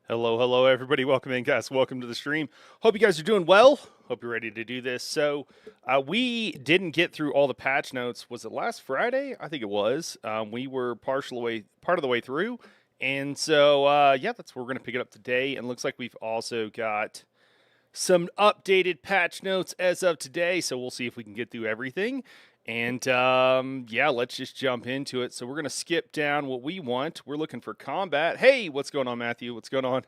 Hello, hello, everybody. Welcome in, guys. Welcome to the stream. Hope you guys are doing well. Hope you're ready to do this. So, we didn't get through all the patch notes. Was it last Friday? I think it was. We were part of the way through, and so yeah, that's where we're going to pick it up today. And looks like we've also got some updated patch notes as of today. So we'll see if we can get through everything. And yeah, let's just jump into it. So we're going to skip down what we want. We're looking for combat. Hey, what's going on, Matthew? What's going on?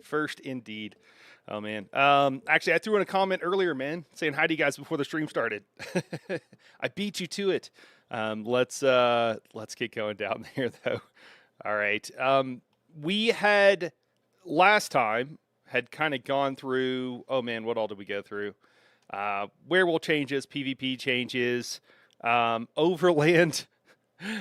First, indeed. Oh, man. Actually, I threw in a comment earlier, man, saying hi to you guys before the stream started. I beat you to it. Let's get going down there, though. All right. We had last time had kind of gone through. Oh man, what all did we go through? Werewolf changes, PvP changes, Overland,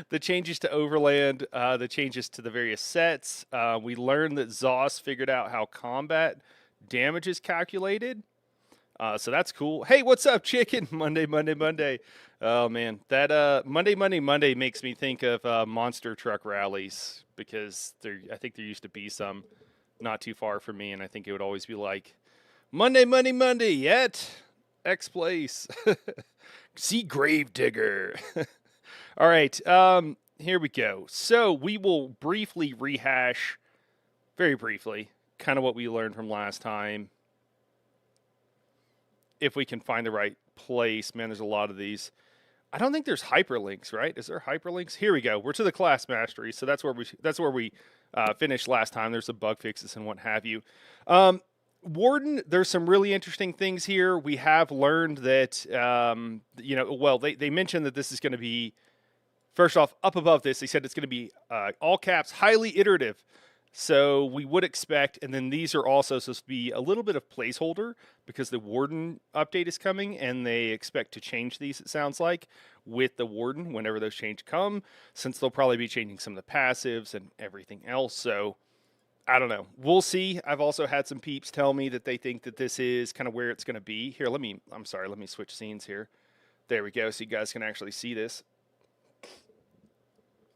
the changes to Overland, the changes to the various sets. We learned that Zoss figured out how combat damage is calculated. So that's cool. Hey, what's up, chicken? Monday, Monday, Monday. Oh man, that Monday makes me think of monster truck rallies because I think there used to be some not too far from me, and I think it would always be like Monday, Monday, Monday. Yet X place. See Gravedigger. All right, here we go. So we will briefly rehash, very briefly, kind of what we learned from last time. If we can find the right place. Man, there's a lot of these. I don't think there's hyperlinks, right? Is there hyperlinks? Here we go. We're to the class mastery, so that's where we finished last time. There's some bug fixes and what have you. Warden, there's some really interesting things here. We have learned that, well, they mentioned that this is going to be, first off, up above this, they said it's going to be all caps, highly iterative. So we would expect, and then these are also supposed to be a little bit of placeholder because the Warden update is coming, and they expect to change these, it sounds like, with the Warden whenever those changes come, since they'll probably be changing some of the passives and everything else. So I don't know. We'll see. I've also had some peeps tell me that they think that this is kind of where it's going to be. Here, let me switch scenes here. There we go, so you guys can actually see this.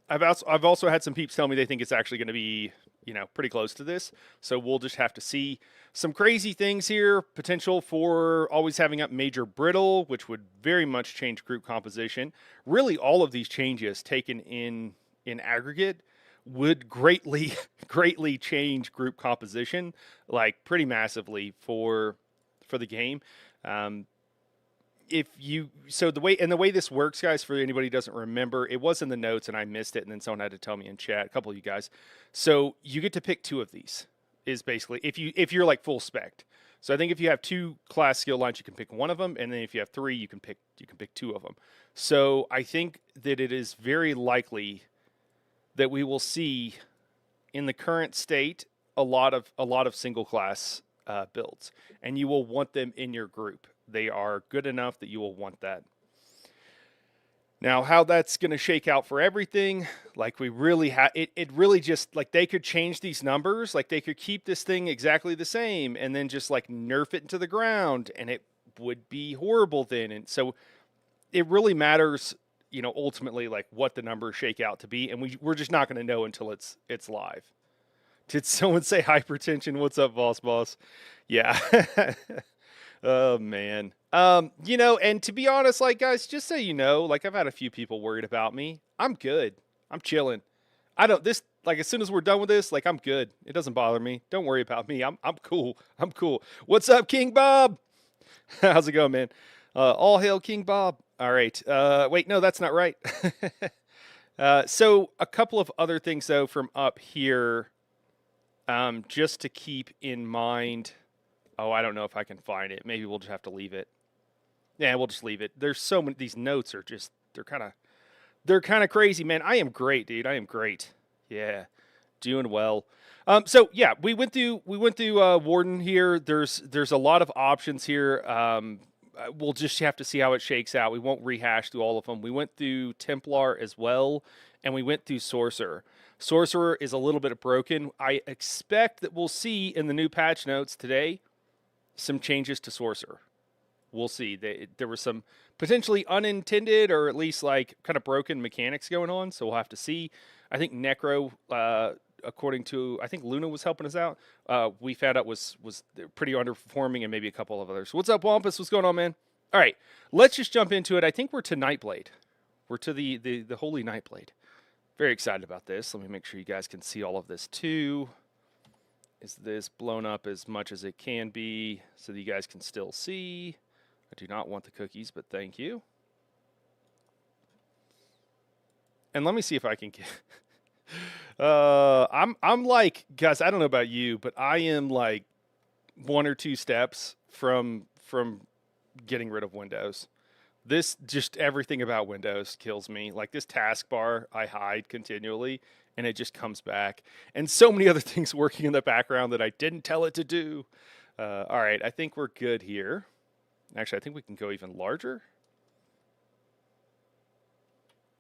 I've also had some peeps tell me they think it's actually going to be, pretty close to this. So we'll just have to see. Some crazy things here. Potential for always having up major brittle, which would very much change group composition. Really, all of these changes taken in aggregate would greatly change group composition, like pretty massively for the game. The way this works, guys, for anybody who doesn't remember, it was in the notes and I missed it, and then someone had to tell me in chat, a couple of you guys. So you get to pick two of these, is basically if you're like full spec. So I think if you have two class skill lines, you can pick one of them, and then if you have three, you can pick two of them. So I think that it is very likely that we will see in the current state a lot of single class builds, and you will want them in your group. They are good enough that you will want that. Now, how that's going to shake out for everything, like we really have, it really just, like they could change these numbers, like they could keep this thing exactly the same and then just like nerf it into the ground, and it would be horrible then. And so it really matters, ultimately, like what the numbers shake out to be, and we're just not going to know until it's live. Did someone say hypertension? What's up, boss? Yeah. Oh man. And to be honest, like guys, just so you know, like I've had a few people worried about me. I'm good. I'm chilling. Like as soon as we're done with this, like I'm good. It doesn't bother me. Don't worry about me. I'm cool. I'm cool. What's up, King Bob? How's it going, man? All hail King Bob. All right. Wait, no, that's not right. So a couple of other things though from up here, just to keep in mind. Oh, I don't know if I can find it. Maybe we'll just have to leave it. Yeah, we'll just leave it. There's so many. These notes are just they're kind of crazy, man. I am great, dude. I am great. Yeah, doing well. So yeah, we went through Warden here. There's a lot of options here. We'll just have to see how it shakes out. We won't rehash through all of them. We went through Templar as well, and we went through Sorcerer. Sorcerer is a little bit broken. I expect that we'll see in the new patch notes today some changes to Sorcerer. We'll see. There were some potentially unintended or at least like kind of broken mechanics going on, so we'll have to see. I think Necro according to, I think Luna was helping us out, we found out was pretty underperforming, and maybe a couple of others. What's up, Wampus? What's going on, man? All right, let's just jump into it. I think we're to Nightblade. We're to the Holy Nightblade. Very excited about this. Let me make sure you guys can see all of this too. Is this blown up as much as it can be so that you guys can still see? I do not want the cookies, but thank you. And let me see if I can get... I'm like, guys, I don't know about you, but I am like 1 or 2 steps from getting rid of Windows. This, just everything about Windows kills me. Like this taskbar, I hide continually, and it just comes back. And so many other things working in the background that I didn't tell it to do. All right, I think we're good here. Actually, I think we can go even larger.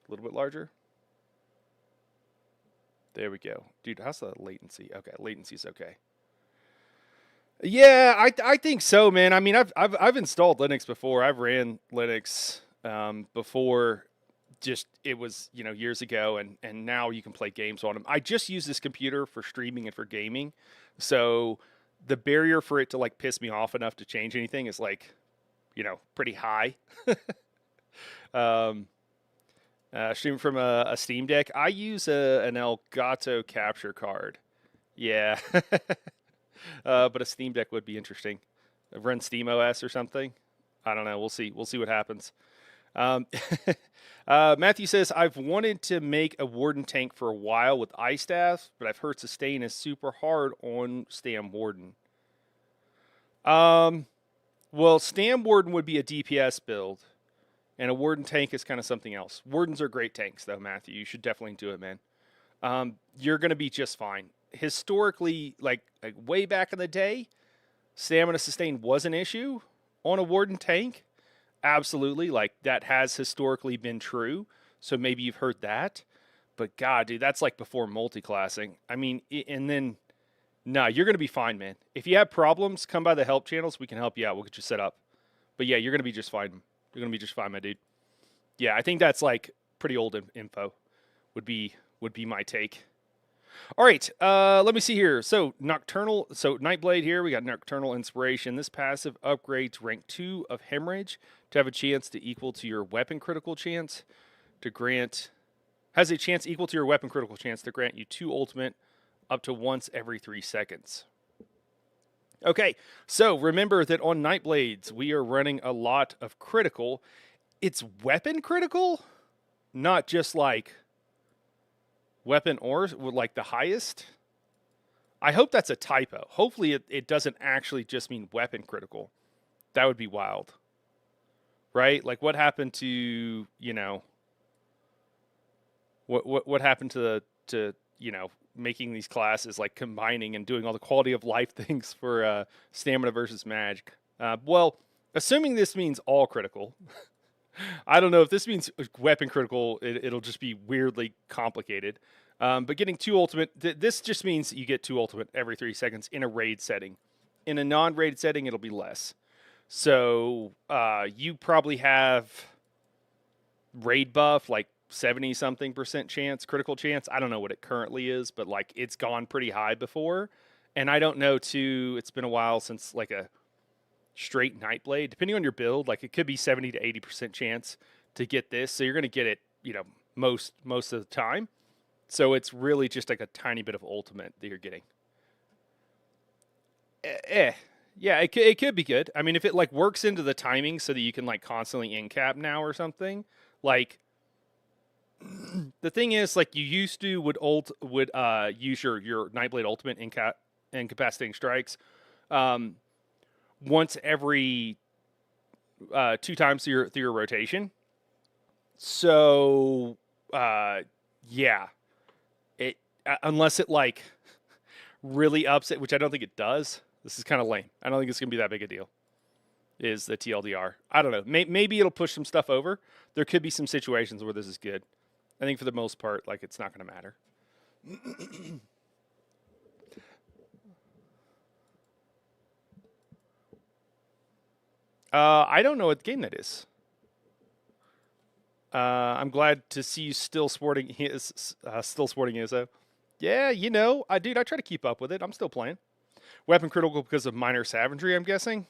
A little bit larger. There we go. Dude, how's the latency? Okay, latency's okay. Yeah, I think so, man. I mean, I've installed Linux before. I've ran Linux before. Just it was years ago, and now you can play games on them. I just use this computer for streaming and for gaming, so the barrier for it to like piss me off enough to change anything is like, pretty high. Stream from a Steam Deck. I use an Elgato capture card. Yeah. But a Steam Deck would be interesting. Run SteamOS or something. I don't know. We'll see. We'll see what happens. Matthew says, I've wanted to make a Warden tank for a while with ice staff, but I've heard sustain is super hard on Stam Warden. Well, Stam Warden would be a DPS build, and a Warden tank is kind of something else. Wardens are great tanks, though, Matthew. You should definitely do it, man. You're going to be just fine. Historically, like way back in the day, stamina sustain was an issue on a Warden tank. Absolutely, like that has historically been true. So maybe you've heard that. But God, dude, that's like before multi-classing. I mean, and then, nah, you're going to be fine, man. If you have problems, come by the help channels. We can help you out. We'll get you set up. But yeah, you're going to be just fine. You're going to be just fine, my dude. Yeah, I think that's like pretty old info would be my take. All right, let me see here. So Nightblade here. We got Nocturnal Inspiration. This passive upgrades rank 2 of Hemorrhage to have a chance to equal to your weapon critical chance to grant... Has a chance equal to your weapon critical chance to grant you 2 ultimate up to once every 3 seconds. Okay, so remember that on Nightblades, we are running a lot of critical. It's weapon critical, not just like... weapon or like the highest. I hope that's a typo. Hopefully it doesn't actually just mean weapon critical. That would be wild. Right? Like what happened to, what happened to making these classes like combining and doing all the quality of life things for stamina versus magic. Well, assuming this means all critical. I don't know if this means weapon critical. It'll just be weirdly complicated. But getting 2 ultimate, this just means you get 2 ultimate every 3 seconds in a raid setting. In a non-raid setting, it'll be less. So you probably have raid buff, like 70-something% chance, critical chance. I don't know what it currently is, but like it's gone pretty high before. And I don't know too, it's been a while since like a straight Nightblade, depending on your build, like it could be 70 to 80% chance to get this. So you're going to get it, most of the time. So it's really just like a tiny bit of ultimate that you're getting. Yeah, it could be good. I mean, if it like works into the timing so that you can like constantly in-cap now or something, like the thing is like you used to would use your Nightblade ultimate incapacitating strikes once every 2 times through your rotation. So yeah, it unless it like really ups it, which I don't think it does. This is kind of lame. I don't think it's gonna be that big a deal. Is the TLDR? I don't know. Maybe it'll push some stuff over. There could be some situations where this is good. I think for the most part, like it's not gonna matter. I don't know what game that is. I'm glad to see you still sporting Izzo. Yeah, you know, I try to keep up with it. I'm still playing. Weapon critical because of minor savagery, I'm guessing.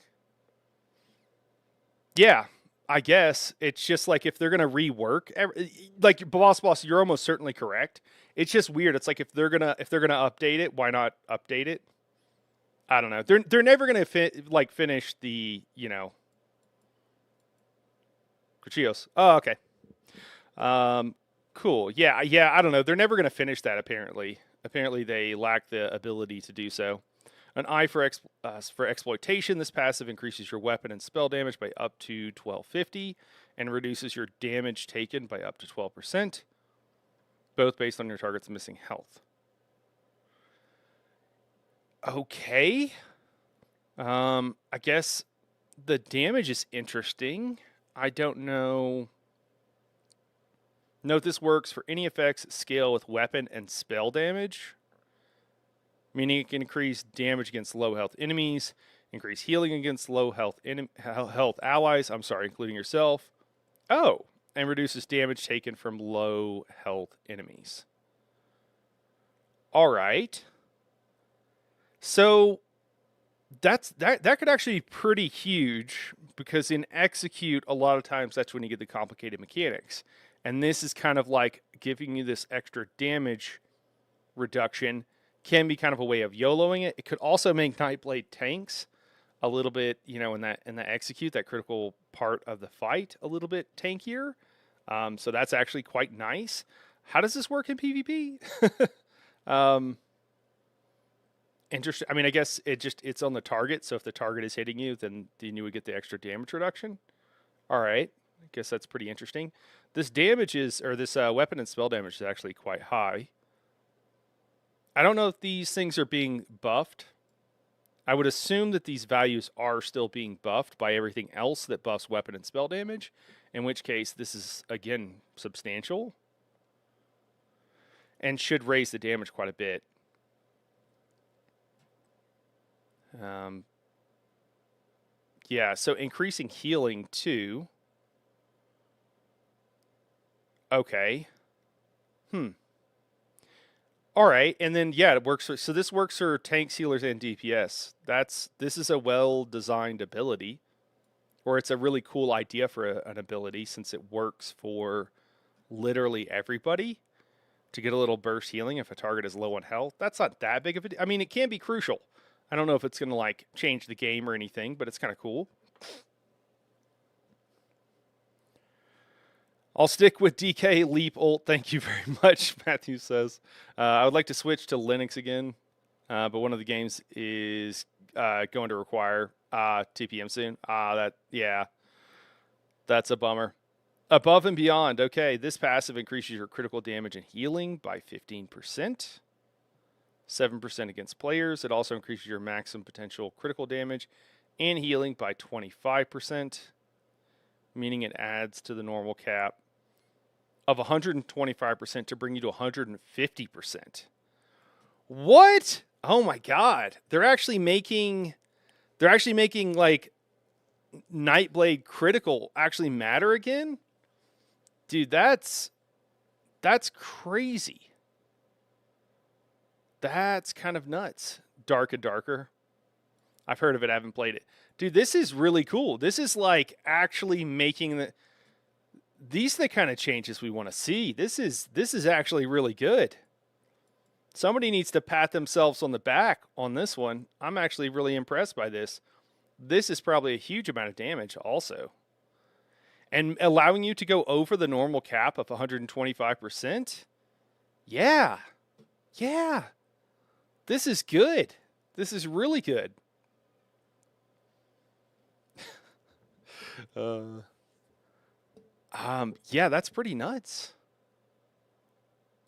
Yeah, I guess it's just like if they're gonna rework, like boss, you're almost certainly correct. It's just weird. It's like if they're gonna update it, why not update it? I don't know. They're never gonna finish the Cuchillos. Oh, okay. Um, cool. Yeah. I don't know. They're never gonna finish that. Apparently they lack the ability to do so. An eye for exploitation. This passive increases your weapon and spell damage by up to 1250 and reduces your damage taken by up to 12%, both based on your target's missing health. Okay. I guess the damage is interesting. I don't know. Note this works for any effects scale with weapon and spell damage, meaning it can increase damage against low health enemies, increase healing against low health health allies, including yourself. Oh, and reduces damage taken from low health enemies. All right. So that could actually be pretty huge because in execute a lot of times that's when you get the complicated mechanics. And this is kind of like giving you this extra damage reduction. Can be kind of a way of YOLOing it. It could also make Nightblade tanks a little bit, in that execute, that critical part of the fight, a little bit tankier. So that's actually quite nice. How does this work in PvP? Interesting. I mean, I guess it's on the target. So if the target is hitting you, then you would get the extra damage reduction. All right. I guess that's pretty interesting. This weapon and spell damage is actually quite high. I don't know if these things are being buffed. I would assume that these values are still being buffed by everything else that buffs weapon and spell damage, in which case this is, again, substantial and should raise the damage quite a bit. Yeah, so increasing healing too. Okay. All right, and then it works so this works for tanks, healers, and DPS. This is a well-designed ability, or it's a really cool idea for an ability since it works for literally everybody to get a little burst healing if a target is low on health. That's not that big of a. I mean, it can be crucial. I don't know if it's going to change the game or anything, but it's kind of cool. I'll stick with DK Leap Ult. Thank you very much, Matthew says. I would like to switch to Linux again, but one of the games is going to require TPM soon. That's a bummer. Above and Beyond. Okay, this passive increases your critical damage and healing by 15%. 7% against players. It also increases your maximum potential critical damage and healing by 25%, meaning it adds to the normal cap of 125% to bring you to 150%. What? Oh my god. They're actually making like Nightblade critical actually matter again? Dude, that's crazy. That's kind of nuts. Dark and Darker. I've heard of it, I haven't played it. Dude, this is really cool. This is like actually making these are the kind of changes we want to see. This is actually really good. Somebody needs to pat themselves on the back on this one. I'm actually really impressed by this. This is probably a huge amount of damage also. And allowing you to go over the normal cap of 125%. Yeah. This is good. This is really good. Yeah, that's pretty nuts.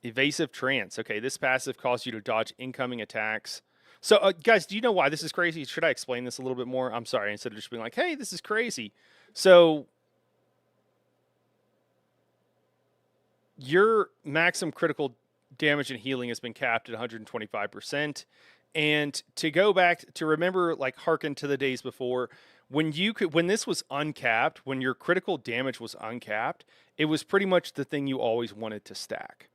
Evasive Trance. Okay, this passive causes you to dodge incoming attacks. So, guys, do you know why this is crazy? Should I explain this a little bit more? I'm sorry, instead of just being like, hey, this is crazy. So, your maximum critical damage and healing has been capped at 125%. And to go back to remember, hearken to the days before, when this was uncapped, when your critical damage was uncapped, it was pretty much the thing you always wanted to stack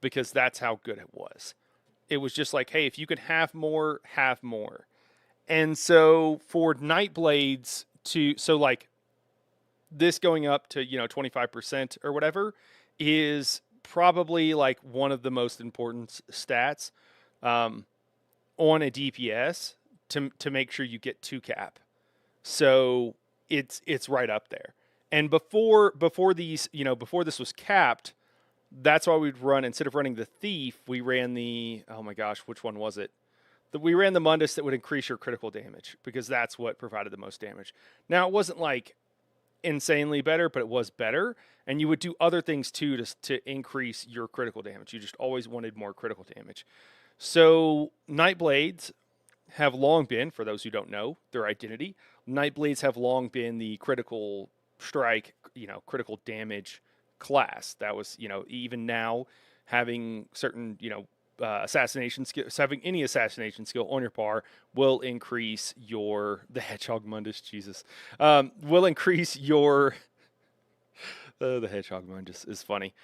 because that's how good it was. It was just like, hey, if you can have more, have more. And so for Nightblades so like this going up to, 25% or whatever is probably like one of the most important stats on a DPS to make sure you get 2 cap. So it's right up there. And before these, before this was capped, that's why we'd run, instead of running the Thief, we ran the, oh my gosh, which one was it? We ran the Mundus that would increase your critical damage because that's what provided the most damage. Now, it wasn't like insanely better, but it was better. And you would do other things too to increase your critical damage. You just always wanted more critical damage. So Nightblades have long been, for those who don't know their identity, Nightblades have long been the critical strike, critical damage class. That was, even now having certain, assassination skills, having any assassination skill on your par will increase the Hedgehog Mundus, Jesus, will increase your, the Hedgehog Mundus is funny.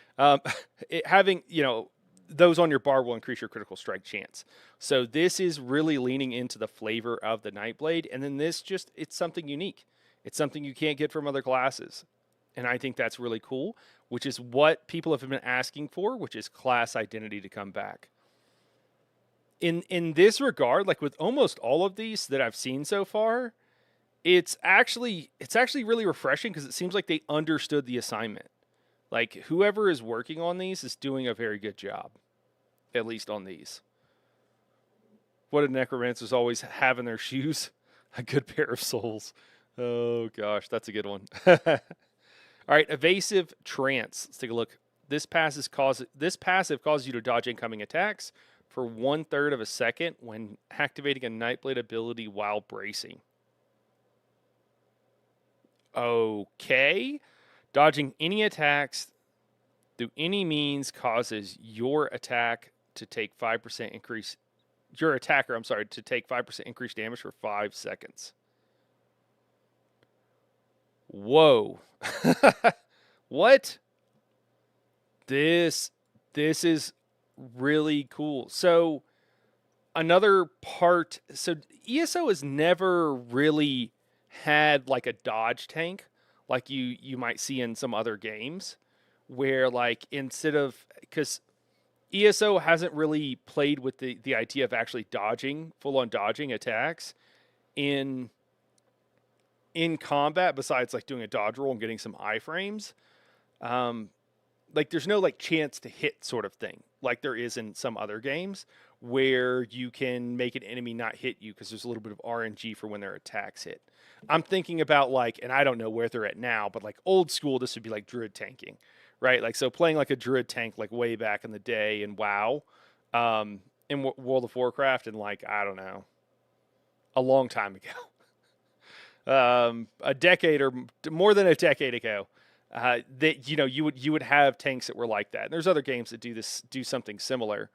Having, those on your bar will increase your critical strike chance. So this is really leaning into the flavor of the Nightblade. And then it's something unique. It's something you can't get from other classes. And I think that's really cool, which is what people have been asking for, which is class identity to come back. In this regard, like with almost all of these that I've seen so far, it's actually really refreshing because it seems like they understood the assignment. Like, whoever is working on these is doing a very good job, at least on these. What do Necromancers always have in their shoes? A good pair of souls. Oh, gosh, that's a good one. All right, Evasive Trance. Let's take a look. This passive causes you to dodge incoming attacks for 1/3 of a second when activating a Nightblade ability while bracing. Okay. Dodging any attacks through any means causes your attack to take 5% increase. Your attacker, to take 5% increased damage for 5 seconds. Whoa. What? This is really cool. So another part, so ESO has never really had like a dodge tank like you might see in some other games, where like instead of, because ESO hasn't really played with the idea of actually dodging, full on dodging attacks in combat, besides like doing a dodge roll and getting some iframes. Like there's no like chance to hit sort of thing like there is in some other games where you can make an enemy not hit you because there's a little bit of RNG for when their attacks hit. I'm thinking about like, and I don't know where they're at now, but like old school, this would be like druid tanking, right? Like, so playing like a druid tank, like way back in the day in WoW, in World of Warcraft, and like, I don't know, a long time ago, a decade or more than a decade ago, that, you would have tanks that were like that. And there's other games that do something similar.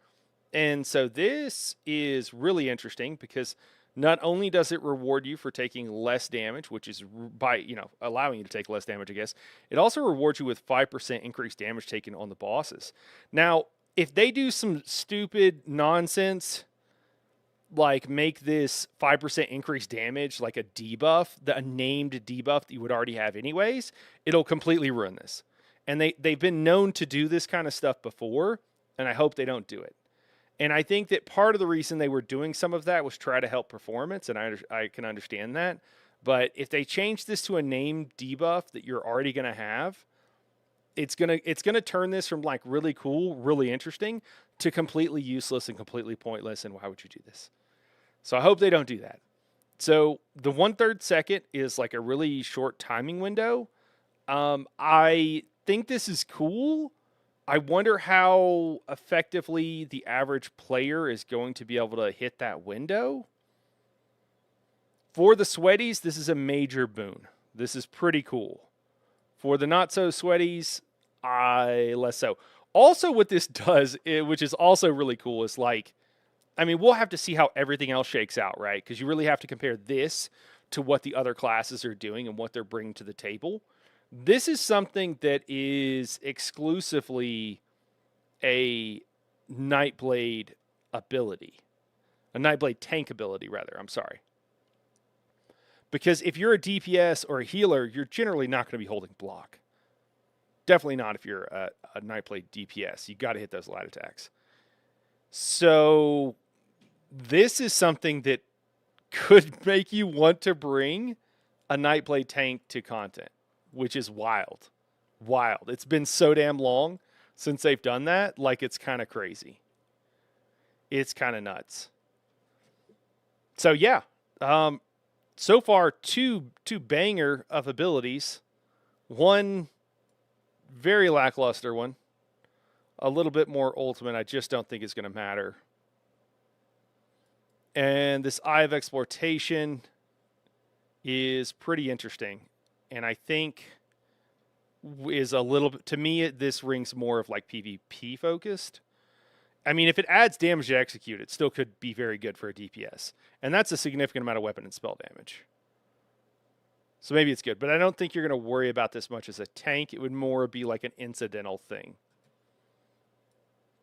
And so this is really interesting because not only does it reward you for taking less damage, which is by, allowing you to take less damage, I guess, it also rewards you with 5% increased damage taken on the bosses. Now, if they do some stupid nonsense, like make this 5% increased damage like a debuff, a named debuff that you would already have anyways, it'll completely ruin this. And they've been known to do this kind of stuff before, and I hope they don't do it. And I think that part of the reason they were doing some of that was try to help performance, and I can understand that. But if they change this to a named debuff that you're already going to have, it's gonna turn this from like really cool, really interesting, to completely useless and completely pointless. And why would you do this? So I hope they don't do that. So the 1/3 second is like a really short timing window. I think this is cool. I wonder how effectively the average player is going to be able to hit that window. For the sweaties, this is a major boon. This is pretty cool. For the not so sweaties, less so. Also, what this does, which is also really cool, is like, I mean, we'll have to see how everything else shakes out, right? Because you really have to compare this to what the other classes are doing and what they're bringing to the table. This is something that is exclusively a Nightblade ability. A Nightblade tank ability, rather. I'm sorry. Because if you're a DPS or a healer, you're generally not going to be holding block. Definitely not if you're a Nightblade DPS. You got to hit those light attacks. So this is something that could make you want to bring a Nightblade tank to content, which is wild. Wild. It's been so damn long since they've done that. Like, it's kind of crazy. It's kind of nuts. So yeah, so far two banger of abilities, one very lackluster one, a little bit more ultimate. I just don't think is going to matter. And this Eye of Exploitation is pretty interesting, and I think is a little bit, to me, this rings more of like PvP focused. I mean, if it adds damage to execute, it still could be very good for a DPS. And that's a significant amount of weapon and spell damage. So maybe it's good. But I don't think you're going to worry about this much as a tank. It would more be like an incidental thing.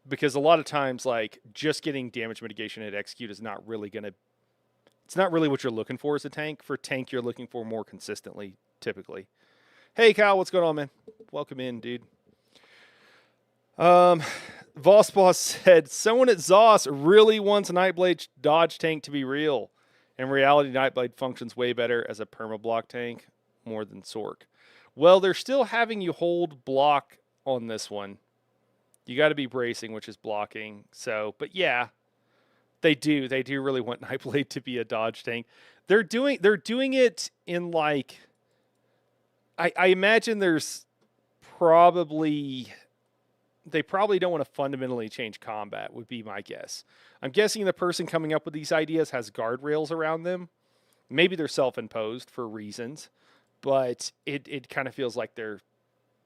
Because a lot of times, like, just getting damage mitigation at execute is not really going to... It's not really what you're looking for as a tank. For tank, you're looking for more consistently, typically. Hey, Kyle, what's going on, man? Welcome in, dude. Vossboss said, someone at Zoss really wants Nightblade dodge tank to be real. In reality, Nightblade functions way better as a perma-block tank, more than Sorc. Well, they're still having you hold block on this one. You got to be bracing, which is blocking. So, but yeah, they do really want Nightblade to be a dodge tank. They're doing it in like, I imagine there's probably... They probably don't want to fundamentally change combat, would be my guess. I'm guessing the person coming up with these ideas has guardrails around them. Maybe they're self-imposed for reasons, but it kind of feels like there's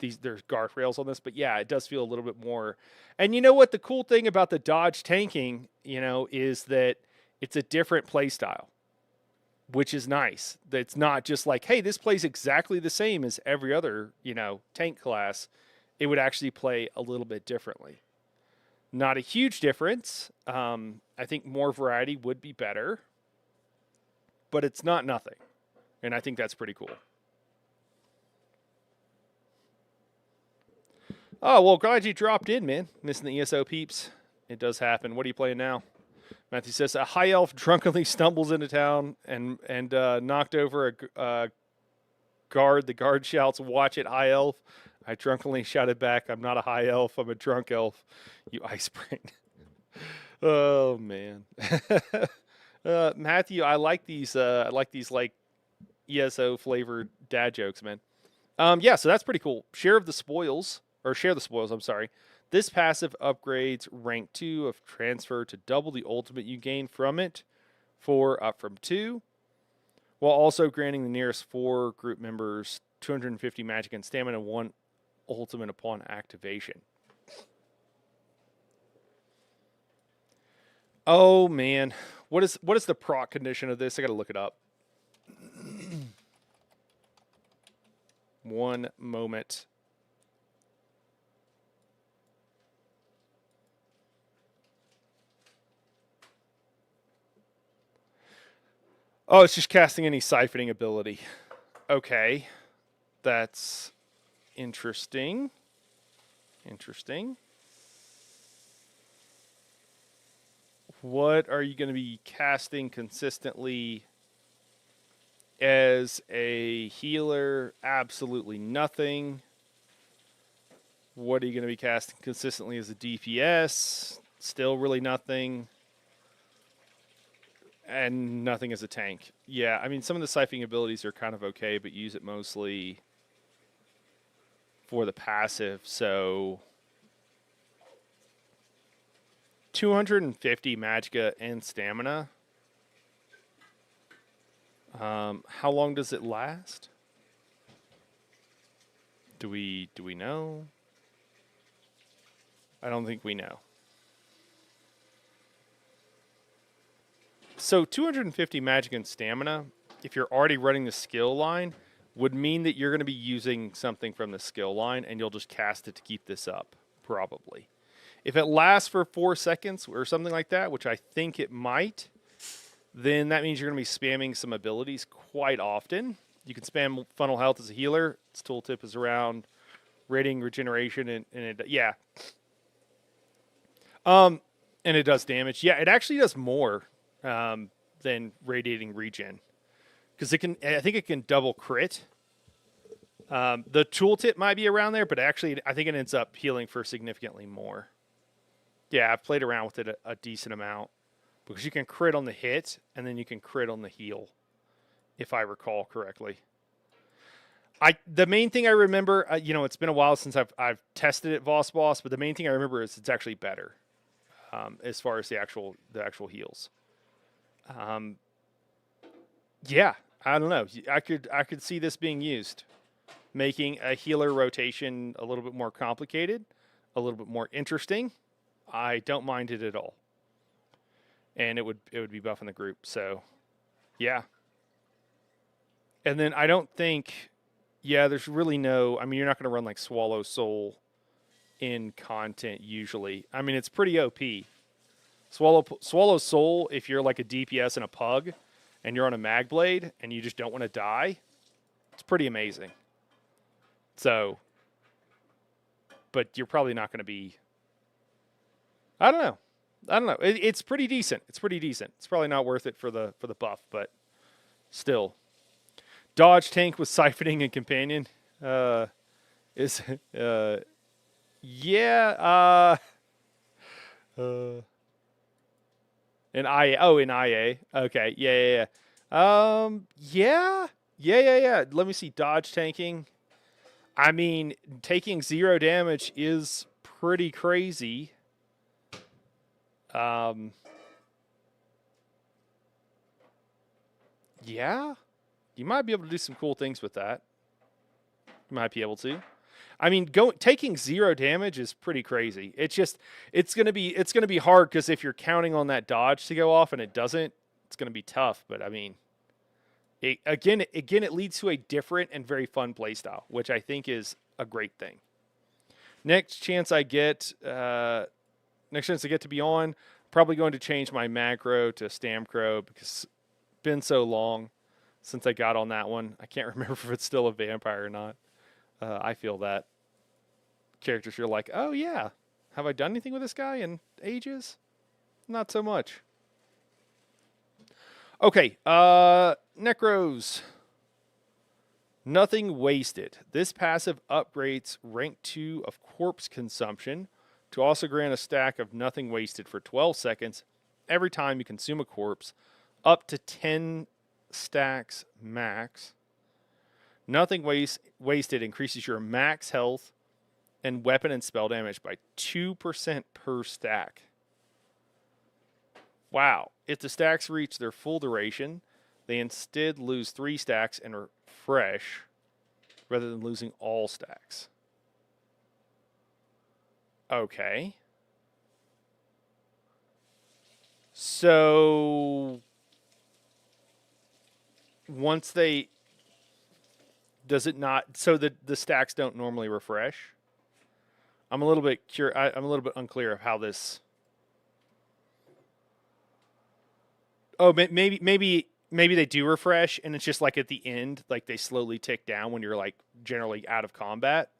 guardrails on this. But yeah, it does feel a little bit more. And you know what? The cool thing about the dodge tanking, is that it's a different play style, which is nice. It's not just like, hey, this plays exactly the same as every other, tank class. It would actually play a little bit differently. Not a huge difference. I think more variety would be better, but it's not nothing. And I think that's pretty cool. Oh, well, glad you dropped in, man. Missing the ESO peeps. It does happen. What are you playing now? Matthew says, a high elf drunkenly stumbles into town and knocked over a guard. The guard shouts, watch it, high elf. I drunkenly shouted back, I'm not a high elf, I'm a drunk elf. You ice brain. Oh, man. Matthew, I like these like ESO flavored dad jokes, man. Yeah, so that's pretty cool. Share the spoils, I'm sorry. This passive upgrades rank 2 of transfer to double the ultimate you gain from it, 4 up from 2, while also granting the nearest 4 group members 250 magic and stamina, 1 ultimate upon activation. Oh man, what is the proc condition of this? I gotta look it up. One moment. Oh, it's just casting any siphoning ability. Okay, that's interesting. What are you going to be casting consistently as a healer? Absolutely nothing. What are you going to be casting consistently as a DPS? Still really nothing. And nothing as a tank. Yeah, I mean, some of the siphoning abilities are kind of okay, but use it mostly for the passive, so 250 magicka and stamina. How long does it last? Do we know? I don't think we know. So 250 magic and stamina, if you're already running the skill line, would mean that you're going to be using something from the skill line, and you'll just cast it to keep this up, probably. If it lasts for 4 seconds or something like that, which I think it might, then that means you're going to be spamming some abilities quite often. You can spam Funnel Health as a healer. Its tooltip is around rating, regeneration, and it, yeah. And it does damage. Yeah, it actually does more than radiating regen. Because I think it can double crit. The tooltip might be around there, but actually I think it ends up healing for significantly more. Yeah, I've played around with it a decent amount. Because you can crit on the hit, and then you can crit on the heal, if I recall correctly. The main thing I remember, it's been a while since I've tested it Voss Boss, but the main thing I remember is it's actually better as far as the actual heals. Yeah, I don't know. I could see this being used, making a healer rotation a little bit more complicated, a little bit more interesting. I don't mind it at all. And it would be buffing the group. So, yeah. And then I don't think, there's really no. I mean, you're not going to run like Swallow Soul in content usually. I mean, it's pretty OP. Swallow Soul, if you're like a DPS and a pug, and you're on a Magblade and you just don't want to die, it's pretty amazing. So, but you're probably not going to be. I don't know. It's pretty decent. It's probably not worth it for the buff, but still. Dodge tank with siphoning and companion is in IA. Oh, in IA. Okay. Yeah. Yeah. Let me see. Dodge tanking. I mean, taking 0 damage is pretty crazy. Yeah, you might be able to do some cool things with that. You might be able to. I mean, taking 0 damage is pretty crazy. It's gonna be hard because if you're counting on that dodge to go off and it doesn't, it's gonna be tough. But I mean, it leads to a different and very fun playstyle, which I think is a great thing. Next chance I get to be on, probably going to change my macro to Stamcrow because it's been so long since I got on that one. I can't remember if it's still a vampire or not. I feel that. Characters you're like, oh yeah, have I done anything with this guy in ages? Not so much. Okay, Necros. Nothing wasted. This passive upgrades rank 2 of corpse consumption to also grant a stack of nothing wasted for 12 seconds every time you consume a corpse, up to 10 stacks max. Nothing wasted increases your max health and weapon and spell damage by 2% per stack. Wow. If the stacks reach their full duration, they instead lose 3 stacks and refresh rather than losing all stacks. Okay. So once they does it not so the stacks don't normally refresh? I'm a little bit I'm a little bit unclear of how this. Oh, maybe they do refresh and it's just like at the end, like they slowly tick down when you're like generally out of combat.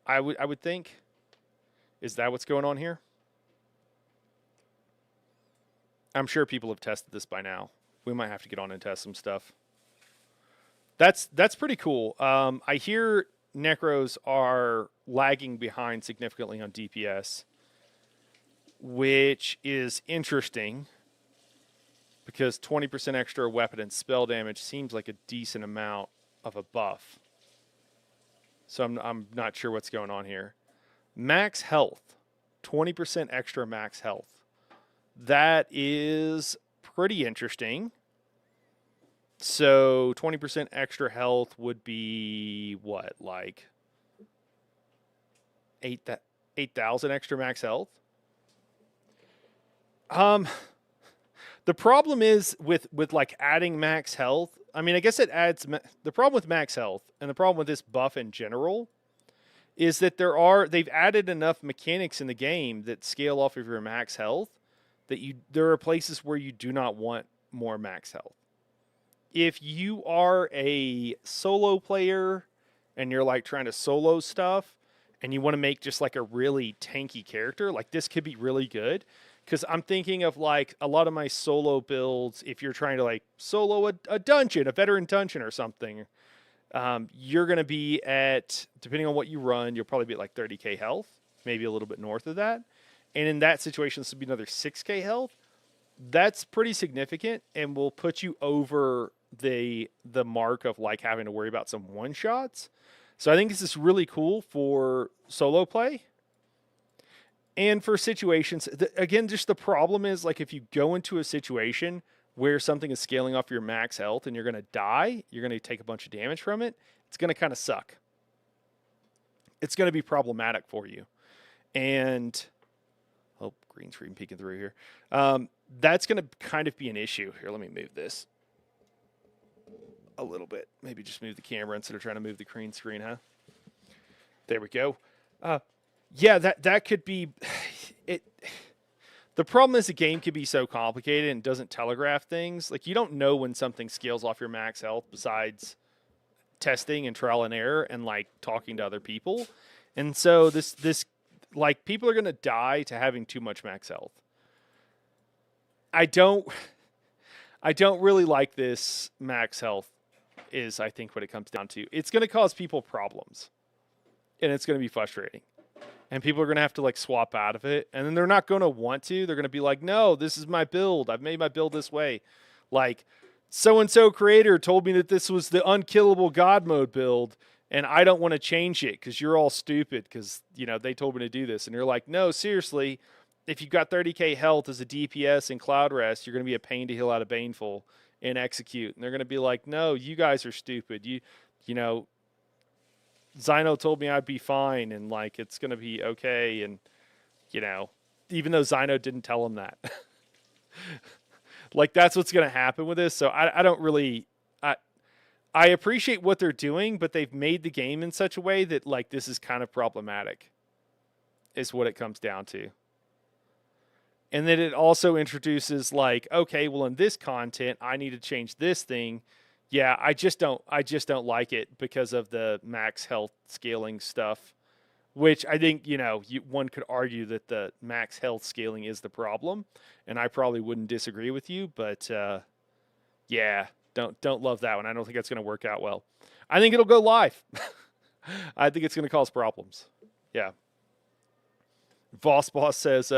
I would think. Is that what's going on here? I'm sure people have tested this by now. We might have to get on and test some stuff. That's pretty cool. I hear Necros are lagging behind significantly on DPS, which is interesting because 20% extra weapon and spell damage seems like a decent amount of a buff. So I'm not sure what's going on here. Max health, 20% extra max health. That is pretty interesting. So 20% extra health would be what, like 8,000 extra max health? The problem is with like adding max health. I mean, I guess it adds the problem with max health and the problem with this buff in general is that they've added enough mechanics in the game that scale off of your max health that there are places where you do not want more max health. If you are a solo player and you're like trying to solo stuff and you want to make just like a really tanky character, like this could be really good. Because I'm thinking of like a lot of my solo builds, if you're trying to like solo a dungeon, a veteran dungeon or something, you're going to be at, depending on what you run, you'll probably be at like 30k health, maybe a little bit north of that. And in that situation, this would be another 6k health. That's pretty significant and will put you over the mark of like having to worry about some one shots. So I think this is really cool for solo play. And for situations, again, just the problem is like if you go into a situation where something is scaling off your max health and you're going to die, you're going to take a bunch of damage from it, it's going to kind of suck. It's going to be problematic for you. And, oh, green screen peeking through here. That's going to kind of be an issue. Here, let me move this a little bit. Maybe just move the camera instead of trying to move the green screen, huh? There we go. Yeah, that could be it. The problem is the game can be so complicated and doesn't telegraph things. Like you don't know when something scales off your max health besides testing and trial and error and like talking to other people. And so this like people are going to die to having too much max health. I don't really like this max health is I think what it comes down to. It's going to cause people problems. And it's going to be frustrating. And people are going to have to like swap out of it. And then they're not going to want to. They're going to be like, no, this is my build. I've made my build this way. Like so-and-so creator told me that this was the unkillable God mode build. And I don't want to change it because you're all stupid because, you know, they told me to do this. And you're like, no, seriously, if you've got 30k health as a DPS in Cloud Rest, you're going to be a pain to heal out of Baneful and execute. And they're going to be like, no, you guys are stupid. You know, Zyno told me I'd be fine and like it's going to be okay. And, you know, even though Zyno didn't tell him that. Like that's what's going to happen with this. So I don't really, I appreciate what they're doing, but they've made the game in such a way that like this is kind of problematic is what it comes down to. And then it also introduces like, okay, well in this content, I need to change this thing. Yeah, I just don't like it because of the max health scaling stuff, which I think, you know, one could argue that the max health scaling is the problem, and I probably wouldn't disagree with you, but yeah, don't love that one. I don't think that's going to work out well. I think it'll go live. I think it's going to cause problems. Yeah. Boss says,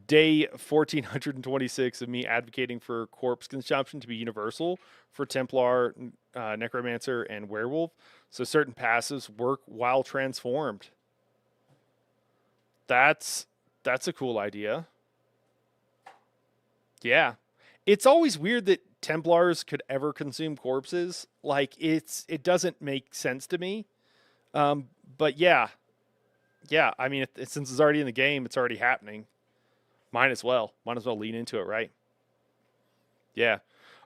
day 1426 of me advocating for corpse consumption to be universal for Templar, Necromancer, and Werewolf. So certain passives work while transformed. That's a cool idea. Yeah. It's always weird that Templars could ever consume corpses. Like it doesn't make sense to me. But yeah. Yeah, I mean, since it's already in the game, it's already happening. Might as well lean into it, right? Yeah.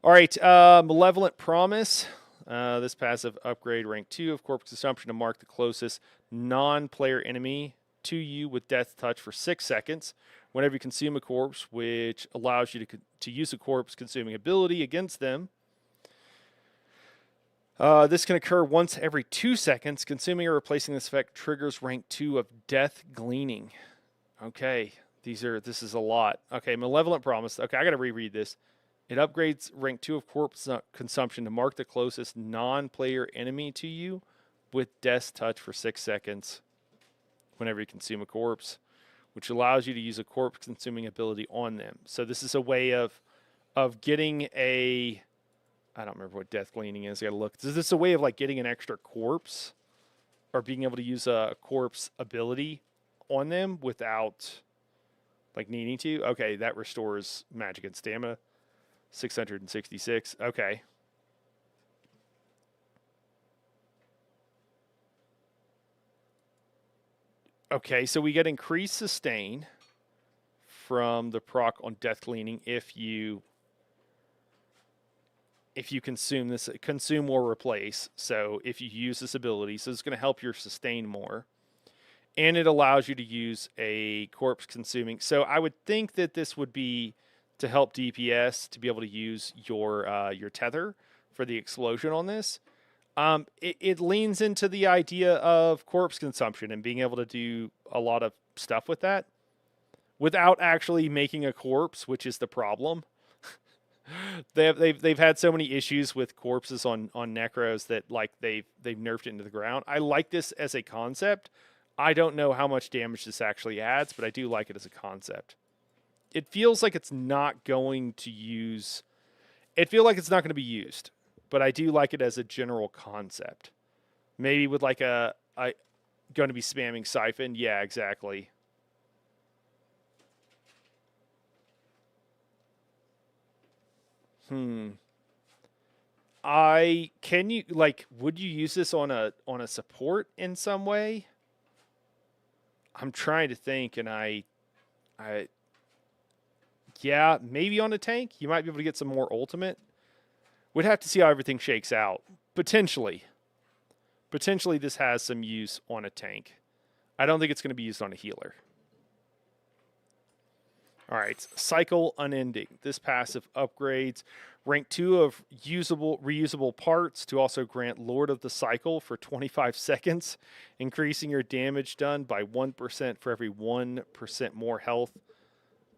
All right, Malevolent Promise. This passive upgrade rank 2 of corpse consumption to mark the closest non-player enemy to you with death touch for 6 seconds. Whenever you consume a corpse, which allows you to use a corpse consuming ability against them. This can occur once every 2 seconds. Consuming or replacing this effect triggers rank 2 of Death Gleaning. Okay. This is a lot. Okay, Malevolent Promise. Okay, I got to reread this. It upgrades rank 2 of corpse consumption to mark the closest non-player enemy to you with Death Touch for 6 seconds whenever you consume a corpse, which allows you to use a corpse consuming ability on them. So this is a way of getting a... I don't remember what Death Gleaning is. I got to look. Is this a way of like getting an extra corpse or being able to use a corpse ability on them without... like needing to? Okay, that restores magic and stamina. 666. Okay. Okay, so we get increased sustain from the proc on Death Gleaning if you if you consume this, consume or replace. So if you use this ability, so it's going to help your sustain more. And it allows you to use a corpse consuming. So I would think that this would be to help DPS to be able to use your tether for the explosion on this. It leans into the idea of corpse consumption and being able to do a lot of stuff with that without actually making a corpse, which is the problem. They've had so many issues with corpses on necros that like they've nerfed it into the ground. I like this as a concept. I don't know how much damage this actually adds, but I do like it as a concept. It feels like it's not going to use. It feels like it's not going to be used, but I do like it as a general concept. Maybe with like a going to be spamming siphon. Yeah, exactly. Can you like would you use this on a support in some way? I'm trying to think, and I yeah, maybe on a tank. You might be able to get some more ultimate. We'd have to see how everything shakes out. Potentially. Potentially this has some use on a tank. I don't think it's going to be used on a healer. All right, cycle unending. This passive upgrades rank 2 of reusable parts to also grant Lord of the Cycle for 25 seconds, increasing your damage done by 1% for every 1% more health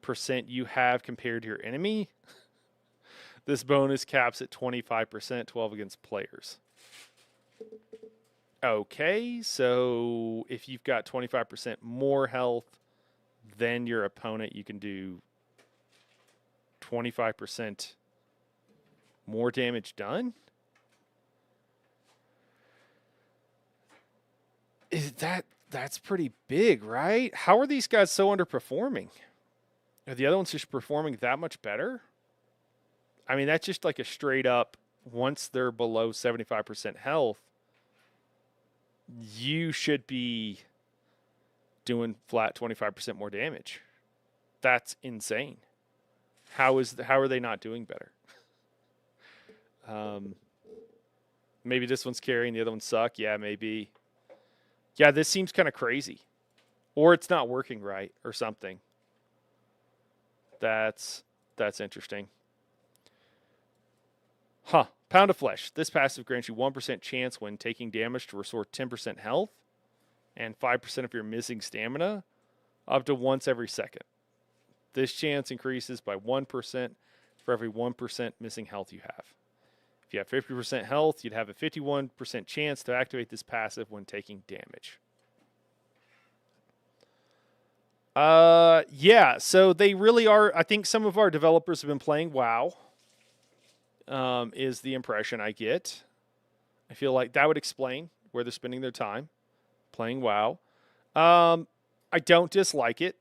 percent you have compared to your enemy. This bonus caps at 25%, 12 against players. Okay, so if you've got 25% more health than your opponent, you can do 25% more damage done? That's pretty big, right? How are these guys so underperforming? Are the other ones just performing that much better? I mean, that's just like a straight up, once they're below 75% health, you should be doing flat 25% more damage. That's insane. How are they not doing better? Maybe this one's carrying, the other ones suck. Yeah, maybe. Yeah, this seems kind of crazy. Or it's not working right or something. That's interesting. Huh. Pound of Flesh. This passive grants you 1% chance when taking damage to restore 10% health and 5% of your missing stamina up to once every second. This chance increases by 1% for every 1% missing health you have. If you have 50% health, you'd have a 51% chance to activate this passive when taking damage. Yeah, so they really are. I think some of our developers have been playing WoW. Is the impression I get. I feel like that would explain where they're spending their time playing WoW. I don't dislike it.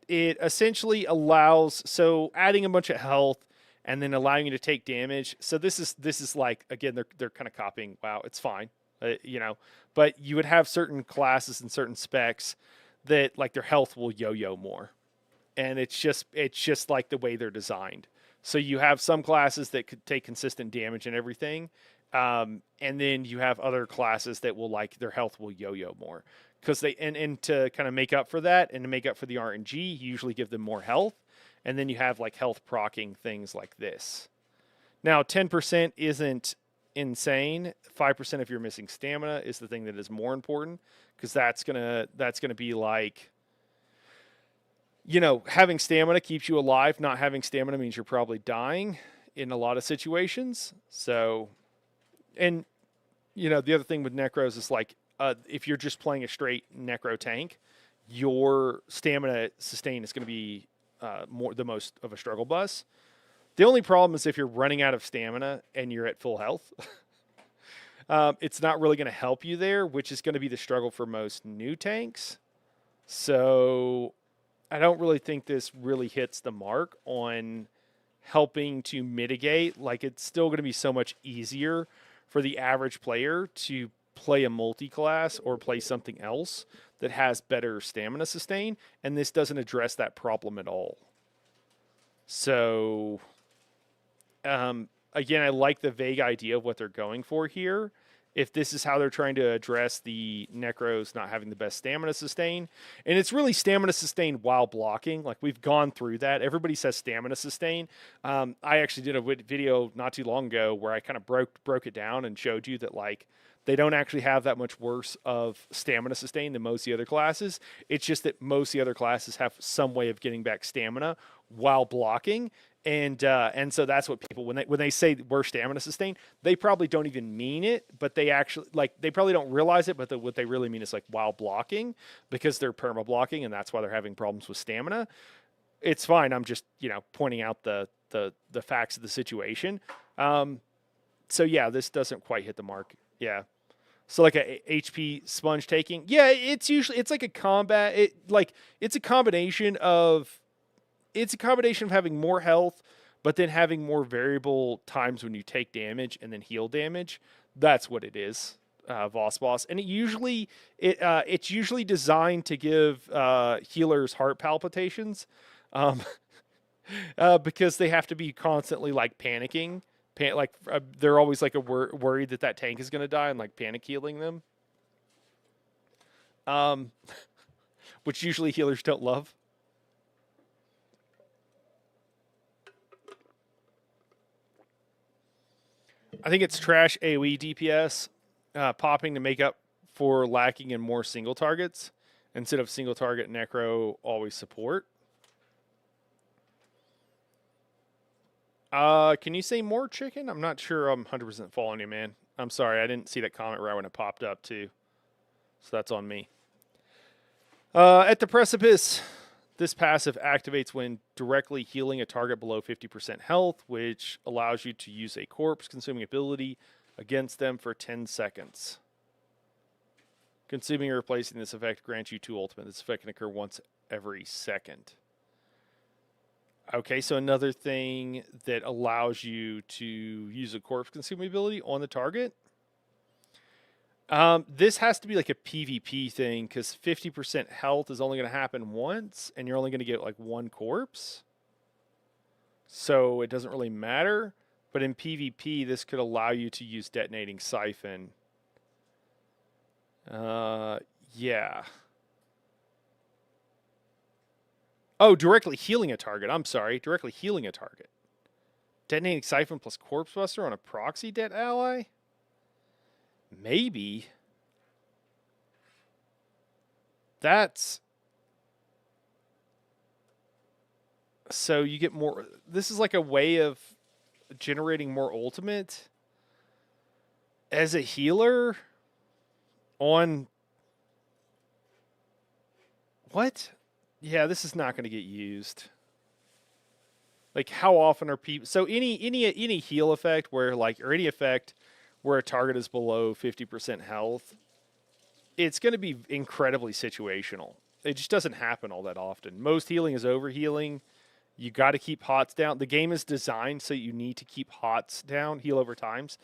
It essentially allows, so adding a bunch of health and then allowing you to take damage. So this is like, again, they're kind of copying WoW. It's fine, but you would have certain classes and certain specs that like their health will yo-yo more. And it's just like the way they're designed. So you have some classes that could take consistent damage and everything, and then you have other classes that will like their health will yo-yo more because and to kind of make up for that and to make up for the RNG, you usually give them more health, and then you have like health proccing things like this. Now 10% isn't insane. 5% of your missing stamina is the thing that is more important because that's gonna be like, having stamina keeps you alive. Not having stamina means you're probably dying in a lot of situations. So, and, the other thing with Necros is like, if you're just playing a straight Necro tank, your stamina sustain is going to be the most of a struggle bus. The only problem is if you're running out of stamina and you're at full health, it's not really going to help you there, which is going to be the struggle for most new tanks. So I don't really think this really hits the mark on helping to mitigate. Like, it's still going to be so much easier for the average player to play a multi-class or play something else that has better stamina sustain, and this doesn't address that problem at all. So Again, I like the vague idea of what they're going for here. If this is how they're trying to address the Necros not having the best stamina sustain, and it's really stamina sustain while blocking. Like, we've gone through that. Everybody says stamina sustain. I actually did a video not too long ago where I kind of broke it down and showed you that, like, they don't actually have that much worse of stamina sustain than most of the other classes. It's just that most of the other classes have some way of getting back stamina while blocking. And so that's what people, when they say we're stamina sustain, they probably don't even mean it, but they actually, like, they probably don't realize it, but what they really mean is, like, while blocking, because they're perma blocking, and that's why they're having problems with stamina. It's fine. I'm just, pointing out the facts of the situation. So yeah, this doesn't quite hit the mark. Yeah. So, like, a HP sponge taking, yeah, it's like a combat. It's a combination of having more health, but then having more variable times when you take damage and then heal damage. That's what it is, Boss. And it's usually designed to give healers heart palpitations, because they have to be constantly, like, panicking. They're always, like, worried that tank is going to die and, like, panic healing them, which usually healers don't love. I think it's trash AoE DPS, popping to make up for lacking in more single targets instead of single target necro always support. Can you say more, chicken? I'm not sure I'm 100% following you, man. I'm sorry, I didn't see that comment right when it popped up too, so that's on me. At the precipice. This passive activates when directly healing a target below 50% health, which allows you to use a corpse-consuming ability against them for 10 seconds. Consuming or replacing this effect grants you 2 ultimate. This effect can occur once every second. Okay, so another thing that allows you to use a corpse-consuming ability on the target. This has to be like a PvP thing, because 50% health is only going to happen once, and you're only going to get, like, 1 corpse. So it doesn't really matter. But in PvP, this could allow you to use detonating siphon. Yeah. Oh, directly healing a target. I'm sorry. Directly healing a target. Detonating siphon plus corpse buster on a proxy det ally? Maybe. That's... So you get more... This is like a way of generating more ultimate as a healer on... What? Yeah, this is not going to get used. Like, how often are people... So any heal effect where, like, or any effect where a target is below 50% health, it's going to be incredibly situational. It just doesn't happen all that often. Most healing is overhealing. You got to keep HOTS down. The game is designed so you need to keep HOTS down, heal over times,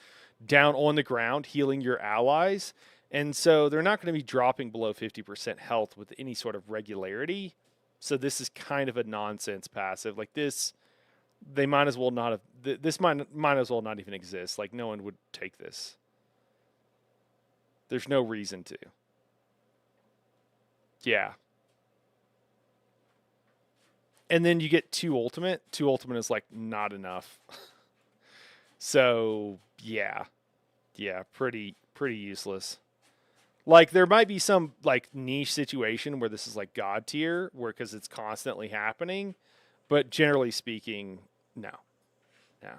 down on the ground, healing your allies. And so they're not going to be dropping below 50% health with any sort of regularity. So this is kind of a nonsense passive. Like, this... They might as well not have... This might as well not even exist. Like, no one would take this. There's no reason to. Yeah. And then you get 2 ultimate. 2 ultimate is, like, not enough. So, yeah. Yeah, pretty useless. Like, there might be some, like, niche situation where this is, like, God tier, because it's constantly happening. But generally speaking, no. No.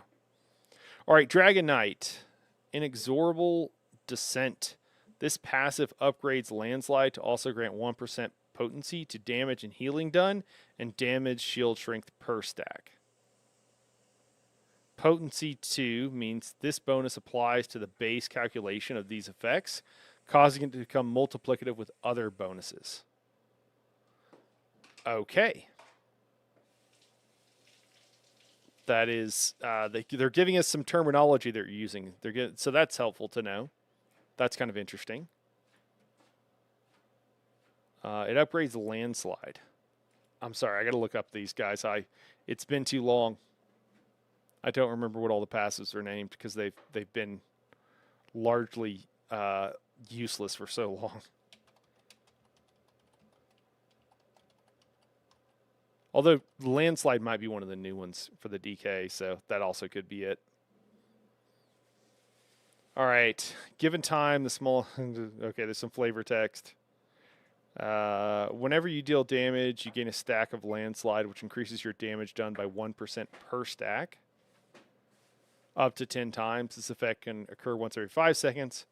All right, Dragon Knight. Inexorable Descent. This passive upgrades Landslide to also grant 1% potency to damage and healing done, and damage shield strength per stack. Potency 2 means this bonus applies to the base calculation of these effects, causing it to become multiplicative with other bonuses. Okay. That is, they're giving us some terminology they're using. So that's helpful to know. That's kind of interesting. It upgrades the Landslide. I'm sorry, I got to look up these guys. It's been too long. I don't remember what all the passives are named because they've been largely useless for so long. Although landslide might be one of the new ones for the DK, so that also could be it. All right, given time, the small. Okay, there's some flavor text. Whenever you deal damage, you gain a stack of landslide, which increases your damage done by 1% per stack, up to 10 times. This effect can occur once every 5 seconds.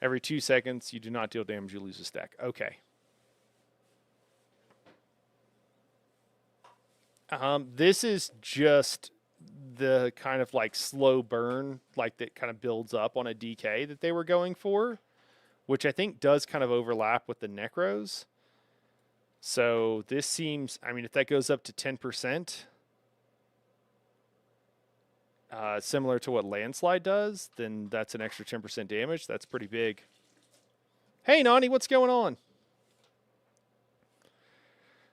Every 2 seconds, you do not deal damage, you lose a stack. Okay. This is just the kind of like slow burn, like that kind of builds up on a DK that they were going for, which I think does kind of overlap with the Necros. So this seems, I mean, if that goes up to 10%, similar to what Landslide does, then that's an extra 10% damage. That's pretty big. Hey, Nani, what's going on?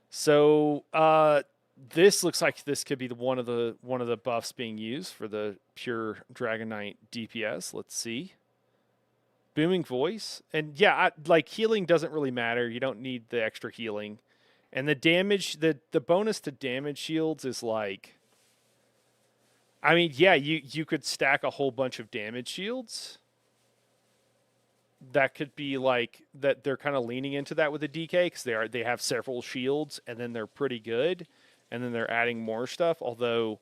So, this looks like this could be one of the buffs being used for the pure Dragon Knight DPS. Let's see. Booming voice, and yeah, like healing doesn't really matter. You don't need the extra healing, and the damage, the bonus to damage shields is like, I mean, yeah, you could stack a whole bunch of damage shields. That could be like that. They're kind of leaning into that with the DK because they have several shields, and then they're pretty good. And then they're adding more stuff, although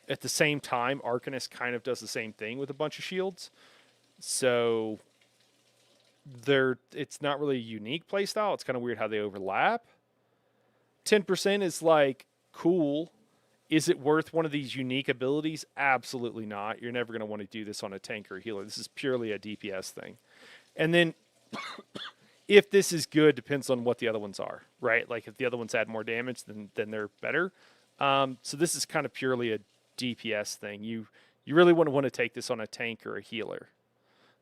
at the same time, Arcanist kind of does the same thing with a bunch of shields. So it's not really a unique playstyle. It's kind of weird how they overlap. 10% is like, cool. Is it worth one of these unique abilities? Absolutely not. You're never going to want to do this on a tank or a healer. This is purely a DPS thing. And then if this is good, depends on what the other ones are, right? Like if the other ones add more damage, then they're better. So this is kind of purely a DPS thing. You really want to take this on a tank or a healer.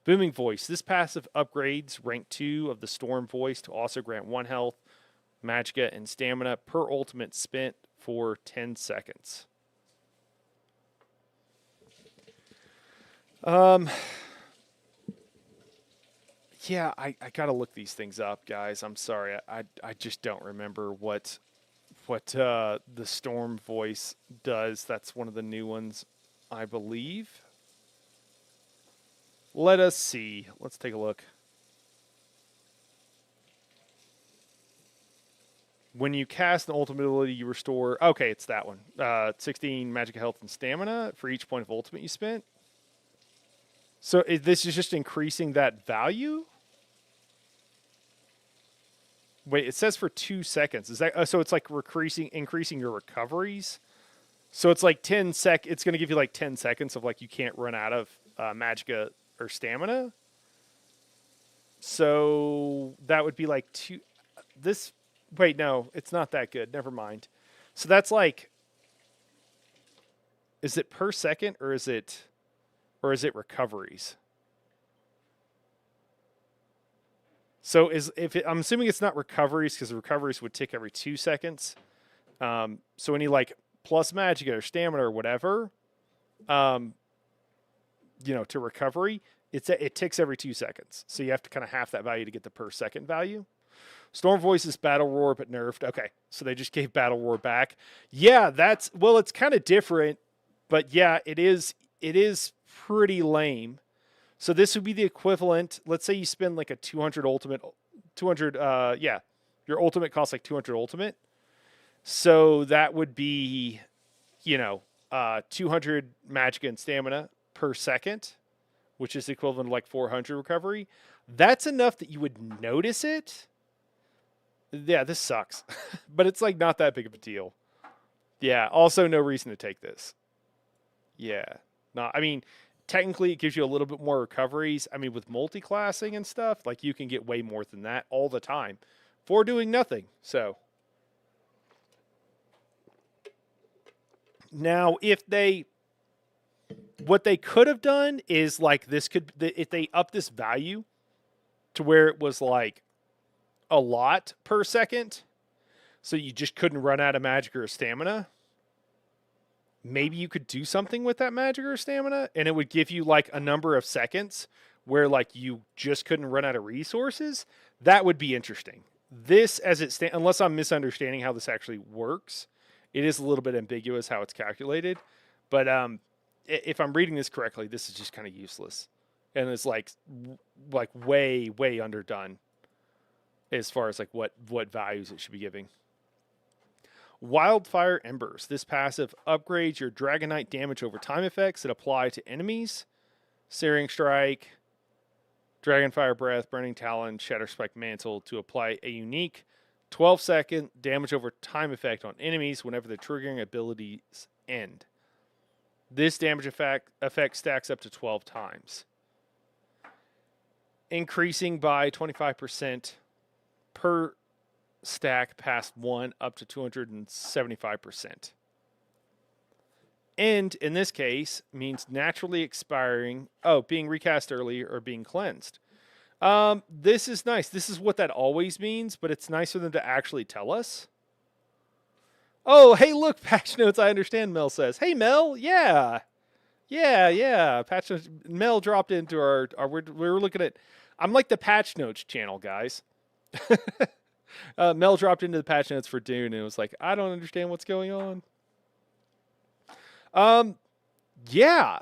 Booming Voice. This passive upgrades rank 2 of the Storm Voice to also grant 1 health, magicka, and stamina per ultimate spent for 10 seconds. Yeah, I gotta look these things up, guys. I'm sorry, I just don't remember what the Storm Voice does. That's one of the new ones, I believe. Let us see. Let's take a look. When you cast an ultimate ability, you restore. Okay, it's that one. 16 magic health and stamina for each point of ultimate you spent. So this is just increasing that value. Wait, it says for 2 seconds. Is that so? It's like increasing your recoveries. So it's like 10 sec. It's going to give you like 10 seconds of like you can't run out of magicka or stamina. So that would be like this. Wait, no, it's not that good. Never mind. So that's like, is it per second or is it recoveries? So I'm assuming it's not recoveries because the recoveries would tick every 2 seconds. So any like plus magic or stamina or whatever, to recovery, it ticks every 2 seconds. So you have to kind of half that value to get the per second value. Storm Voice is Battle Roar but nerfed. Okay, so they just gave Battle Roar back. Yeah, it's kind of different, but yeah, it is pretty lame. So this would be the equivalent. Let's say you spend like a 200 ultimate, your ultimate costs like 200 ultimate. So that would be, 200 magicka and stamina per second, which is equivalent to like 400 recovery. That's enough that you would notice it. Yeah, this sucks, but it's like not that big of a deal. Yeah. Also, no reason to take this. Yeah. No, I mean, technically, it gives you a little bit more recoveries. I mean, with multi-classing and stuff, like you can get way more than that all the time for doing nothing. So now, what they could have done is like if they up this value to where it was like a lot per second, so you just couldn't run out of magic or stamina. maybe you could do something with that magic or stamina, and it would give you like a number of seconds where like you just couldn't run out of resources. That would be interesting. This, as it stands, unless I'm misunderstanding how this actually works, it is a little bit ambiguous how it's calculated. But if I'm reading this correctly, this is just kind of useless, and it's like way underdone as far as like what values it should be giving. Wildfire Embers. This passive upgrades your Dragonite damage over time effects that apply to enemies. Searing Strike, Dragonfire Breath, Burning Talon, Shatterspike Mantle to apply a unique 12-second damage over time effect on enemies whenever the triggering abilities end. This damage effect stacks up to 12 times. Increasing by 25% per stack past 1 up to 275%. End, in this case, means naturally expiring, being recast early or being cleansed. This is nice. This is what that always means, but it's nice for them to actually tell us. Oh, hey, look, patch notes, I understand, Mel says. Hey, Mel, yeah. Patch notes, Mel dropped into our we're looking at, I'm like the patch notes channel, guys. Mel dropped into the patch notes for Dune and it was like, I don't understand what's going on. Yeah,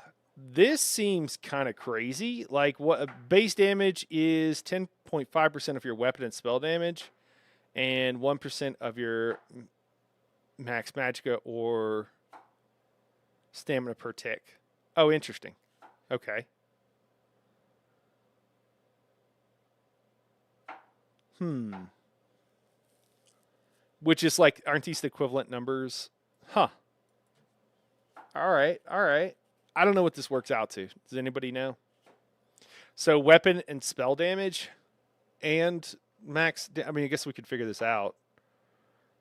this seems kind of crazy. Like, what base damage is 10.5% of your weapon and spell damage, and 1% of your max magicka or stamina per tick. Oh, interesting. Okay. Which is like, aren't these the equivalent numbers? Huh. All right. I don't know what this works out to. Does anybody know? So weapon and spell damage and max. I mean, I guess we could figure this out.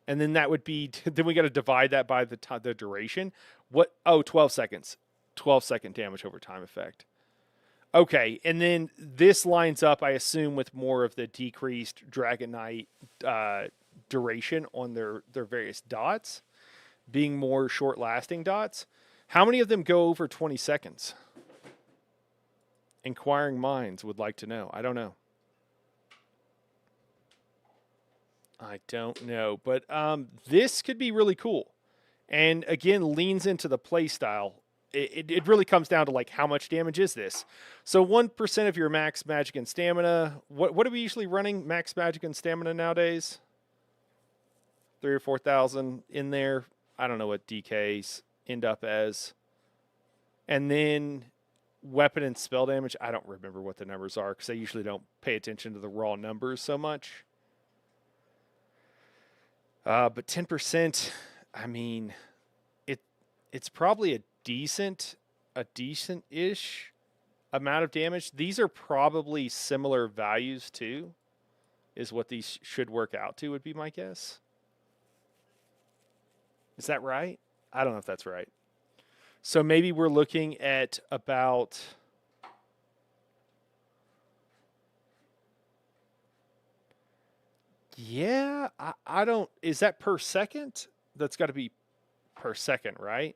And then that would be, then we got to divide that by the duration. What? Oh, 12 seconds. 12-second damage over time effect. Okay. And then this lines up, I assume, with more of the decreased Dragonite duration on their various dots being more short-lasting dots. How many of them go over 20 seconds? Inquiring minds would like to know. I don't know. But this could be really cool. And again, leans into the play style. It really comes down to like, how much damage is this? So 1% of your max magic and stamina. What are we usually running max magic and stamina nowadays? 3,000 or 4,000 in there. I don't know what DKs end up as. And then weapon and spell damage. I don't remember what the numbers are because I usually don't pay attention to the raw numbers so much. But 10%, I mean, it's probably a decent-ish amount of damage. These are probably similar values too, is what these should work out to, would be my guess. Is that right? I don't know if that's right. So maybe we're looking at about... Yeah, I don't... Is that per second? That's got to be per second, right?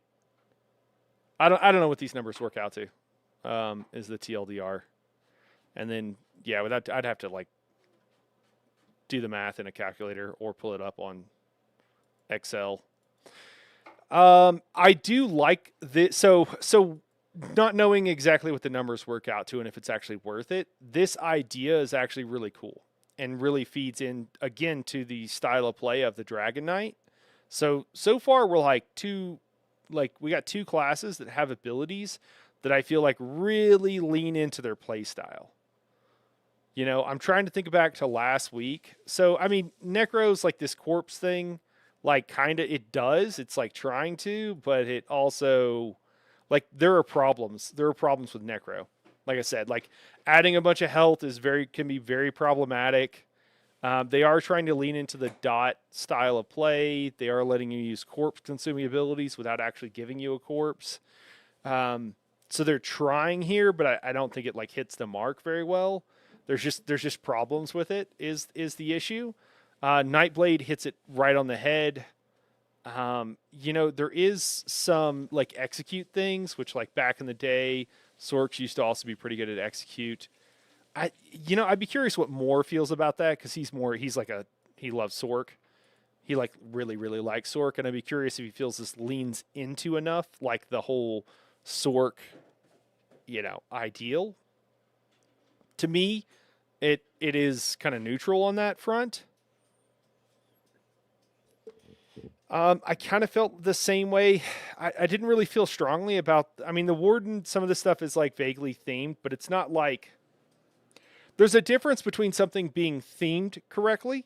I don't know what these numbers work out to. Is the TLDR. And then, yeah, with that, I'd have to like do the math in a calculator or pull it up on Excel. I do like this. So not knowing exactly what the numbers work out to and if it's actually worth it, this idea is actually really cool and really feeds in again to the style of play of the Dragon Knight. So far we're we got two classes that have abilities that I feel like really lean into their play style. You know, I'm trying to think back to last week. So, I mean, Necro's like this corpse thing, like kind of it does. It's like trying to, but it also, like, there are problems. There are problems with Necro. Like I said, like adding a bunch of health can be very problematic. They are trying to lean into the dot style of play. They are letting you use corpse consuming abilities without actually giving you a corpse. So they're trying here, but I don't think it like hits the mark very well. There's just problems with it is the issue. Nightblade hits it right on the head. There is some like execute things, which like back in the day, Sorcs used to also be pretty good at execute. I'd be curious what Moore feels about that because he loves Sorc. He like really, really likes Sorc, and I'd be curious if he feels this leans into enough like the whole Sorc, ideal. To me, it is kind of neutral on that front. I kind of felt the same way. I didn't really feel strongly about. I mean, the Warden. Some of the stuff is like vaguely themed, but it's not like. There's a difference between something being themed correctly.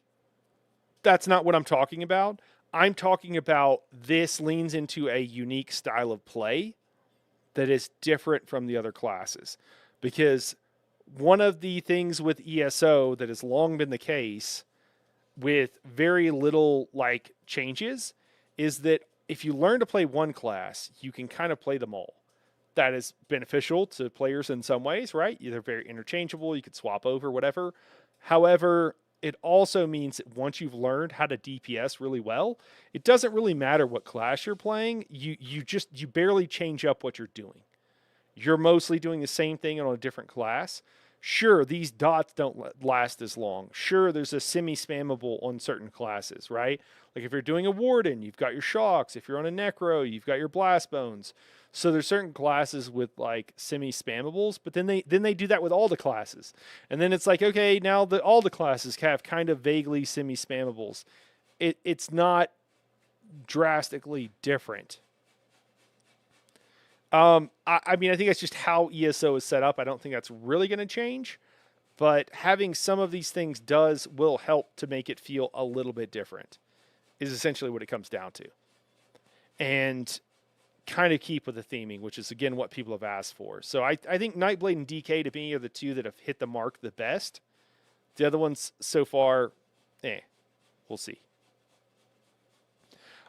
That's not what I'm talking about. I'm talking about this leans into a unique style of play that is different from the other classes, because one of the things with ESO that has long been the case with very little like changes is that if you learn to play one class, you can kind of play them all. That is beneficial to players in some ways, right? They're very interchangeable. You could swap over, whatever. However, it also means that once you've learned how to DPS really well, it doesn't really matter what class you're playing. You barely change up what you're doing. You're mostly doing the same thing on a different class. Sure, these dots don't last as long. Sure, there's a semi-spammable on certain classes, right? Like if you're doing a Warden, you've got your Shocks. If you're on a Necro, you've got your Blast Bones. So there's certain classes with like semi-spammables, but then they do that with all the classes. And then it's like, okay, now all the classes have kind of vaguely semi-spammables. It's not drastically different. I mean, I think that's just how ESO is set up. I don't think that's really going to change, but having some of these things will help to make it feel a little bit different, is essentially what it comes down to. And kind of keep with the theming, which is, again, what people have asked for. So I think Nightblade and DK, to me, are the two that have hit the mark the best. The other ones so far, we'll see.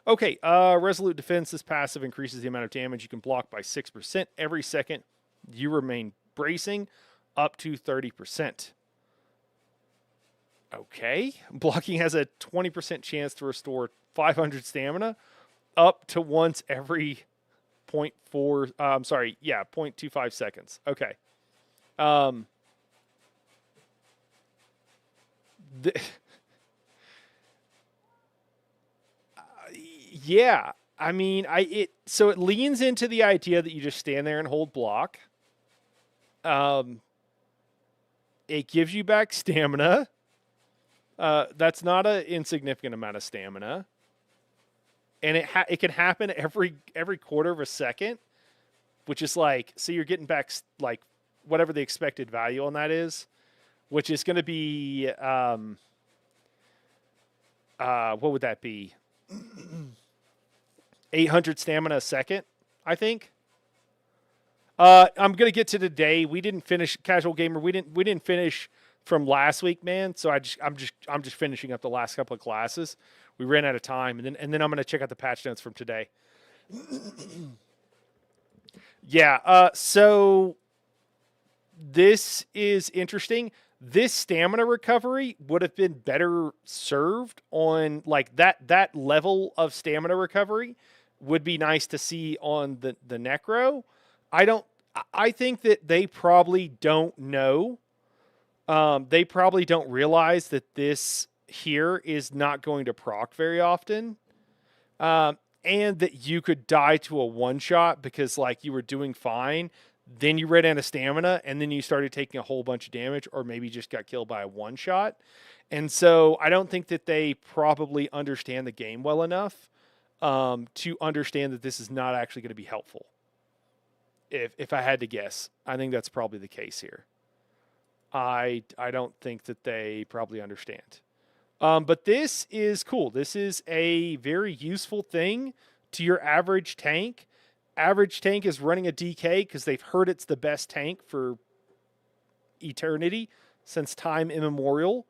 Okay, Resolute Defense. This passive increases the amount of damage you can block by 6% every second you remain bracing, up to 30%. Okay. Blocking has a 20% chance to restore 500 stamina, up to once every 0.25 seconds. Okay. Yeah, I mean, so it leans into the idea that you just stand there and hold block. It gives you back stamina. That's not an insignificant amount of stamina, and it can happen every quarter of a second, which is like, so you're getting back like whatever the expected value on that is, which is going to be what would that be? 800 stamina a second, I think. I'm gonna get to today. We didn't finish Casual Gamer. We didn't finish from last week, man. So I'm just finishing up the last couple of classes. We ran out of time, and then I'm gonna check out the patch notes from today. Yeah. So this is interesting. This stamina recovery would have been better served on like that level of stamina recovery would be nice to see on the Necro. I think that they probably don't know. They probably don't realize that this here is not going to proc very often. And that you could die to a one-shot because like you were doing fine, then you ran out of stamina, and then you started taking a whole bunch of damage, or maybe just got killed by a one-shot. And so I don't think that they probably understand the game well enough to understand that this is not actually going to be helpful. If I had to guess, I think that's probably the case here. I don't think that they probably understand. But this is cool. This is a very useful thing to your average tank. Average tank is running a DK because they've heard it's the best tank for eternity, since time immemorial.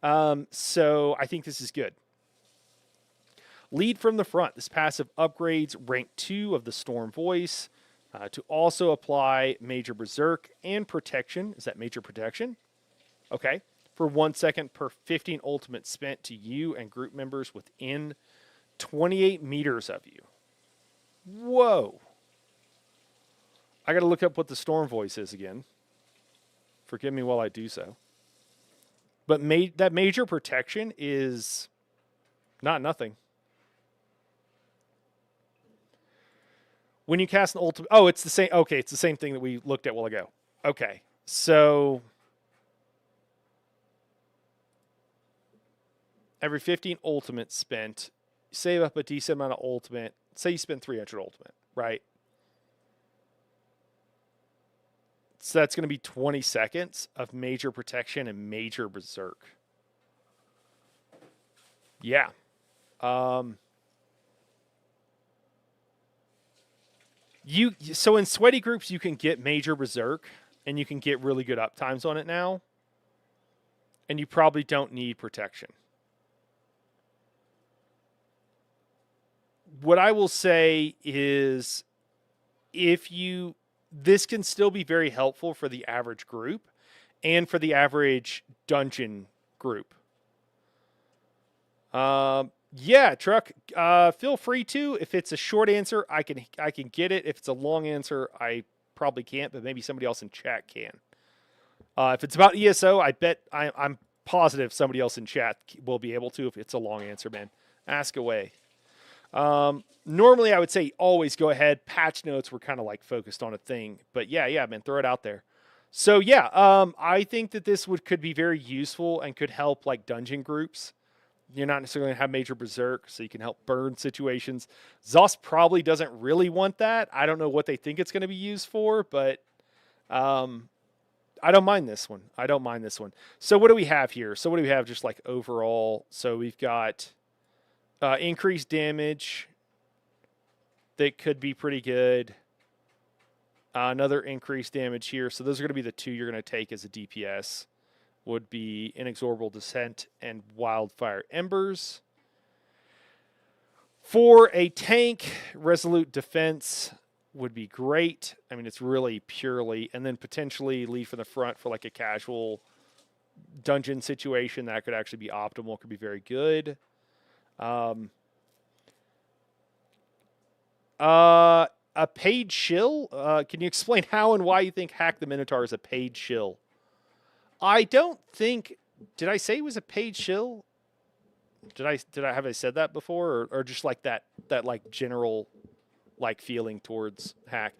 So I think this is good. Lead from the front. This passive upgrades rank 2 of the Storm Voice to also apply Major Berserk and Protection. Is that Major Protection? Okay. For 1 second per 15 ultimate spent to you and group members within 28 meters of you. Whoa. I got to look up what the storm voice is again. Forgive me while I do so. But that major protection is not nothing. When you cast an ultimate... Oh, it's the same... Okay, it's the same thing that we looked at a while ago. Okay, so... Every 15 ultimate spent, save up a decent amount of ultimate. Say you spend 300 ultimate, right? So that's going to be 20 seconds of major protection and major berserk. Yeah. So in sweaty groups, you can get major berserk, and you can get really good uptimes on it now. And you probably don't need protection. What I will say is, this can still be very helpful for the average group and for the average dungeon group. Yeah, Truck, feel free to. If it's a short answer, I can get it. If it's a long answer, I probably can't, but maybe somebody else in chat can. If it's about ESO, I bet I'm positive somebody else in chat will be able to. If it's a long answer, man, ask away. Normally I would say always go ahead. Patch notes were kind of like focused on a thing, but yeah, man, throw it out there. So yeah, I think that this could be very useful and could help like dungeon groups. You're not necessarily going to have major berserk, so you can help burn situations. Zos probably doesn't really want that. I don't know what they think it's going to be used for, but I don't mind this one. So what do we have here? So what do we have just like overall? So we've got increased damage that could be pretty good. Another increased damage here. So those are going to be the two you're going to take as a DPS. Would be Inexorable Descent and Wildfire Embers. For a tank, Resolute Defense would be great. I mean, it's really purely, and then potentially lead from the front for like a casual dungeon situation. That could actually be optimal, could be very good. A paid shill? Can you explain how and why you think Hack the Minotaur is a paid shill? I don't think... Did I say it was a paid shill? Have I said that before? Or just like that like general like feeling towards Hack?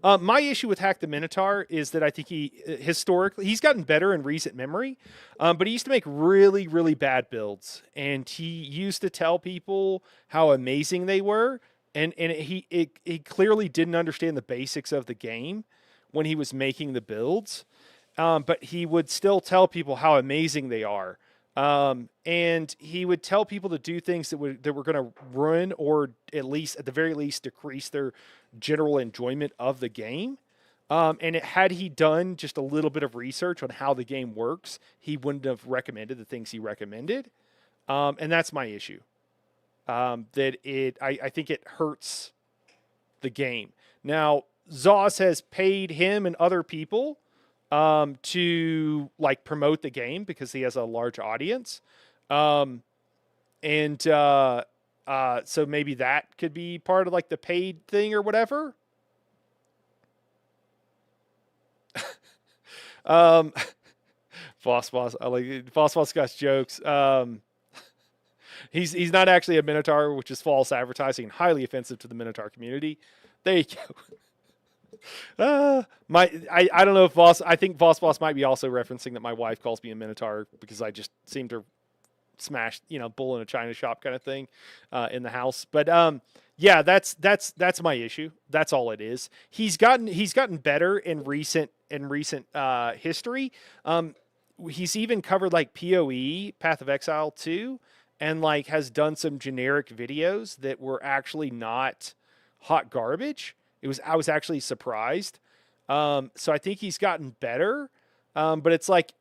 My issue with Hack the Minotaur is that I think he's gotten better in recent memory, but he used to make really, really bad builds. And he used to tell people how amazing they were. And he clearly didn't understand the basics of the game when he was making the builds. But he would still tell people how amazing they are. And he would tell people to do things that were going to ruin or at the very least decrease their general enjoyment of the game. Had he done just a little bit of research on how the game works, he wouldn't have recommended the things he recommended. And that's my issue. I think it hurts the game. Now, Zoss has paid him and other people to like promote the game because he has a large audience. So maybe that could be part of like the paid thing or whatever. Boss, I like Boss got jokes. He's not actually a Minotaur, which is false advertising and highly offensive to the Minotaur community. There you go. I don't know if I think Boss might be also referencing that my wife calls me a Minotaur because I just seem to smash, bull in a china shop kind of thing in the house. But yeah, that's my issue. That's all it is. He's gotten better in recent history. He's even covered like PoE, Path of Exile 2, and like has done some generic videos that were actually not hot garbage. I was actually surprised. So I think he's gotten better. But it's like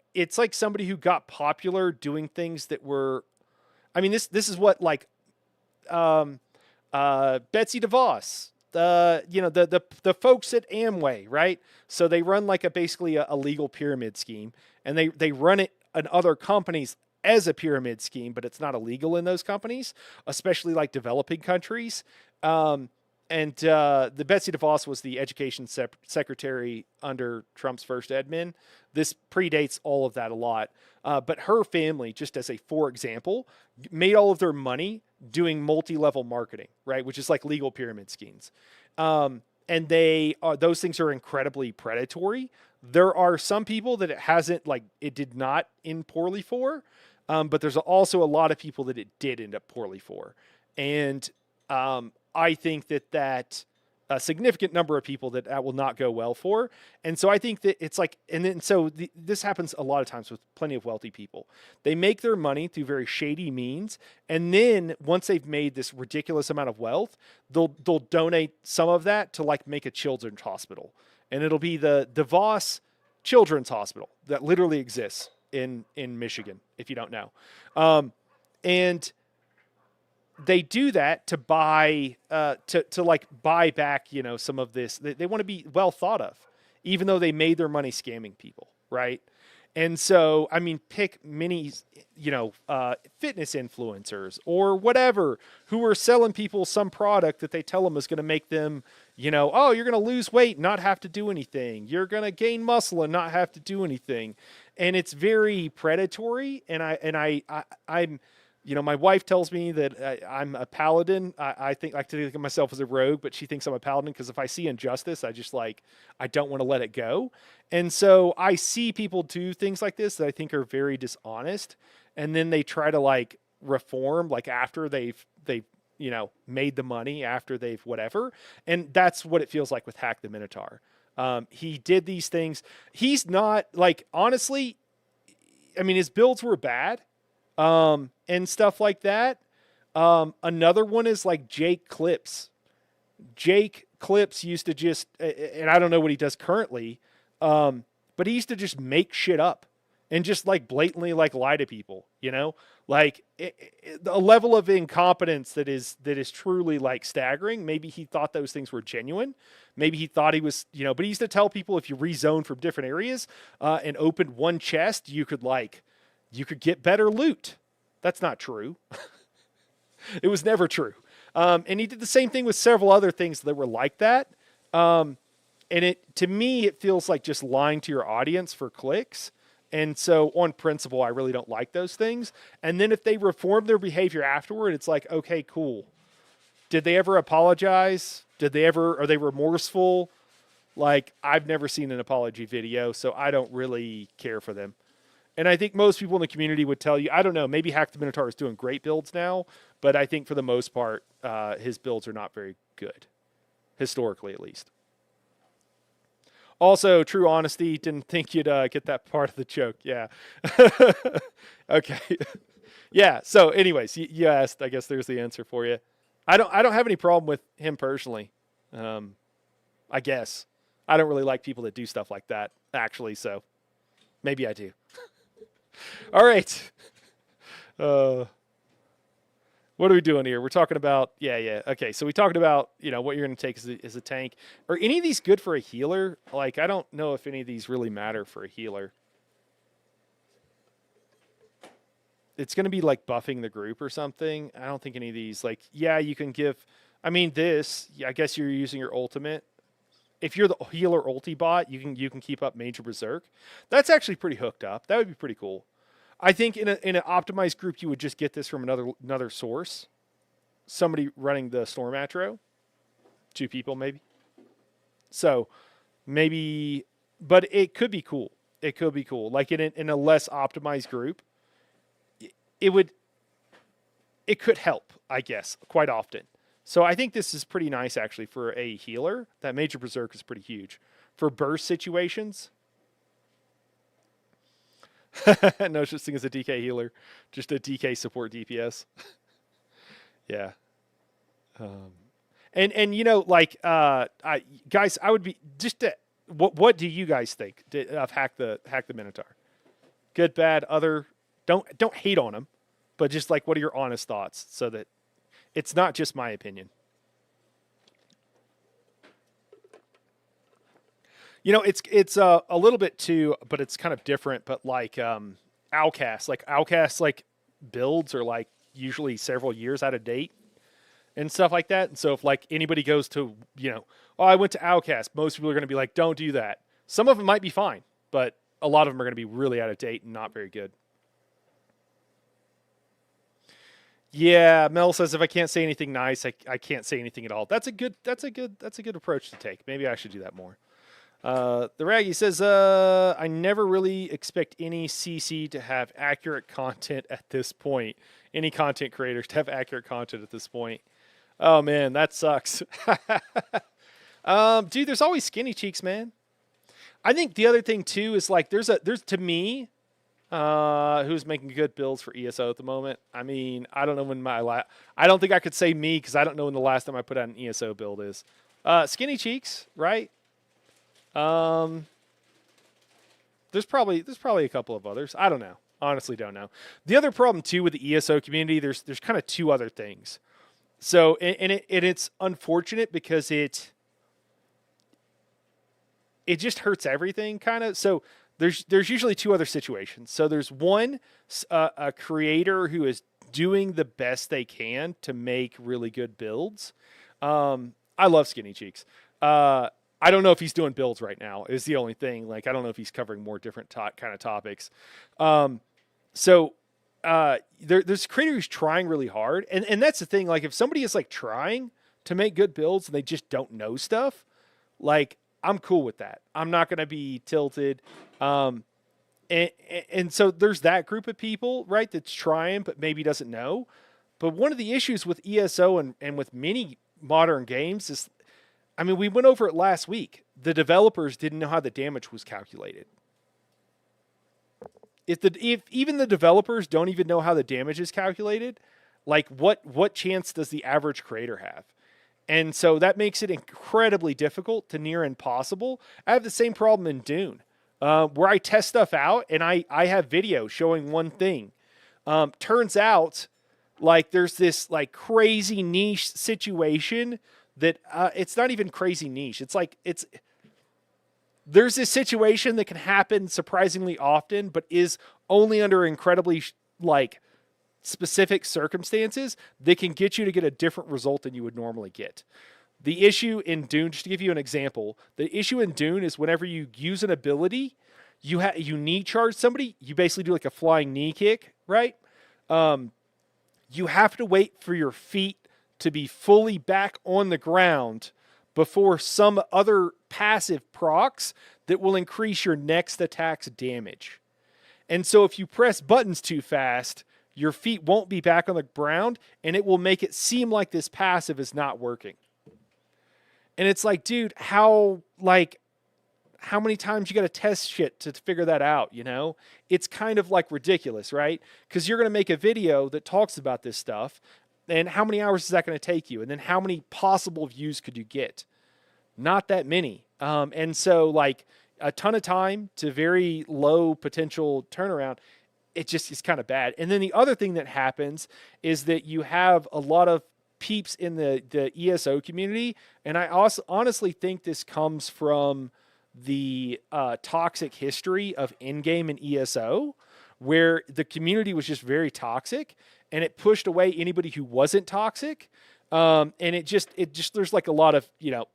somebody who got popular doing things that were, I mean, this is what like, Betsy DeVos, the folks at Amway, right? So they run like basically a legal pyramid scheme, and they run it in other companies as a pyramid scheme, but it's not illegal in those companies, especially like developing countries. The Betsy DeVos was the education secretary under Trump's first admin. This predates all of that a lot. But her family, just as a for example, made all of their money doing multi-level marketing, right? Which is like legal pyramid schemes. And those things are incredibly predatory. There are some people that it did not end poorly for, but there's also a lot of people that it did end up poorly for. And I think that a significant number of people that will not go well for. And so I think that it's like, this happens a lot of times with plenty of wealthy people. They make their money through very shady means. And then once they've made this ridiculous amount of wealth, they'll donate some of that to like make a children's hospital. And it'll be the DeVos Children's Hospital that literally exists in Michigan, if you don't know. And they do that to buy, to buy back, some of this. They want to be well thought of, even though they made their money scamming people, right? And so, I mean, pick many, fitness influencers or whatever who are selling people some product that they tell them is going to make them, oh, you're going to lose weight and not have to do anything. You're going to gain muscle and not have to do anything. And it's very predatory. And I'm, my wife tells me that I'm a paladin. I like to think of myself as a rogue, but she thinks I'm a paladin because if I see injustice, I don't want to let it go. And so I see people do things like this that I think are very dishonest. And then they try to reform, after they've made the money, after they've whatever. And that's what it feels like with Hack the Minotaur. He did these things. He's not honestly, I mean, his builds were bad. And stuff like that. Another one is like Jake Clips. Jake Clips used to just, and I don't know what he does currently, but he used to just make shit up and just blatantly lie to people, a level of incompetence that is truly staggering. Maybe he thought those things were genuine. Maybe he thought he was, but he used to tell people if you rezone from different areas, and opened one chest, you could get better loot. That's not true. It was never true. And he did the same thing with several other things that were like that. And to me, it feels like just lying to your audience for clicks. And so on principle, I really don't like those things. And then if they reform their behavior afterward, it's like, okay, cool. Did they ever apologize? Are they remorseful? I've never seen an apology video, so I don't really care for them. And I think most people in the community would tell you, I don't know, maybe Hack the Minotaur is doing great builds now, but I think for the most part, his builds are not very good, historically at least. Also, true honesty, didn't think you'd get that part of the joke. Yeah. Okay. Yeah, so anyways, you asked, I guess there's the answer for you. I don't have any problem with him personally, I guess. I don't really like people that do stuff like that, actually, so maybe I do. All right. What are we doing here? We're talking about, yeah. Okay, so we talked about, what you're going to take as a tank. Are any of these good for a healer? I don't know if any of these really matter for a healer. It's going to be buffing the group or something. I don't think any of these, you can give, this, I guess you're using your ultimate. If you're the healer ulti bot, you can keep up Major Berserk. That's actually pretty hooked up. That would be pretty cool. I think in an optimized group, you would just get this from another source. Somebody running the Storm Atro. 2 people maybe. So maybe, but it could be cool. It could be cool. In a less optimized group, it could help, I guess, quite often. So I think this is pretty nice, actually, for a healer. That Major Berserk is pretty huge. For burst situations, no such thing as a DK healer. Just a DK support DPS. Yeah. Guys, I would be, just to, what do you guys think of Hack the Minotaur? Good, bad, other? Don't hate on him, but just what are your honest thoughts so that it's not just my opinion. It's a little bit too, but it's kind of different. But outcasts. Like outcasts, like builds are like usually several years out of date and stuff like that. And so if like anybody goes to, oh, I went to outcast, most people are going to be like, don't do that. Some of them might be fine, but a lot of them are going to be really out of date and not very good. Yeah, Mel says if I can't say anything nice, I can't say anything at all. That's a good approach to take. Maybe I should do that more. The Raggy says, I never really expect any CC to have accurate content at this point. Any content creators to have accurate content at this point. Oh man, that sucks. Dude, there's always skinny cheeks, man. I think the other thing too is like there's to me, who's making good builds for ESO at the moment. I mean, I don't know when I don't think I could say me because I don't know when the last time I put out an ESO build is. Skinny cheeks, right? There's probably a couple of others. I don't know. Honestly, don't know. The other problem too with the ESO community, there's kind of two other things. So, and it's unfortunate because it just hurts everything kind of. So there's usually two other situations. So there's one, a creator who is doing the best they can to make really good builds. I love Skinny Cheeks. I don't know if he's doing builds right now is the only thing. Like, I don't know if he's covering more different kind of topics. There's a creator who's trying really hard. And that's the thing. Like, if somebody is like trying to make good builds and they just don't know stuff, like, I'm cool with that. I'm not going to be tilted. And so there's that group of people, right, that's trying but maybe doesn't know. But one of the issues with ESO and with many modern games is, I mean, we went over it last week. The developers didn't know how the damage was calculated. If even the developers don't even know how the damage is calculated, like what chance does the average creator have? And so that makes it incredibly difficult to near impossible. I have the same problem in Dune, where I test stuff out and I have video showing one thing. Turns out, like, there's this like crazy niche situation that it's not even crazy niche. It's like there's this situation that can happen surprisingly often, but is only under incredibly like specific circumstances that can get you to get a different result than you would normally get. The issue in Dune, just to give you an example, the issue in Dune is whenever you use an ability, you knee charge somebody, you basically do like a flying knee kick, right? You have to wait for your feet to be fully back on the ground before some other passive procs that will increase your next attack's damage. And so if you press buttons too fast, your feet won't be back on the ground, and it will make it seem like this passive is not working. And it's like, dude, how many times you got to test shit to figure that out, you know? It's kind of like ridiculous, right? Because you're going to make a video that talks about this stuff, and how many hours is that going to take you? And then how many possible views could you get? Not that many. And so, like, a ton of time to very low potential turnaround, it's kind of bad. And then the other thing that happens is that you have a lot of peeps in the ESO community, and I also honestly think this comes from the toxic history of in-game and ESO, where the community was just very toxic, and it pushed away anybody who wasn't toxic. And it just there's like a lot of,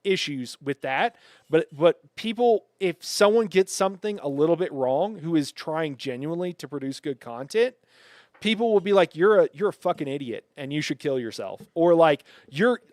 issues with that. But people, if someone gets something a little bit wrong, who is trying genuinely to produce good content, people will be like, you're a fucking idiot and you should kill yourself. Or like,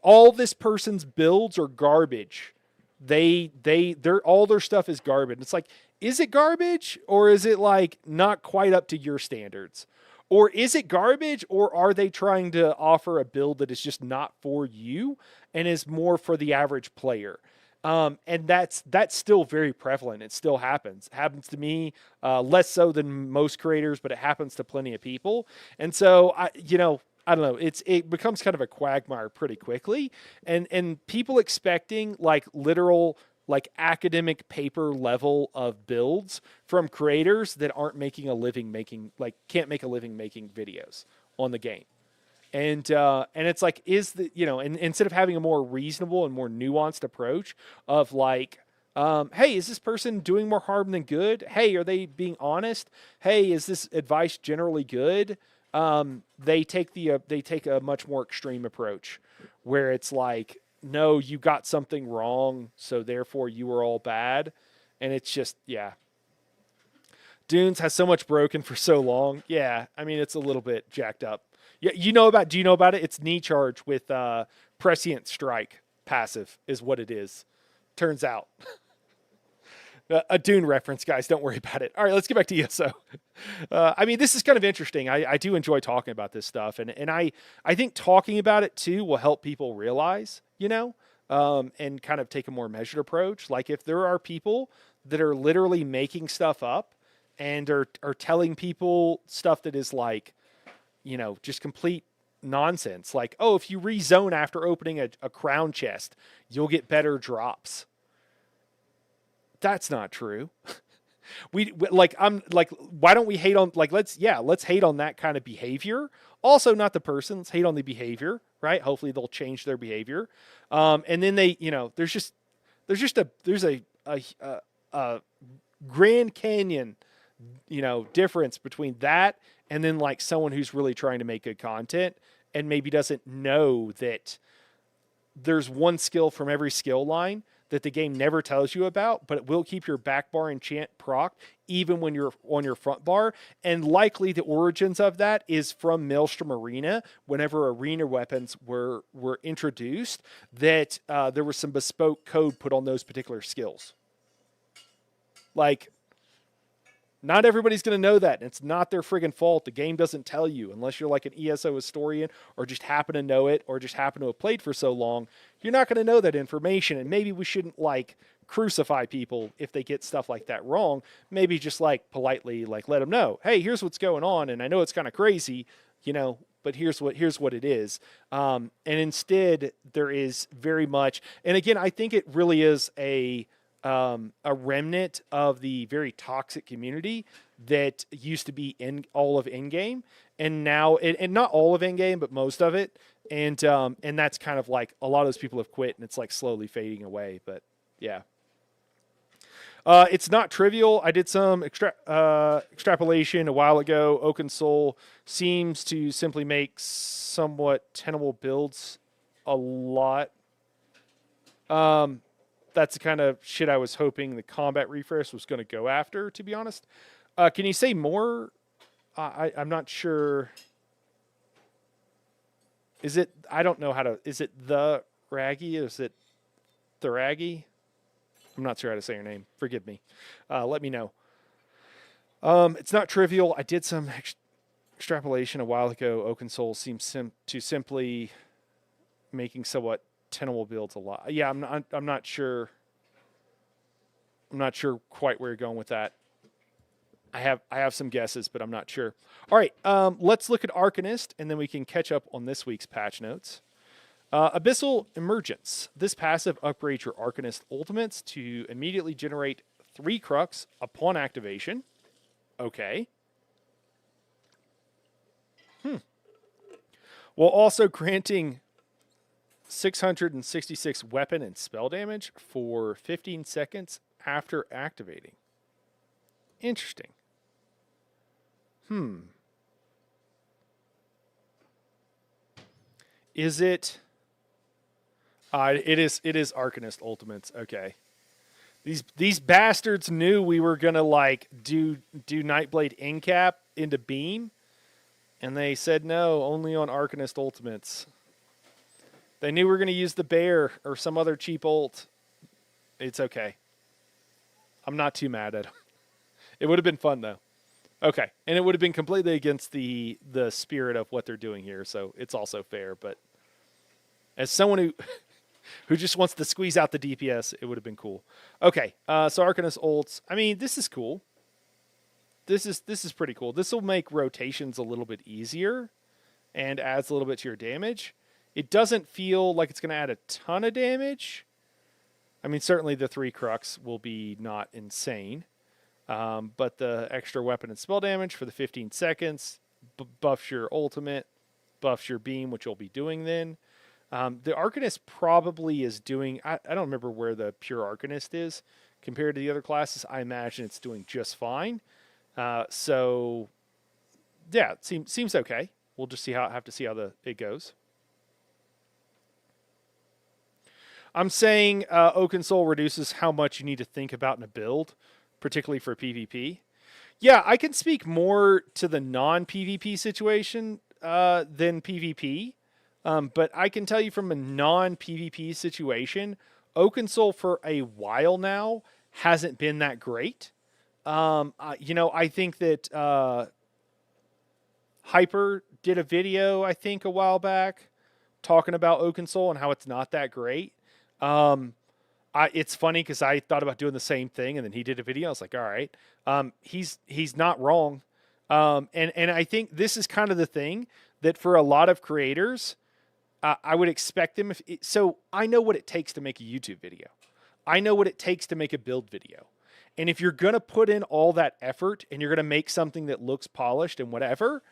all this person's builds are garbage. They're all their stuff is garbage. It's like, is it garbage, or is it like not quite up to your standards? Or is it garbage, or are they trying to offer a build that is just not for you and is more for the average player? And that's still very prevalent. It still happens. It happens to me, less so than most creators, but it happens to plenty of people. And so I don't know. It becomes kind of a quagmire pretty quickly, and people expecting like literal, like academic paper level of builds from creators that aren't making a living can't make a living making videos on the game. And it's like, and instead of having a more reasonable and more nuanced approach of like, Hey, is this person doing more harm than good? Hey, are they being honest? Hey, is this advice generally good? They take a much more extreme approach, where it's like, no, you got something wrong, so therefore you were all bad, and it's just, yeah. Dunes has so much broken for so long. Yeah, I mean it's a little bit jacked up. Yeah, do you know about it? It's knee charge with prescient strike passive is what it is. Turns out. A Dune reference, guys. Don't worry about it. All right, let's get back to ESO. I mean, this is kind of interesting. I do enjoy talking about this stuff, and I think talking about it too will help people realize, and kind of take a more measured approach. Like if there are people that are literally making stuff up and are telling people stuff that is like, just complete nonsense. Like, oh, if you rezone after opening a crown chest, you'll get better drops. That's not true. I'm like, why don't we hate on, like, let's hate on that kind of behavior. Also, not the person. Let's hate on the behavior, right? Hopefully they'll change their behavior. And then there's a Grand Canyon, difference between that and then like someone who's really trying to make good content and maybe doesn't know that there's one skill from every skill line that the game never tells you about, but it will keep your back bar enchant proc even when you're on your front bar. And likely the origins of that is from Maelstrom Arena. Whenever arena weapons were introduced, that there was some bespoke code put on those particular skills. Like, not everybody's going to know that, and it's not their friggin' fault. The game doesn't tell you, unless you're like an ESO historian or just happen to know it or just happen to have played for so long. You're not going to know that information, and maybe we shouldn't like crucify people if they get stuff like that wrong. Maybe just like politely like let them know, hey, here's what's going on, and I know it's kind of crazy, but here's what it is. And instead, there is very much, and again, I think it really is a remnant of the very toxic community that used to be in all of in-game, and now, and not all of in-game, but most of it, and that's kind of like a lot of those people have quit, and it's like slowly fading away. But yeah, it's not trivial. I did some extrapolation a while ago. Oaken Soul seems to simply make somewhat tenable builds a lot. That's the kind of shit I was hoping the combat refresh was going to go after, to be honest. Can you say more? I'm not sure. Is it, I don't know how to, is it the Raggy? Or is it the Raggy? I'm not sure how to say your name. Forgive me. Let me know. It's not trivial. I did some extrapolation a while ago. Oaken Soul seems to simply making somewhat tenable builds a lot. Yeah, I'm not sure. I'm not sure quite where you're going with that. I have some guesses, but I'm not sure. All right, let's look at Arcanist, and then we can catch up on this week's patch notes. Abyssal Emergence. This passive upgrades your Arcanist ultimates to immediately generate 3 Crux upon activation. Okay. While also granting 666 weapon and spell damage for 15 seconds after activating. Interesting. Is it? It is Arcanist Ultimates. Okay. These bastards knew we were gonna like do Nightblade incap into beam, and they said no, only on Arcanist Ultimates. They knew we were gonna use the bear or some other cheap ult. It's okay. I'm not too mad at them. It would have been fun though. Okay, and it would have been completely against the spirit of what they're doing here, so it's also fair. But as someone who just wants to squeeze out the DPS, it would have been cool. Okay, so Arcanist ults. I mean, this is cool. This is pretty cool. This will make rotations a little bit easier, and adds a little bit to your damage. It doesn't feel like it's going to add a ton of damage. I mean, certainly the 3 Crux will be not insane. But the extra weapon and spell damage for the 15 seconds buffs your ultimate, buffs your beam, which you'll be doing then. The Arcanist probably is doing, I don't remember where the pure Arcanist is, compared to the other classes, I imagine it's doing just fine. So yeah, it seems okay. We'll just have to see how it goes. I'm saying Oaken Soul reduces how much you need to think about in a build, particularly for PvP. Yeah, I can speak more to the non-PvP situation than PvP, but I can tell you from a non-PvP situation, Oaken Soul for a while now hasn't been that great. I think that Hyper did a video, I think, a while back talking about Oaken Soul and how it's not that great. It's funny because I thought about doing the same thing, and then he did a video. I was like, all right, he's not wrong. And I think this is kind of the thing that for a lot of creators, I would expect them. So I know what it takes to make a YouTube video. I know what it takes to make a build video. And if you're going to put in all that effort and you're going to make something that looks polished and whatever,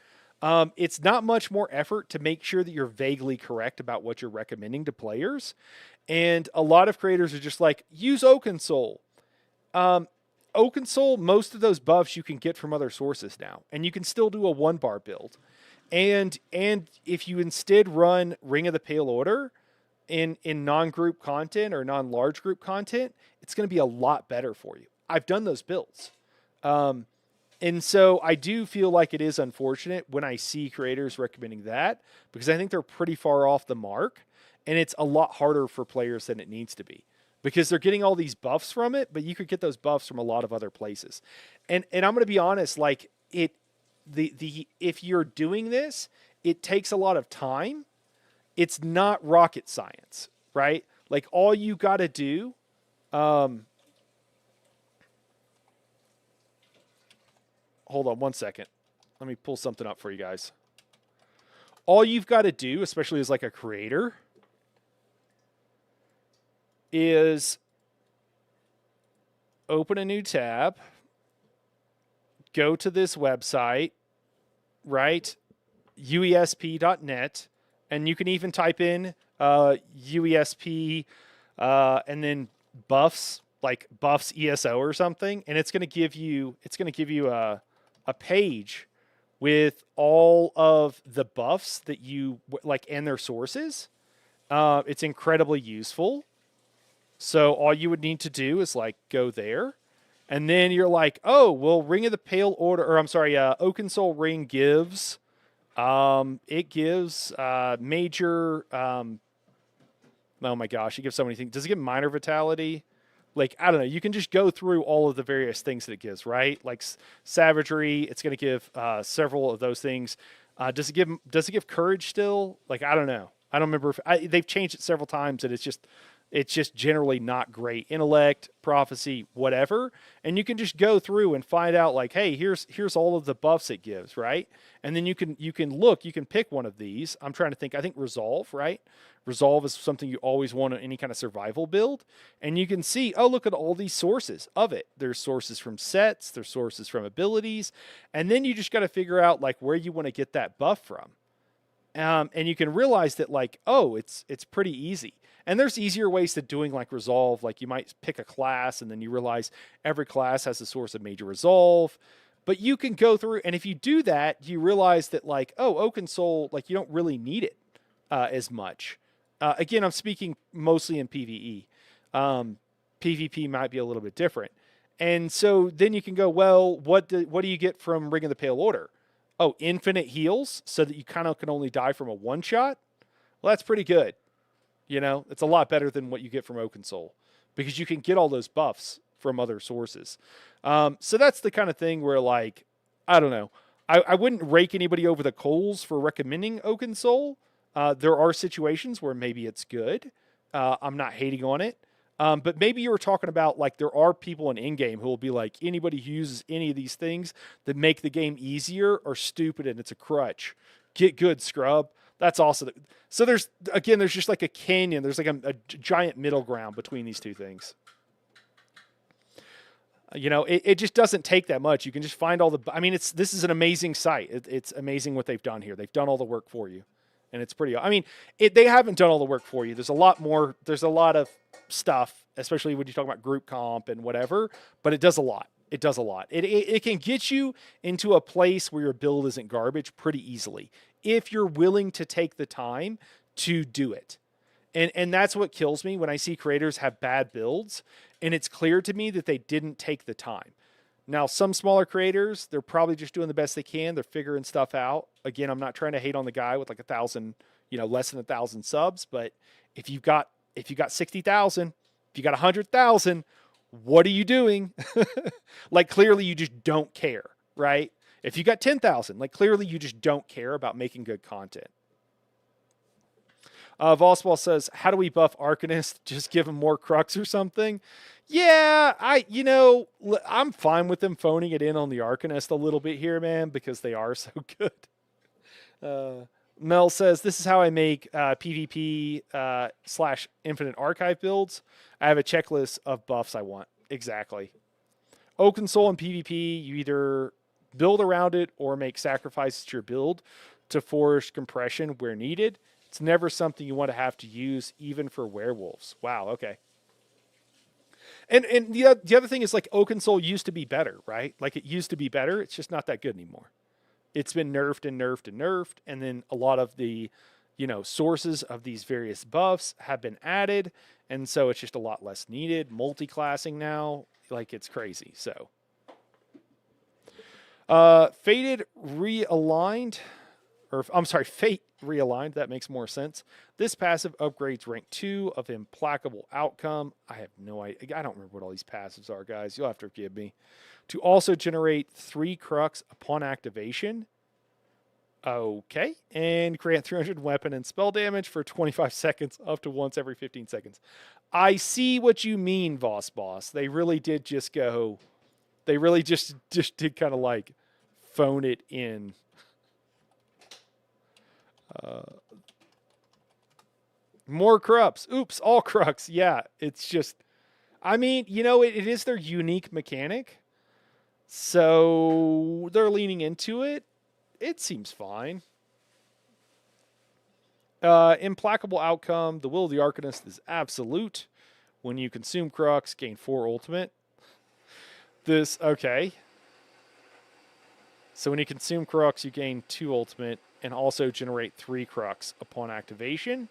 it's not much more effort to make sure that you're vaguely correct about what you're recommending to players. And a lot of creators are just like, use Oaken Soul. Oaken Soul, most of those buffs you can get from other sources now. And you can still do a 1-bar build. And if you instead run Ring of the Pale Order in non-group content or non-large group content, it's going to be a lot better for you. I've done those builds. And so I do feel like it is unfortunate when I see creators recommending that, because I think they're pretty far off the mark, and it's a lot harder for players than it needs to be, because they're getting all these buffs from it, but you could get those buffs from a lot of other places. And I'm going to be honest, like if you're doing this, it takes a lot of time. It's not rocket science, right? Like all you got to do, hold on one second. Let me pull something up for you guys. All you've got to do, especially as like a creator, is open a new tab, go to this website, right? uesp.net, and you can even type in UESP and then buffs, like buffs ESO or something, and it's going to give you a page with all of the buffs that you like and their sources. It's incredibly useful. So all you would need to do is like go there, and then you're like, oh, well, Ring of the Pale Order, or I'm sorry, Oaken Soul Ring gives, it gives major, oh my gosh, it gives so many things. Does it give minor vitality? Like, I don't know. You can just go through all of the various things that it gives, right? Like savagery, it's going to give several of those things. Does it give courage still? Like, I don't know. I don't remember if they've changed it several times, and it's just generally not great. Intellect, prophecy, whatever. And you can just go through and find out like, hey, here's all of the buffs it gives, right? And then you can pick one of these. I'm trying to think. I think Resolve, right? Resolve is something you always want in any kind of survival build. And you can see, oh, look at all these sources of it. There's sources from sets, there's sources from abilities. And then you just got to figure out like where you want to get that buff from. And you can realize that like, oh, it's pretty easy. And there's easier ways to doing like Resolve. Like you might pick a class and then you realize every class has a source of major resolve. But you can go through, and if you do that, you realize that like, oh, Oaken Soul, like you don't really need it as much. Again, I'm speaking mostly in PvE. PvP might be a little bit different. And so then you can go, well, what do you get from Ring of the Pale Order? Oh, infinite heals so that you kind of can only die from a one-shot? Well, that's pretty good. You know, it's a lot better than what you get from Oaken Soul because you can get all those buffs from other sources. So that's the kind of thing where, like, I don't know. I wouldn't rake anybody over the coals for recommending Oaken Soul. There are situations where maybe it's good. I'm not hating on it. But maybe you were talking about, like, there are people in game who will be like, anybody who uses any of these things that make the game easier are stupid and it's a crutch. Get good, scrub. That's also so there's just like a canyon. There's like a giant middle ground between these two things. You know, it just doesn't take that much. You can just find all the. I mean, this is an amazing site. It's amazing what they've done here. They've done all the work for you, and it's pretty. I mean, they haven't done all the work for you. There's a lot more. There's a lot of stuff, especially when you talk about group comp and whatever, but it does a lot. It does a lot. It can get you into a place where your build isn't garbage pretty easily if you're willing to take the time to do it. And that's what kills me when I see creators have bad builds, and it's clear to me that they didn't take the time. Now, some smaller creators, they're probably just doing the best they can. They're figuring stuff out. Again, I'm not trying to hate on the guy with like 1,000, less than 1,000 subs, but if you've got 60,000, if you got 100,000, what are you doing? Like, clearly you just don't care, right? If you got 10,000, like, clearly you just don't care about making good content. Vossball says, how do we buff Arcanist? Just give him more Crux or something? Yeah, I'm fine with them phoning it in on the Arcanist a little bit here, man, because they are so good. Mel says, this is how I make PvP / Infinite Archive builds. I have a checklist of buffs I want. Exactly. Oaken Soul and PvP, you either build around it or make sacrifices to your build to force compression where needed. It's never something you want to have to use, even for werewolves. Wow, okay. And the other thing is, like, Oaken Soul used to be better, right? Like, it used to be better. It's just not that good anymore. It's been nerfed and nerfed and nerfed, and then a lot of the, sources of these various buffs have been added, and so it's just a lot less needed. Multi-classing now, like, it's crazy. So, Fate realigned. That makes more sense. This passive upgrades rank 2 of Implacable Outcome. I have no idea. I don't remember what all these passives are, guys. You'll have to forgive me. To also generate 3 Crux upon activation. Okay. And grant 300 weapon and spell damage for 25 seconds up to once every 15 seconds. I see what you mean, Voss Boss. They really did just go... They really just did kind of like phone it in. More Crux. Oops, all Crux. Yeah, it's just... I mean, it is their unique mechanic. So they're leaning into it. It seems fine. Implacable Outcome. The will of the Arcanist is absolute. When you consume Crux, gain 4 ultimate. Okay. So when you consume Crux, you gain 2 ultimate and also generate 3 Crux upon activation.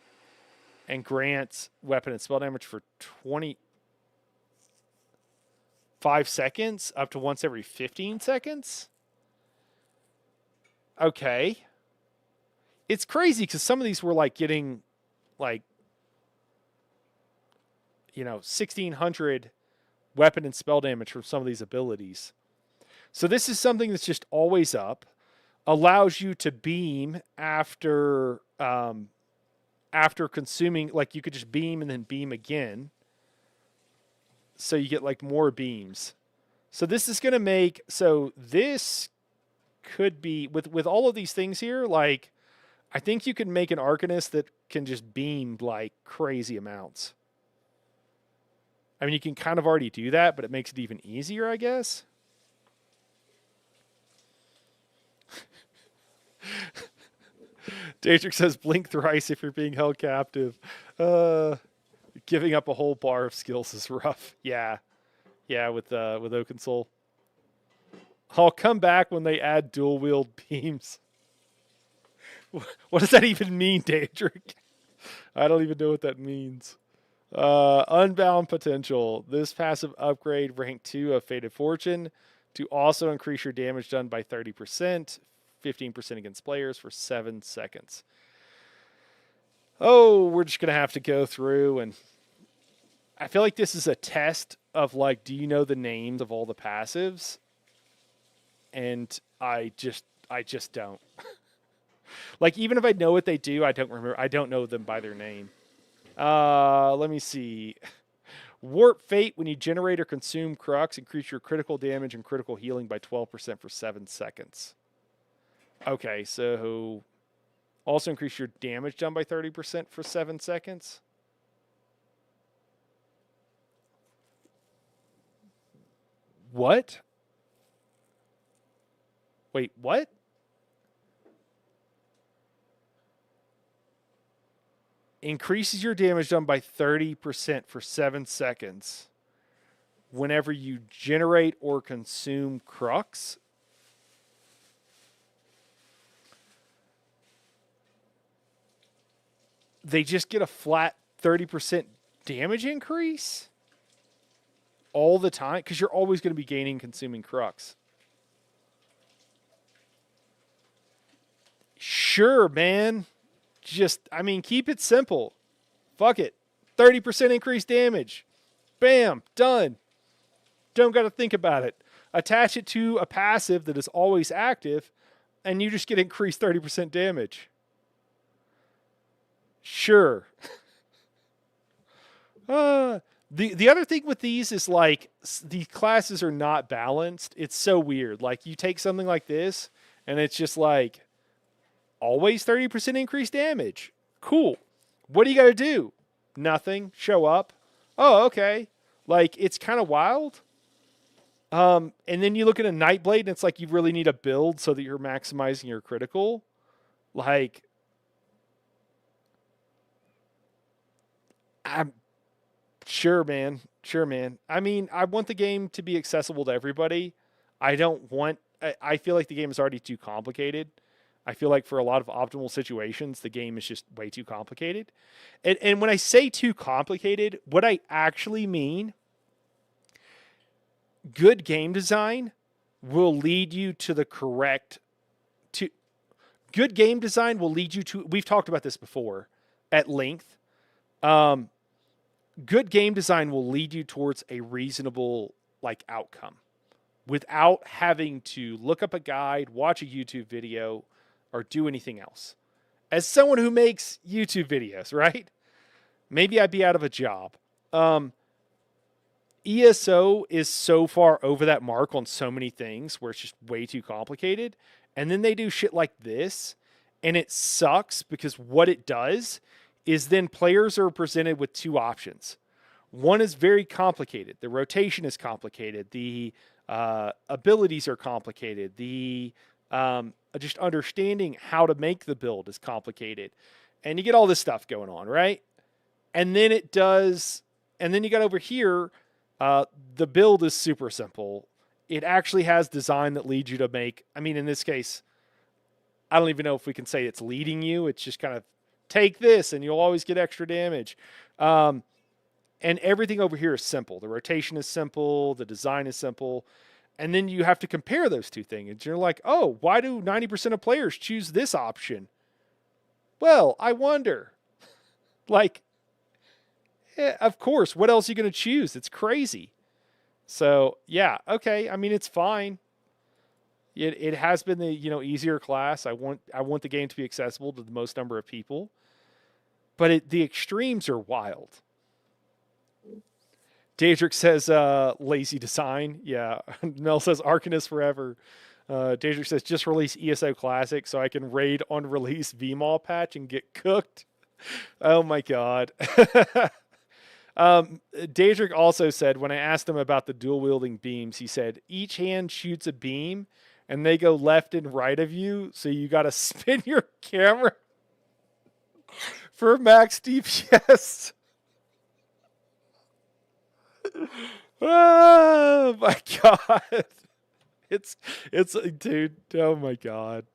And grants weapon and spell damage for 25 seconds up to once every 15 seconds. Okay. It's crazy because some of these were like getting like, 1,600 weapon and spell damage from some of these abilities. So this is something that's just always up. Allows you to beam after consuming, like, you could just beam and then beam again. So you get like more beams. So this is going to make, so this could be, with all of these things here, like, I think you can make an Arcanist that can just beam like crazy amounts. I mean, you can kind of already do that, but it makes it even easier, I guess. Daedric says, blink thrice if you're being held captive. Giving up a whole bar of skills is rough. Yeah. Yeah, with Oaken Soul. I'll come back when they add dual wield beams. What does that even mean, Daedric? I don't even know what that means. Unbound Potential. This passive upgrade rank 2 of Fated Fortune to also increase your damage done by 30%, 15% against players for 7 seconds. Oh, we're just going to have to go through, and I feel like this is a test of, like, do you know the names of all the passives? And I just don't. Like, even if I know what they do, I don't remember. I don't know them by their name. Let me see. Warp Fate. When you generate or consume Crux, increase your critical damage and critical healing by 12% for 7 seconds. Okay, so also increase your damage done by 30% for 7 seconds. What? Wait, what? increases your damage done by 30% for 7 seconds whenever you generate or consume crux. They just get a flat 30% damage increase all the time because you're always going to be gaining consuming crux. Sure, man. Keep it simple. Fuck it. 30% increased damage. Bam, done. Don't got to think about it. Attach it to a passive that is always active, and you just get increased 30% damage. Sure. The other thing with these is like the classes are not balanced. It's so weird. Like you take something like this, and it's just like always 30% increased damage. Cool. What do you got to do? Nothing. Show up. Oh, okay. Like it's kind of wild. And then you look at a Nightblade, and it's like you really need a build so that you're maximizing your critical. Like, I'm sure, man. Sure, man. I mean, I want the game to be accessible to everybody. I feel like the game is already too complicated. I feel like for a lot of optimal situations, the game is just way too complicated. And when I say too complicated, what I actually mean, good game design will lead you to the correct good game design will lead you to, we've talked about this before at length. Good game design will lead you towards a reasonable outcome without having to look up a guide, watch a YouTube video, or do anything else. As someone who makes YouTube videos, right? Maybe I'd be out of a job. ESO is so far over that mark on so many things where it's just way too complicated. And then they do shit like this, and it sucks because what it does is then players are presented with two options. One is very complicated. The rotation is complicated. The abilities are complicated. The just understanding how to make the build is complicated. And you get all this stuff going on, right? And then you got over here, the build is super simple. It actually has design that leads you to make, in this case, I don't even know if we can say it's leading you. It's just kind of take this and you'll always get extra damage. And everything over here is simple. The rotation is simple. The design is simple. And then you have to compare those two things. And you're like, oh, why do 90% of players choose this option? Well, I wonder. Of course, what else are you going to choose? It's crazy. So, yeah, okay. It's fine. It has been the, easier class. I want the game to be accessible to the most number of people. But the extremes are wild. Daedric says lazy design. Yeah. Mel says Arcanist forever. Daedric says just release ESO Classic so I can raid on release VMAL patch and get cooked. Oh my god. Daedric also said, when I asked him about the dual wielding beams, he said each hand shoots a beam and they go left and right of you, so you got to spin your camera for max DPS. Oh my god. It's dude, oh my god.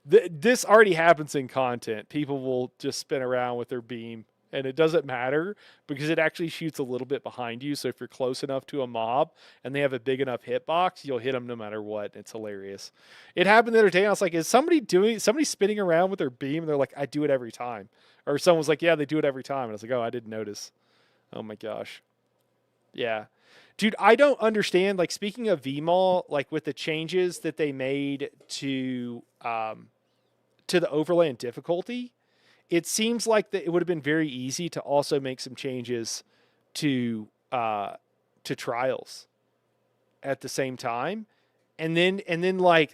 This already happens in content. People will just spin around with their beam and it doesn't matter because it actually shoots a little bit behind you. So if you're close enough to a mob and they have a big enough hitbox, you'll hit them no matter what. It's hilarious. It happened the other day. And I was like, is somebody spinning around with their beam? And they're like, I do it every time. Or someone was like, yeah, they do it every time. And I was like, oh, I didn't notice. Oh my gosh. Yeah. Dude, I don't understand, speaking of VMAL, with the changes that they made to the overlay and difficulty, it seems like that it would have been very easy to also make some changes to trials at the same time. And then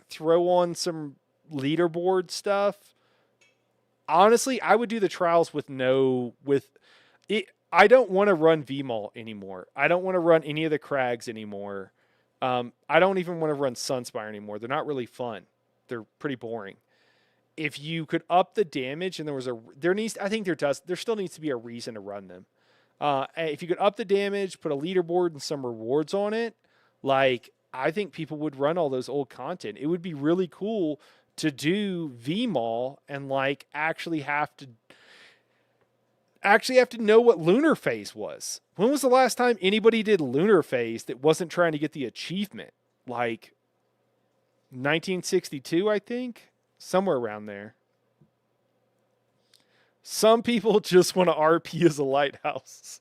throw on some leaderboard stuff. Honestly, I would do the trials with it. I don't want to run VMAL anymore. I don't want to run any of the Crags anymore. I don't even want to run Sunspire anymore. They're not really fun. They're pretty boring. if you could up the damage and there still needs to be a reason to run them. If you could up the damage, put a leaderboard and some rewards on it, like I think people would run all those old content. It would be really cool to do VMall and like actually have to know what lunar phase was. When was the last time anybody did lunar phase that wasn't trying to get the achievement? Like 1962, I think, somewhere around there. Some people just want to RP as a lighthouse.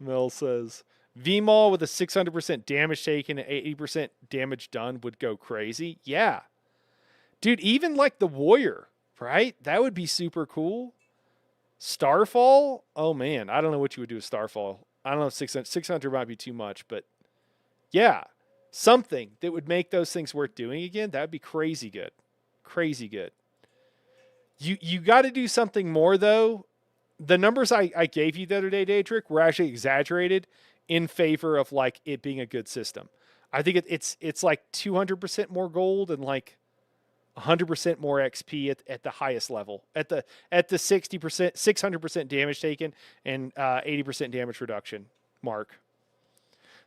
Mel says VMall with a 600% damage taken and 80% damage done would go crazy. Yeah. Dude, even like the warrior, right? That would be super cool. Starfall? Oh man, I don't know what you would do with Starfall. I don't know if 600 might be too much, but yeah, something that would make those things worth doing again. That would be crazy good. Crazy good. You got to do something more though. The numbers I gave you the other day, Daedric, were actually exaggerated in favor of like it being a good system. I think it's like 200% more gold and like 100% more XP at the highest level. At the 60%, 600% damage taken and 80% damage reduction mark.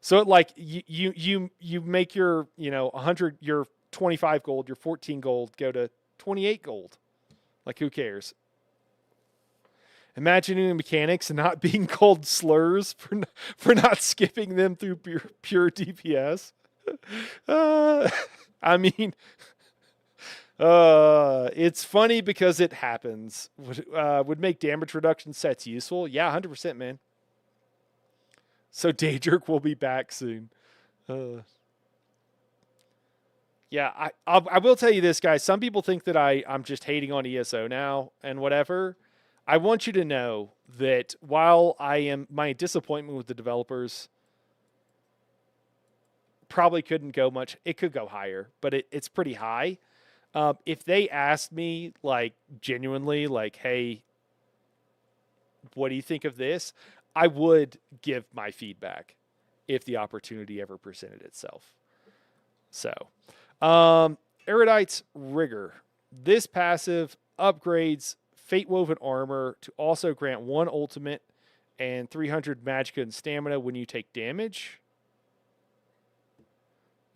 So it like you make your 100 your 25 gold, your 14 gold go to 28 gold. Like, who cares? Imagining the mechanics and not being called slurs for not skipping them through pure DPS. I mean, it's funny because it happens. Would make damage reduction sets useful. Yeah, 100%, man. So Daedric will be back soon. Yeah, I will tell you this, guys. Some people think that I'm just hating on ESO now and whatever. I want you to know that while my disappointment with the developers probably couldn't go much, it could go higher, but it's pretty high. If they asked me, like, genuinely, like, hey, what do you think of this? I would give my feedback if the opportunity ever presented itself. So... Erudite's Rigor. This passive upgrades Fate Woven Armor to also grant 1 ultimate and 300 Magicka and Stamina when you take damage.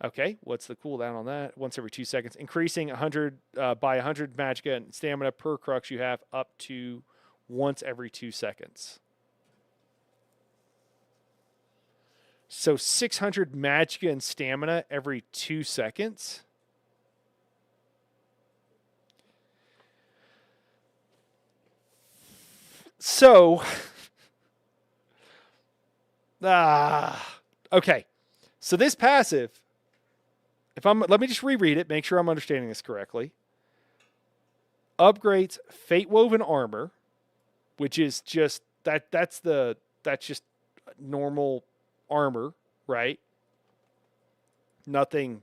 Okay, what's the cooldown on that? Once every 2 seconds. Increasing 100 by 100 Magicka and Stamina per crux you have up to once every 2 seconds. So 600 Magicka and Stamina every 2 seconds. So, okay. So this passive, let me just reread it, make sure I'm understanding this correctly. Upgrades Fate Woven Armor, which is just that's just normal armor, right? Nothing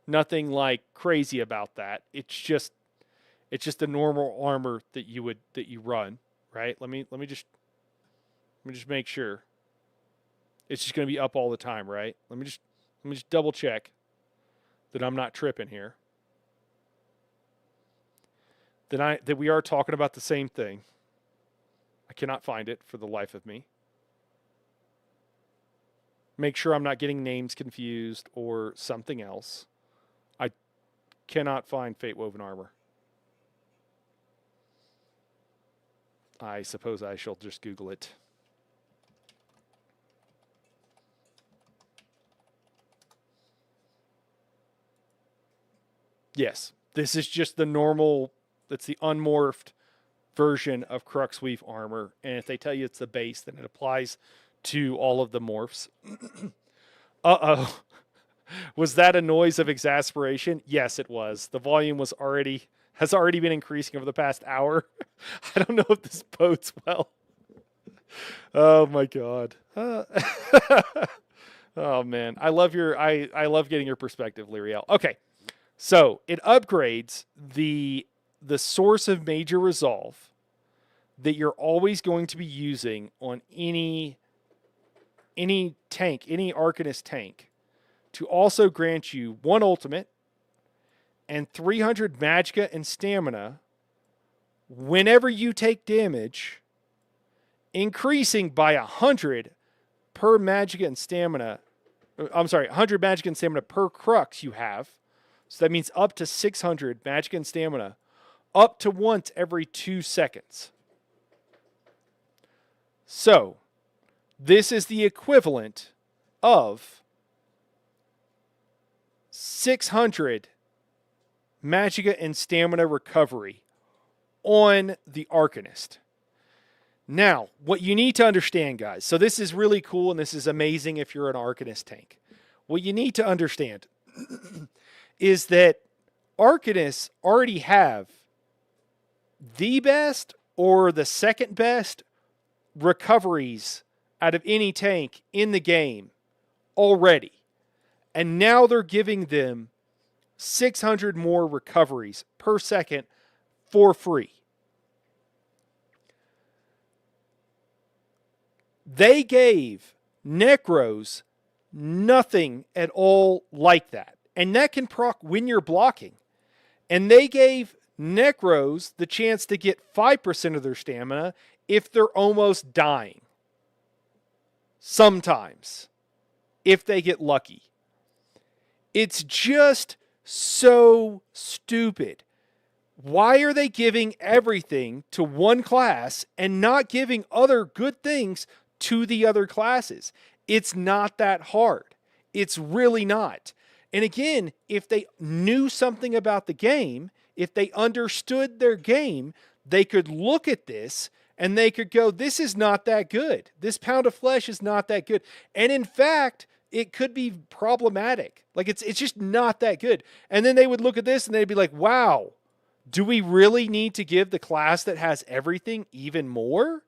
like crazy about that. It's just the normal armor that you run, right? Let me just make sure. It's just going to be up all the time, right? Let me just double check that I'm not tripping here. That we are talking about the same thing. I cannot find it for the life of me. Make sure I'm not getting names confused or something else. I cannot find Fate Woven Armor. I suppose I shall just Google it. Yes, this is just the normal, that's the unmorphed version of Cruxweave armor. And if they tell you it's the base, then it applies to all of the morphs. Uh-oh. Was that a noise of exasperation? Yes, it was. The volume has already been increasing over the past hour. I don't know if this bodes well. Oh my God. Oh man. I love getting your perspective, Lyriel. Okay. So it upgrades the source of major resolve that you're always going to be using on any tank, any Arcanist tank, to also grant you 1 ultimate and 300 magicka and stamina whenever you take damage, increasing by 100 per magicka and stamina. I'm sorry, 100 magicka and stamina per crux you have. So that means up to 600 magicka and stamina, up to once every 2 seconds. So, this is the equivalent of 600 magicka and stamina recovery on the Arcanist. Now, what you need to understand, guys, so this is really cool and this is amazing if you're an Arcanist tank. What you need to understand is that Arcanists already have the best or the second best recoveries out of any tank in the game already. And now they're giving them 600 more recoveries per second for free. They gave Necros nothing at all like that. And that can proc when you're blocking. And they gave Necros the chance to get 5% of their stamina if they're almost dying. Sometimes. If they get lucky. It's just so stupid. Why are they giving everything to one class and not giving other good things to the other classes? It's not that hard. It's really not. And again, if they knew something about the game, if they understood their game, they could look at this and they could go, this is not that good. This pound of flesh is not that good. And in fact, it could be problematic. Like it's just not that good. And then they would look at this and they'd be like, wow, do we really need to give the class that has everything even more?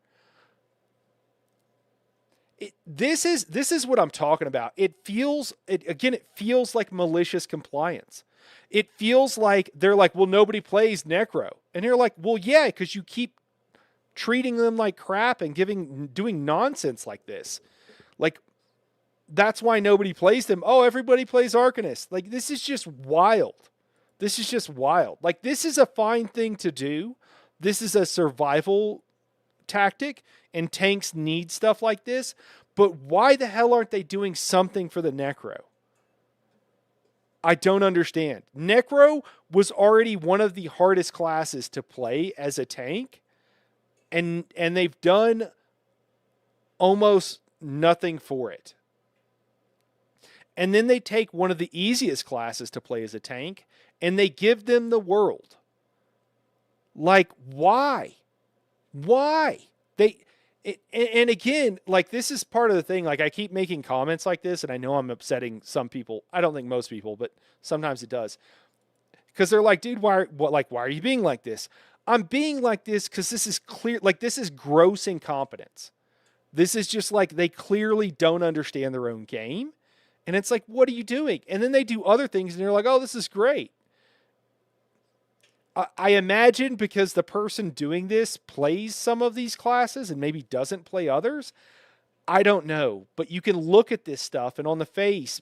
This is what I'm talking about. It feels like malicious compliance. It feels like they're like, well, nobody plays Necro. And you're like, well, yeah, because you keep treating them like crap and doing nonsense like this. Like, that's why nobody plays them. Oh, everybody plays Arcanist. Like, this is just wild. This is just wild. Like, this is a fine thing to do. This is a survival tactic, and tanks need stuff like this. But why the hell aren't they doing something for the Necro? I don't understand. Necro was already one of the hardest classes to play as a tank, and they've done almost nothing for it. And then they take one of the easiest classes to play as a tank, and they give them the world. Like, why? Why? And again, like, this is part of the thing. Like, I keep making comments like this, and I know I'm upsetting some people. I don't think most people, but sometimes it does. Because they're like, dude, why are you being like this? I'm being like this because this is clear. Like, this is gross incompetence. This is just like they clearly don't understand their own game. And it's like, what are you doing? And then they do other things, and you're like, oh, this is great. I imagine because the person doing this plays some of these classes and maybe doesn't play others. I don't know. But you can look at this stuff, and on the face,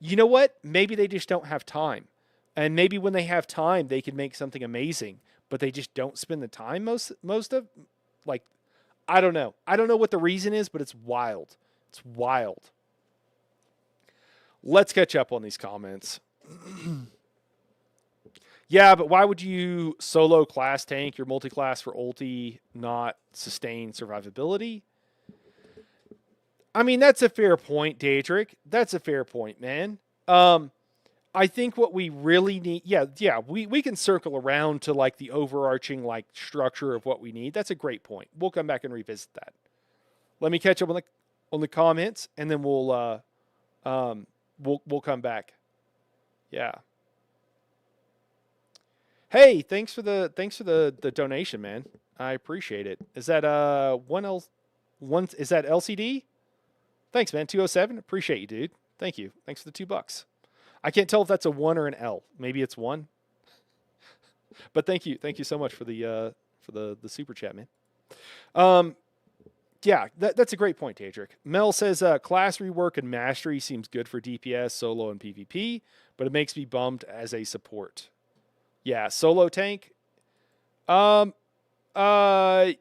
you know what? Maybe they just don't have time. And maybe when they have time, they can make something amazing. But they just don't spend the time most of. Like, I don't know. I don't know what the reason is, but it's wild. It's wild. Let's catch up on these comments. Yeah, but why would you solo class tank your multi-class for ulti, not sustain survivability? I mean, that's a fair point, Daedric. That's a fair point, man. I think what we really need, we can circle around to like the overarching like structure of what we need. That's a great point. We'll come back and revisit that. Let me catch up on the comments, and then we'll come back. Yeah. Hey, thanks for the donation, man. I appreciate it. Is that is that LCD? Thanks, man. 207. Appreciate you, dude. Thank you. Thanks for the $2. I can't tell if that's a 1 or an L. Maybe it's 1. But thank you. Thank you so much for the super chat, man. Yeah, that's a great point, Daedric. Mel says class rework and mastery seems good for DPS, solo, and PvP, but it makes me bummed as a support. Yeah, solo tank. Um, uh,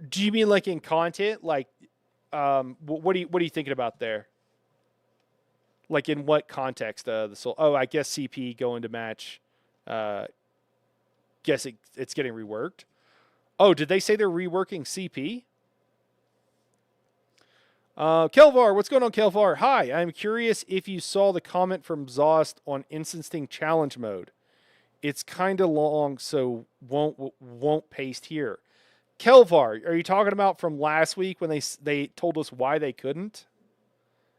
do you mean like in content? Like, what are you thinking about there? Like in what context? The soul. Oh, I guess CP going to match. Uh, guess it's getting reworked. Oh, did they say they're reworking CP? Kelvar, what's going on, Kelvar? Hi, I'm curious if you saw the comment from Zost on instancing challenge mode. It's kind of long, so won't paste here. Kelvar, are you talking about from last week when they told us why they couldn't?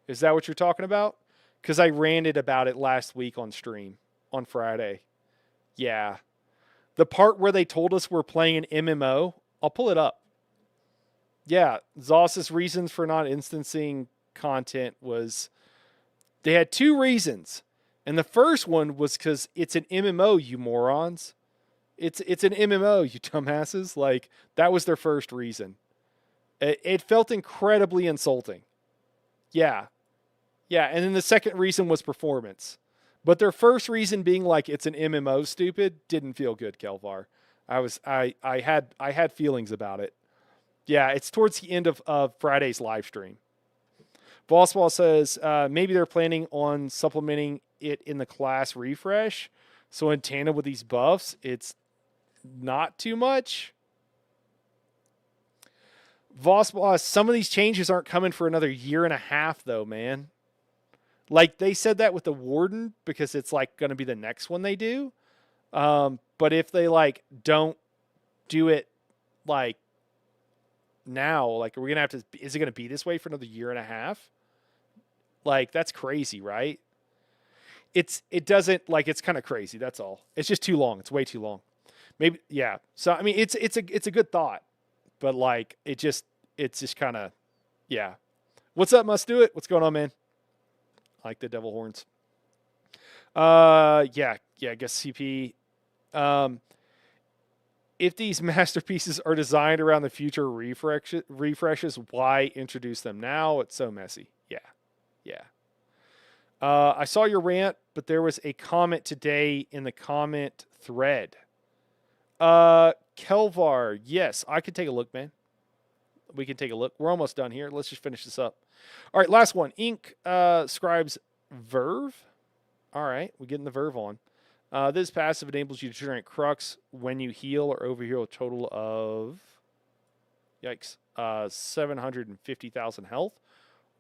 Is that what you're talking about? Because I ranted about it last week on stream on Friday. Yeah, the part where they told us we're playing an MMO. I'll pull it up. Yeah, Zos's reasons for not instancing content was they had two reasons. And the first one was because it's an MMO, you morons. It's an MMO, you dumbasses. Like, that was their first reason. It felt incredibly insulting. Yeah. Yeah, and then the second reason was performance. But their first reason being like it's an MMO stupid didn't feel good, Kelvar. I had feelings about it. Yeah, it's towards the end of Friday's live stream. Vosswall says maybe they're planning on supplementing it in the class refresh. So in tandem with these buffs, it's not too much. Vosswall, some of these changes aren't coming for another year and a half, though, man. Like, they said that with the Warden because it's like going to be the next one they do. But if they like don't do it like now, like, are we gonna have to? Is it gonna be this way for another year and a half? Like, that's crazy, right? It doesn't like it's kind of crazy. That's all. It's just too long. It's way too long. Maybe yeah. So I mean, it's a good thought, but like it's just kind of yeah. What's up? Must do it. What's going on, man? I like the devil horns. Yeah. I guess CP. If these masterpieces are designed around the future refreshes, why introduce them now? It's so messy. Yeah. I saw your rant, but there was a comment today in the comment thread. Kelvar, yes, I could take a look, man. We can take a look. We're almost done here. Let's just finish this up. All right, last one. Ink Scribes Verve. All right, we're getting the Verve on. This passive enables you to generate Crux when you heal or overheal a total of, yikes, 750,000 health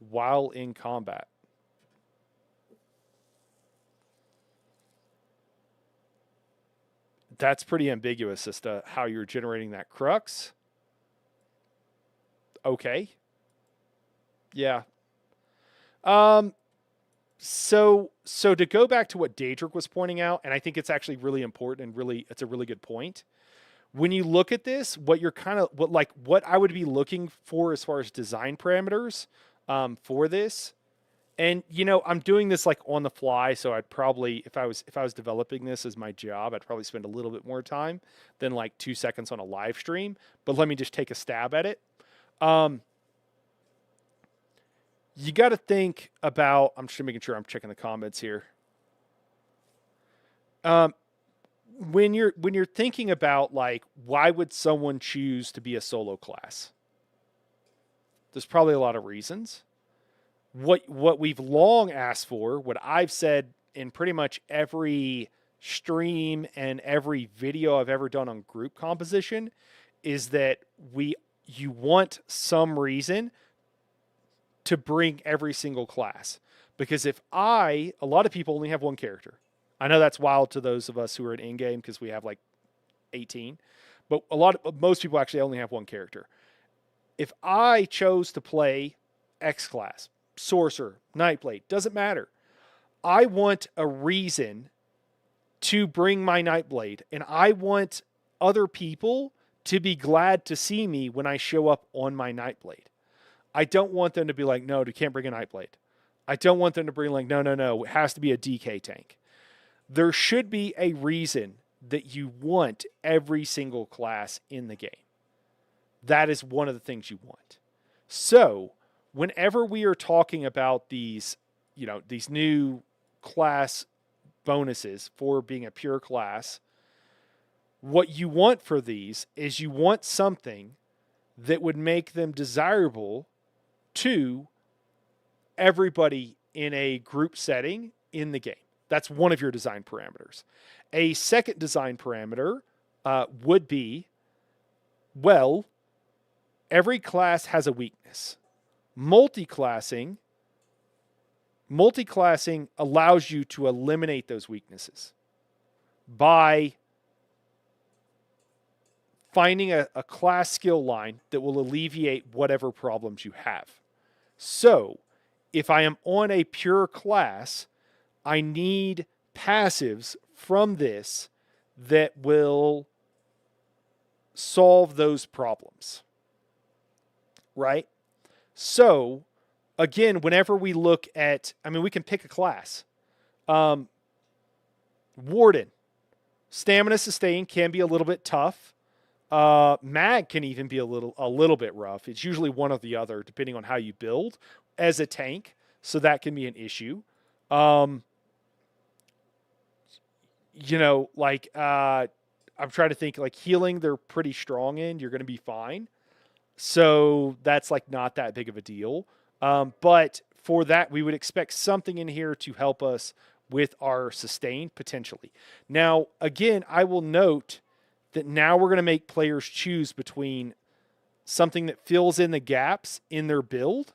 while in combat. That's pretty ambiguous as to how you're generating that Crux. Okay. Yeah. So to go back to what Daedric was pointing out, and I think it's actually really important and it's a really good point. When you look at this, what I would be looking for as far as design parameters for this, and I'm doing this like on the fly, so I'd probably if I was developing this as my job, I'd probably spend a little bit more time than like 2 seconds on a live stream. But let me just take a stab at it. You got to think about. I'm just making sure I'm checking the comments here. When you're thinking about like why would someone choose to be a solo class? There's probably a lot of reasons. What we've long asked for, what I've said in pretty much every stream and every video I've ever done on group composition, is that you want some reason to bring every single class. Because a lot of people only have one character. I know that's wild to those of us who are in in-game because we have like 18, but most people actually only have one character. If I chose to play X class, Sorcerer, Nightblade, doesn't matter. I want a reason to bring my Nightblade, and I want other people to be glad to see me when I show up on my Nightblade. I don't want them to be like, no, you can't bring a Nightblade. I don't want them to bring like, no, it has to be a DK tank. There should be a reason that you want every single class in the game. That is one of the things you want. So, whenever we are talking about these new class bonuses for being a pure class, what you want for these is you want something that would make them desirable to everybody in a group setting in the game. That's one of your design parameters. A second design parameter would be, well, every class has a weakness. Multi-classing allows you to eliminate those weaknesses by finding a class skill line that will alleviate whatever problems you have. So, if I am on a pure class, I need passives from this that will solve those problems. Right? So, again, whenever we look at, we can pick a class. Warden. Stamina sustain can be a little bit tough. Mag can even be a little bit rough. It's usually one or the other, depending on how you build as a tank. So that can be an issue. I'm trying to think, like healing, they're pretty strong in. You're going to be fine. So that's like not that big of a deal. But for that, we would expect something in here to help us with our sustain potentially. Now, again, I will note that now we're going to make players choose between something that fills in the gaps in their build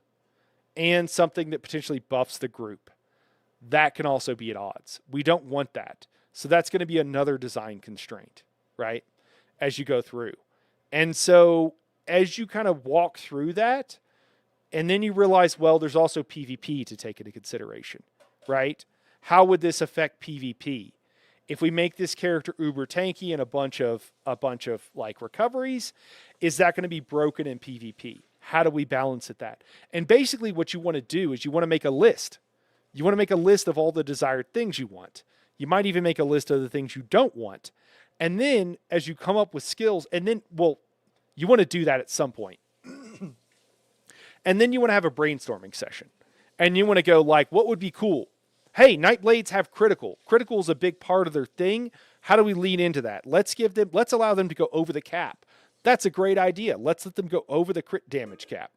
and something that potentially buffs the group. That can also be at odds. We don't want that. So that's going to be another design constraint, right? As you go through. And so as you kind of walk through that, and then you realize, well, there's also PvP to take into consideration, right? How would this affect PvP? If we make this character uber tanky and a bunch of like recoveries, is that going to be broken in PvP? How do we balance at that? And basically what you want to do is you want to make a list. You want to make a list of all the desired things you want. You might even make a list of the things you don't want. And then as you come up with skills, and then, well, you want to do that at some point. And then you want to have a brainstorming session. And you want to go like, what would be cool? Hey, Nightblades have critical. Critical is a big part of their thing. How do we lean into that? Let's allow them to go over the cap. That's a great idea. Let's let them go over the crit damage cap.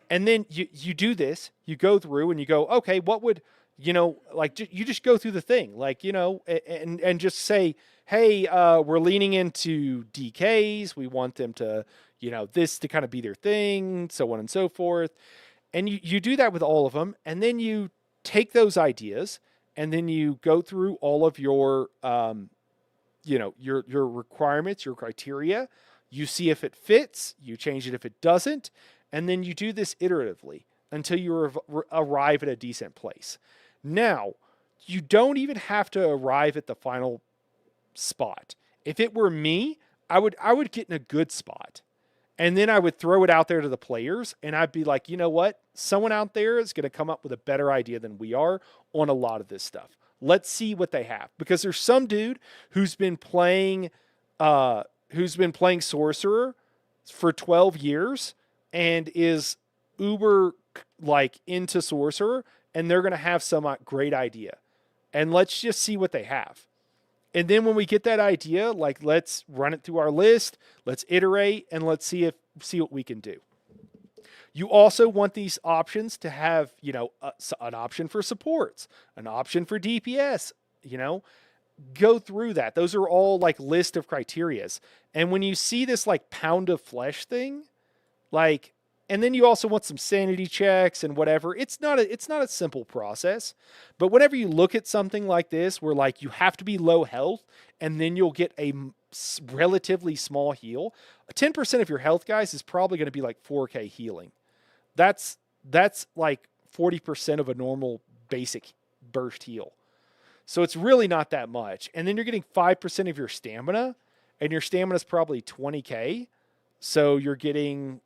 And then you do this, you go through and you go, okay, what would, you just go through the thing, and just say, hey, we're leaning into DKs. We want them to, this to kind of be their thing, so on and so forth. And you do that with all of them. And then you take those ideas and then you go through all of your, your requirements, your criteria. You see if it fits, you change it if it doesn't. And then you do this iteratively until you arrive at a decent place. Now, you don't even have to arrive at the final spot. If it were me, I would get in a good spot. And then I would throw it out there to the players, and I'd be like, you know what? Someone out there is going to come up with a better idea than we are on a lot of this stuff. Let's see what they have. Because there's some dude who's been playing Sorcerer for 12 years and is uber into Sorcerer, and they're going to have some great idea. And let's just see what they have. And then when we get that idea, let's run it through our list, let's iterate, and let's see what we can do. You also want these options to have, an option for supports, an option for DPS, go through that. Those are all list of criterias. And when you see this pound of flesh thing, and then you also want some sanity checks and whatever. It's not a simple process, but whenever you look at something like this, where you have to be low health, and then you'll get a relatively small heal. 10% of your health, guys, is probably going to be 4K healing. That's 40% of a normal basic burst heal. So it's really not that much. And then you're getting 5% of your stamina, and your stamina is probably 20K. So you're getting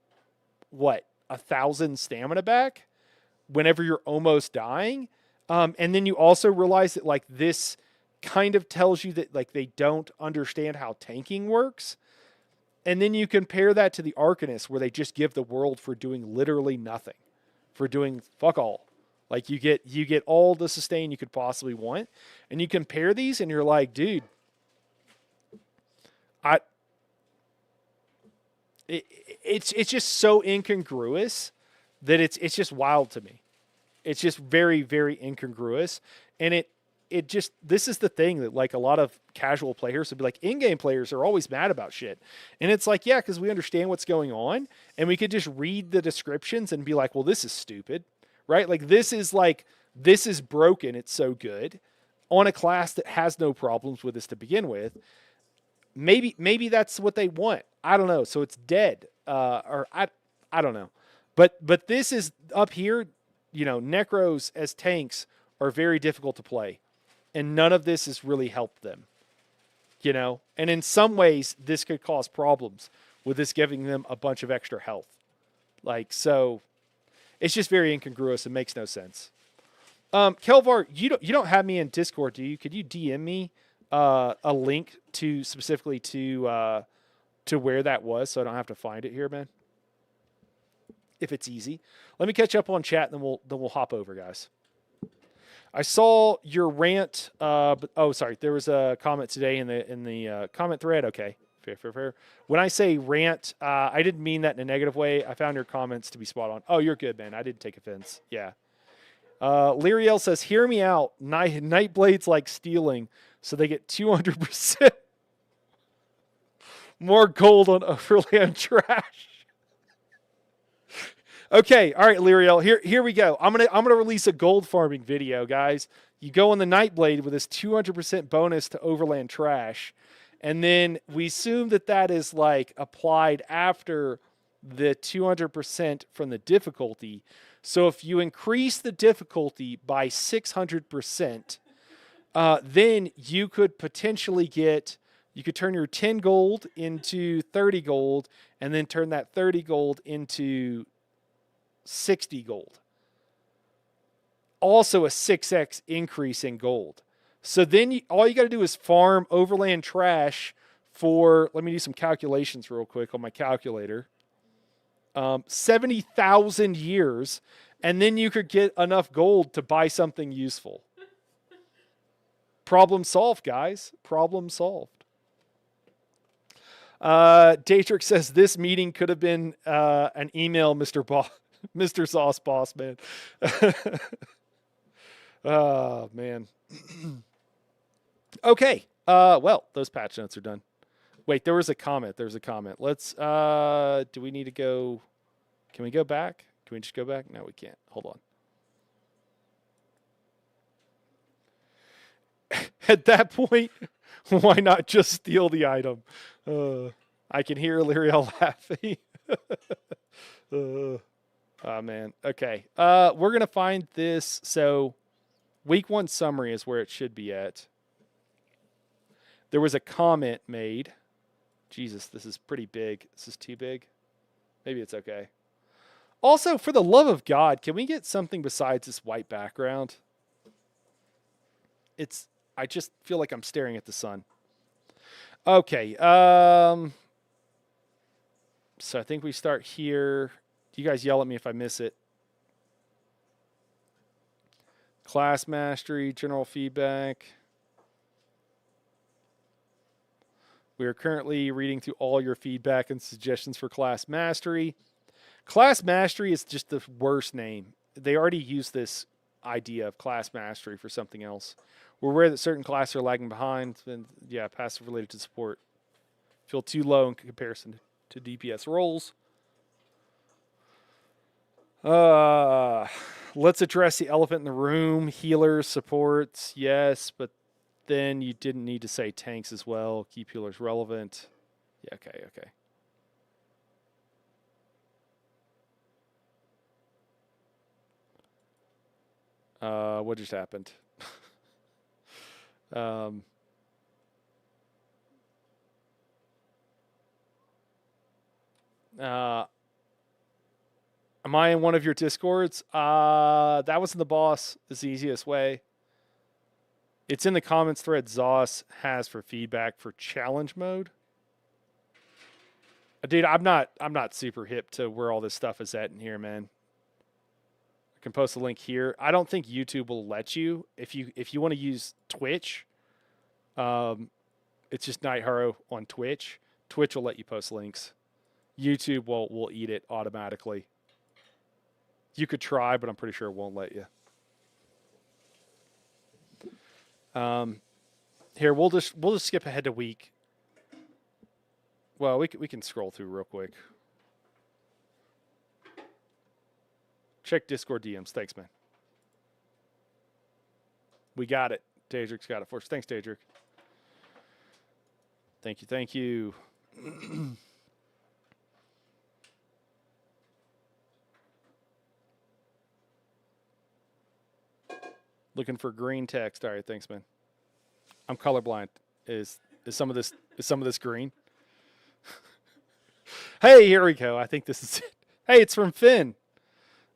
1,000 stamina back whenever you're almost dying. And then you also realize that this kind of tells you that they don't understand how tanking works. And then you compare that to the Arcanist, where they just give the world for doing literally nothing, for doing fuck all. You get all the sustain you could possibly want. And you compare these and you're like, dude, it's just so incongruous that it's just wild to me. It's just very, very incongruous. And it just, this is the thing that like a lot of casual players would be like, in-game players are always mad about shit. And it's like, yeah, because we understand what's going on and we could just read the descriptions and be like, well, this is stupid, right? This is broken. It's so good on a class that has no problems with this to begin with. Maybe that's what they want. I don't know. So it's dead. Or I don't know. But this is up here, Necros as tanks are very difficult to play. And none of this has really helped them. And in some ways, this could cause problems with this giving them a bunch of extra health. So it's just very incongruous. It makes no sense. Kelvar, you don't have me in Discord, do you? Could you DM me a link to specifically to where that was, so I don't have to find it here, man? If it's easy, let me catch up on chat, and then we'll hop over, guys. I saw your rant. Sorry, there was a comment today in the comment thread. Okay, fair. When I say rant, I didn't mean that in a negative way. I found your comments to be spot on. Oh, you're good, man. I didn't take offense. Yeah. Lyriel says, "Hear me out. Nightblade's like stealing, so they get 200% more gold on overland trash." Okay, all right, Lyriel. Here we go. I'm gonna release a gold farming video, guys. You go on the Nightblade with this 200% bonus to overland trash, and then we assume that is like applied after the 200% from the difficulty. So if you increase the difficulty by 600%, then you could potentially you could turn your 10 gold into 30 gold, and then turn that 30 gold into 60 gold. Also a 6x increase in gold. So then all you got to do is farm overland trash for, let me do some calculations real quick on my calculator. 70,000 years, and then you could get enough gold to buy something useful. Problem solved, guys. Problem solved. Datrix says this meeting could have been an email, Mr. Sauce Boss, man. Oh, man. Okay. Well, those patch notes are done. Wait, there was a comment. Let's, do we need to go? Can we go back? Can we just go back? No, we can't. Hold on. At that point, why not just steal the item? I can hear Lyriel laughing. Oh, man. Okay. We're going to find this. So week 1 summary is where it should be at. There was a comment made. Jesus, this is pretty big. This is too big. Maybe it's okay. Also, for the love of God, can we get something besides this white background? I just feel like I'm staring at the sun. Okay. So I think we start here. You guys yell at me if I miss it. Class mastery, general feedback. We are currently reading through all your feedback and suggestions for class mastery. Class mastery is just the worst name. They already used this idea of class mastery for something else. We're aware that certain classes are lagging behind, and yeah, passive related to support. Feel too low in comparison to DPS roles. Let's address the elephant in the room. Healers, supports, yes, but then you didn't need to say tanks as well. Keep healers relevant. Yeah, okay. What just happened? Am I in one of your Discords? That was in the boss. It's the easiest way. It's in the comments thread Zoss has for feedback for challenge mode. Dude, I'm not super hip to where all this stuff is at in here, man. I can post a link here. I don't think YouTube will let you if you want to use Twitch. It's just Night Hero on Twitch. Twitch will let you post links. YouTube will eat it automatically. You could try, but I'm pretty sure it won't let you. Here, we'll just skip ahead to week. Well, we can scroll through real quick. Check Discord DMs. Thanks, man. We got it. Daedric's got it for us. Thanks, Daedric. Thank you. Thank you. Looking for green text. All right, thanks, man. I'm colorblind. Is some of this green? Hey, here we go. I think this is it. Hey, it's from Finn.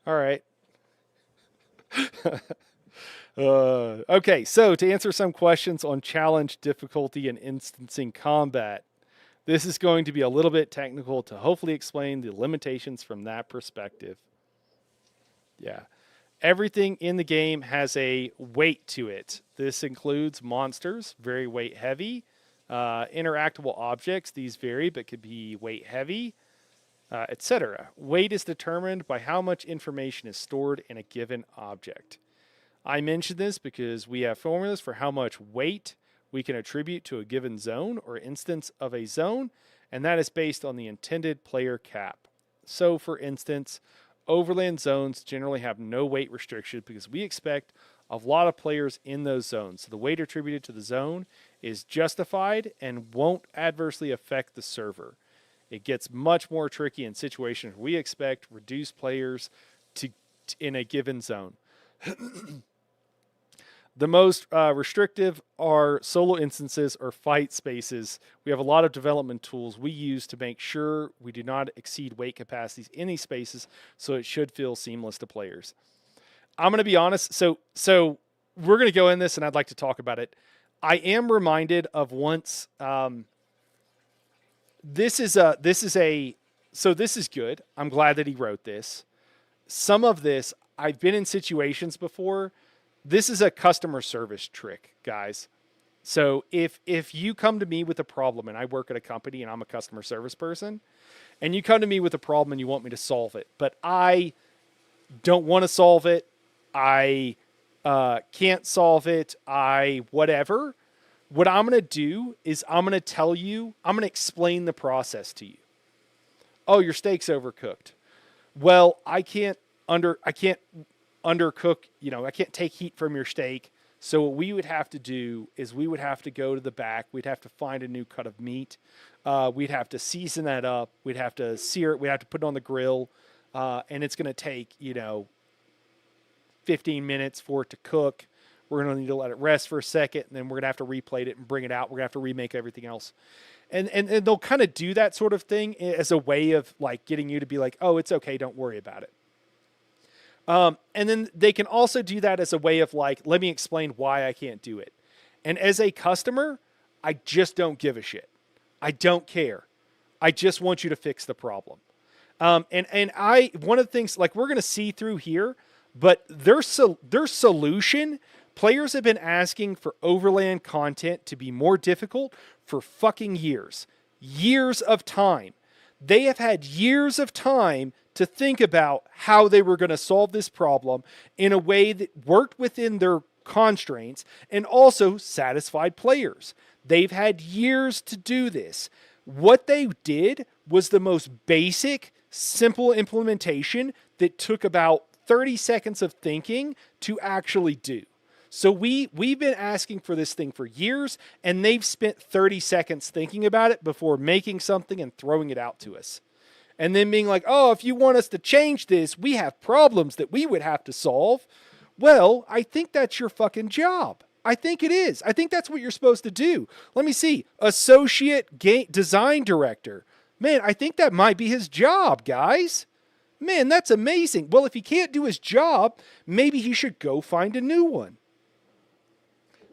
All right. Okay, so to answer some questions on challenge, difficulty, and instancing combat, this is going to be a little bit technical to hopefully explain the limitations from that perspective. Yeah. Everything in the game has a weight to it. This includes monsters, very weight heavy. Interactable objects, these vary but could be weight heavy, etc. Weight is determined by how much information is stored in a given object. I mention this because we have formulas for how much weight we can attribute to a given zone or instance of a zone, and that is based on the intended player cap. So, for instance, overland zones generally have no weight restriction because we expect a lot of players in those zones. So the weight attributed to the zone is justified and won't adversely affect the server. It gets much more tricky in situations where we expect reduced players in a given zone. The most restrictive are solo instances or fight spaces. We have a lot of development tools we use to make sure we do not exceed weight capacities in these spaces, so it should feel seamless to players. I'm going to be honest. So we're going to go in this, and I'd like to talk about it. I am reminded of once. This is good. I'm glad that he wrote this. Some of this, I've been in situations before. This is a customer service trick, guys. So if you come to me with a problem, and I work at a company and I'm a customer service person, and you come to me with a problem and you want me to solve it, but I don't want to solve it, I can't solve it, whatever, what I'm going to do is I'm going to tell you, I'm going to explain the process to you. Oh, your steak's overcooked. Well, I can't undercook, I can't take heat from your steak. So what we would have to do is we would have to go to the back. We'd have to find a new cut of meat. We'd have to season that up. We'd have to sear it. We'd have to put it on the grill. And it's going to take, 15 minutes for it to cook. We're going to need to let it rest for a second. And then we're going to have to replate it and bring it out. We're going to have to remake everything else. And they'll kind of do that sort of thing as a way of like getting you to be like, oh, it's okay. Don't worry about it. And then they can also do that as a way of like, let me explain why I can't do it. And as a customer, I just don't give a shit. I don't care. I just want you to fix the problem. One of the things, like we're going to see through here, but their solution, players have been asking for overland content to be more difficult for fucking years. Years of time. They have had years of time to think about how they were going to solve this problem in a way that worked within their constraints and also satisfied players. They've had years to do this. What they did was the most basic, simple implementation that took about 30 seconds of thinking to actually do. So we've been asking for this thing for years, and they've spent 30 seconds thinking about it before making something and throwing it out to us. And then being like, oh, if you want us to change this, we have problems that we would have to solve. Well, I think that's your fucking job. I think it is. I think that's what you're supposed to do. Let me see. Associate design director. Man, I think that might be his job, guys. Man, that's amazing. Well, if he can't do his job, maybe he should go find a new one.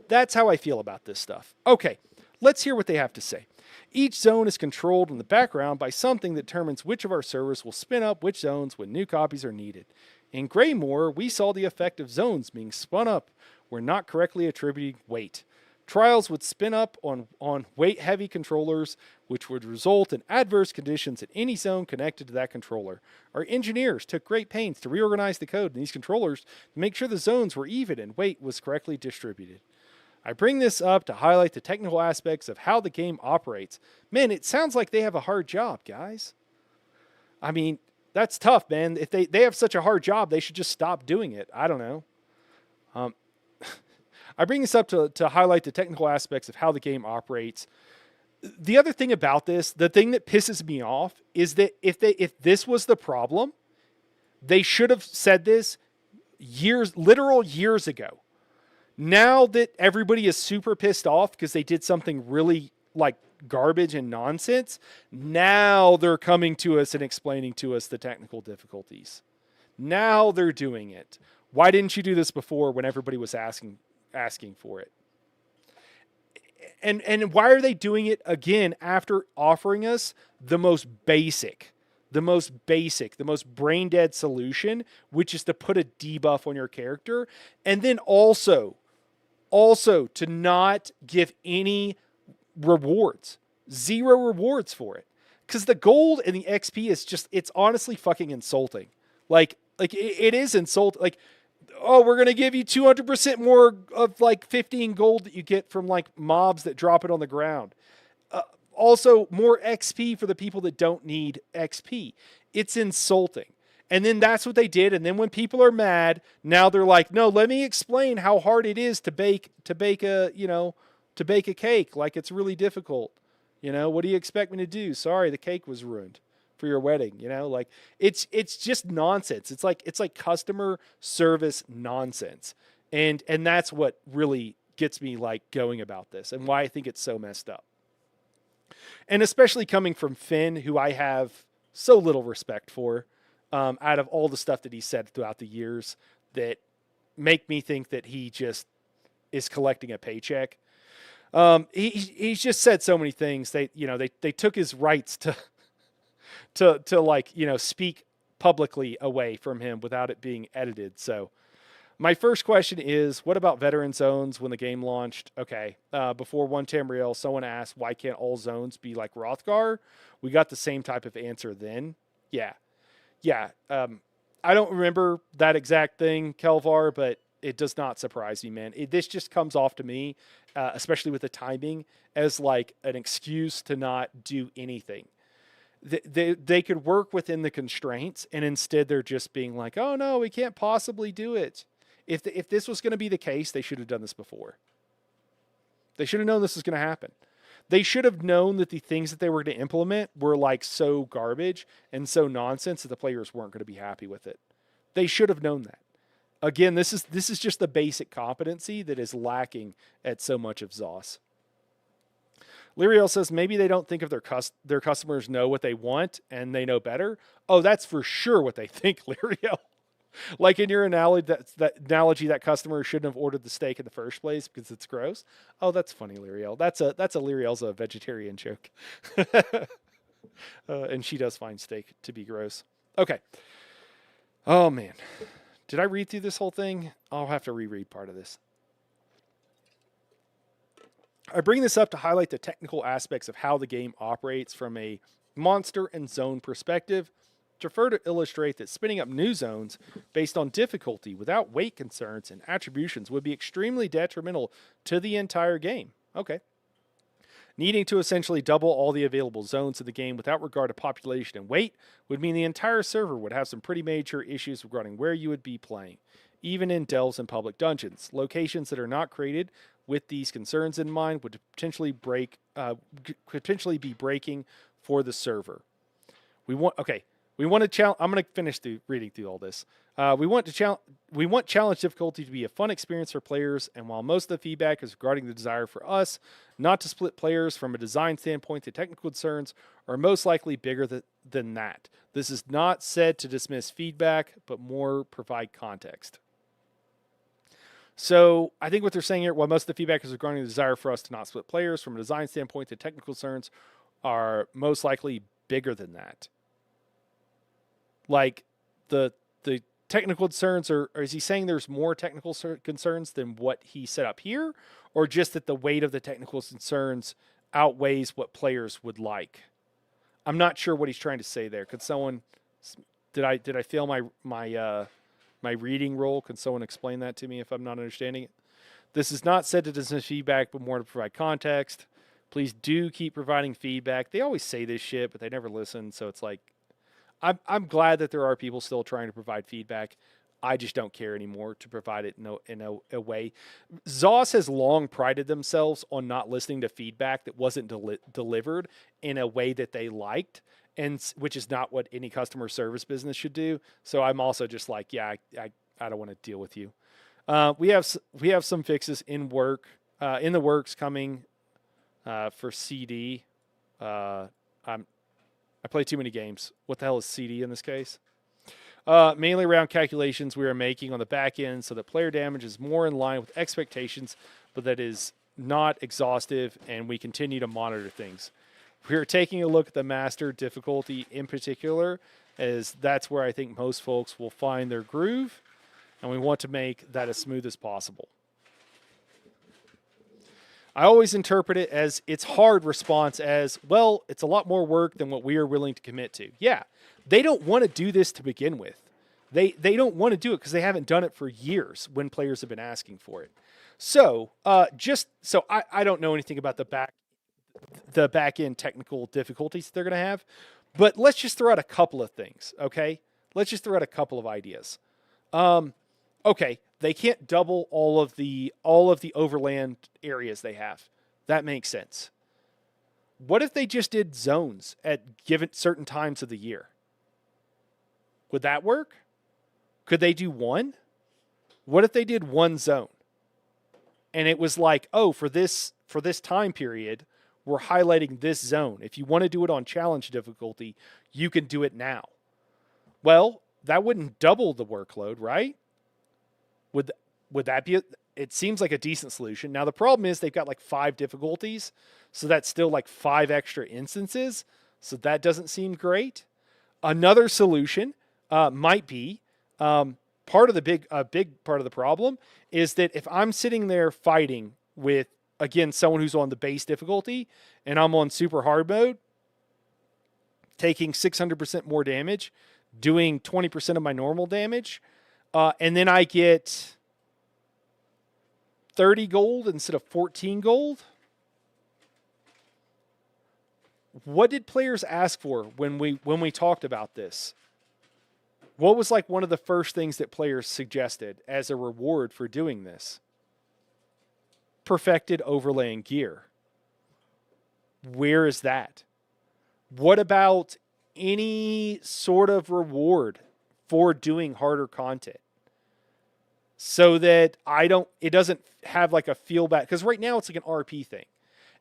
That's how I feel about this stuff. Okay, let's hear what they have to say. Each zone is controlled in the background by something that determines which of our servers will spin up which zones when new copies are needed. In Greymoor, we saw the effect of zones being spun up where not correctly attributing weight. Trials would spin up on weight-heavy controllers, which would result in adverse conditions in any zone connected to that controller. Our engineers took great pains to reorganize the code in these controllers to make sure the zones were even and weight was correctly distributed. I bring this up to highlight the technical aspects of how the game operates. Man, it sounds like they have a hard job, guys. I mean, that's tough, man. If they have such a hard job, they should just stop doing it. I don't know. I bring this up to highlight the technical aspects of how the game operates. The other thing about this, the thing that pisses me off, is that if this was the problem, they should have said this literal years ago. Now that everybody is super pissed off because they did something really like garbage and nonsense, now they're coming to us and explaining to us the technical difficulties. Now they're doing it. Why didn't you do this before when everybody was asking for it? And why are they doing it again after offering us the most basic, the most brain dead solution, which is to put a debuff on your character, and then also to not give any rewards, 0 rewards for it, because the gold and the XP is just, it's honestly fucking insulting. Like it is insulting. Like, oh, we're going to give you 200% more of like 15 gold that you get from like mobs that drop it on the ground. Also, more XP for the people that don't need XP. It's insulting. And then that's what they did. And then when people are mad, now they're like, no, let me explain how hard it is to bake a cake. Like, it's really difficult. What do you expect me to do? Sorry, the cake was ruined for your wedding. Like, it's just nonsense. It's like customer service nonsense. And that's what really gets me like going about this and why I think it's so messed up. And especially coming from Finn, who I have so little respect for, out of all the stuff that he said throughout the years that make me think that he just is collecting a paycheck. He's just said so many things. They took his rights to like, speak publicly away from him without it being edited. So my first question is, what about veteran zones when the game launched? Okay. Before one Tamriel, someone asked, why can't all zones be like Hrothgar? We got the same type of answer then. Yeah. I don't remember that exact thing, Kelvar, but it does not surprise me, man. This just comes off to me, especially with the timing, as like an excuse to not do anything. They could work within the constraints, and instead they're just being like, oh no, we can't possibly do it. If this was going to be the case, they should have done this before. They should have known this was going to happen. They should have known that the things that they were going to implement were like so garbage and so nonsense that the players weren't going to be happy with it. They should have known that. Again, this is just the basic competency that is lacking at so much of ZOS. Lyriel says maybe they don't think of their customers know what they want and they know better. Oh, that's for sure what they think, Lyriel. Like in your analogy, that customer shouldn't have ordered the steak in the first place because it's gross. Oh, that's funny, Lyriel. That's a Lyriel's a vegetarian joke, and she does find steak to be gross. Okay. Oh man, did I read through this whole thing? I'll have to reread part of this. I bring this up to highlight the technical aspects of how the game operates from a monster and zone perspective. To further illustrate that spinning up new zones based on difficulty without weight concerns and attributions would be extremely detrimental to the entire game. Okay. Needing to essentially double all the available zones of the game without regard to population and weight would mean the entire server would have some pretty major issues regarding where you would be playing, even in delves and public dungeons. Locations that are not created with these concerns in mind would potentially be breaking for the server. We want to challenge. I'm going to finish reading through all this. We want challenge difficulty to be a fun experience for players, and while most of the feedback is regarding the desire for us not to split players from a design standpoint, the technical concerns are most likely bigger than that. This is not said to dismiss feedback, but more provide context. So I think what they're saying here, while most of the feedback is regarding the desire for us to not split players from a design standpoint, the technical concerns are most likely bigger than that. Like the technical concerns, or is he saying there's more technical concerns than what he set up here, or just that the weight of the technical concerns outweighs what players would like? I'm not sure what he's trying to say there. Could someone did I fail my reading role? Can someone explain that to me if I'm not understanding it? This is not said to dismiss feedback, but more to provide context. Please do keep providing feedback. They always say this shit, but they never listen. So it's like, I'm glad that there are people still trying to provide feedback. I just don't care anymore to provide it in a way. ZOS has long prided themselves on not listening to feedback that wasn't delivered in a way that they liked, and which is not what any customer service business should do. So I'm also just like, yeah, I don't want to deal with you. We have some fixes in the works coming for CD. I play too many games. What the hell is CD in this case? Mainly around calculations we are making on the back end so that player damage is more in line with expectations, but that is not exhaustive, and we continue to monitor things. We are taking a look at the master difficulty in particular, as that's where I think most folks will find their groove, and we want to make that as smooth as possible. I always interpret it as its hard response as, well, it's a lot more work than what we are willing to commit to. Yeah, they don't want to do this to begin with. They don't want to do it because they haven't done it for years when players have been asking for it. So I don't know anything about the back end technical difficulties they're going to have, but let's just throw out a couple of things, okay? Let's just throw out a couple of ideas. Okay, they can't double all of the overland areas they have. That makes sense. What if they just did zones at given certain times of the year? Would that work? Could they do one? What if they did one zone? And it was like, oh, for this time period, we're highlighting this zone. If you want to do it on challenge difficulty, you can do it now. Well, that wouldn't double the workload, right? Would that be it seems like a decent solution. Now the problem is they've got like 5 difficulties, so that's still like 5 extra instances. So that doesn't seem great. Another solution might be part of the big part of the problem is that if I'm sitting there fighting with, again, someone who's on the base difficulty and I'm on super hard mode, taking 600% more damage, doing 20% of my normal damage, and then I get 30 gold instead of 14 gold. What did players ask for when we talked about this? What was like one of the first things that players suggested as a reward for doing this? Perfected overlaying gear. Where is that? What about any sort of reward for doing harder content? So that it doesn't have like a feel bad, because right now it's like an RP thing.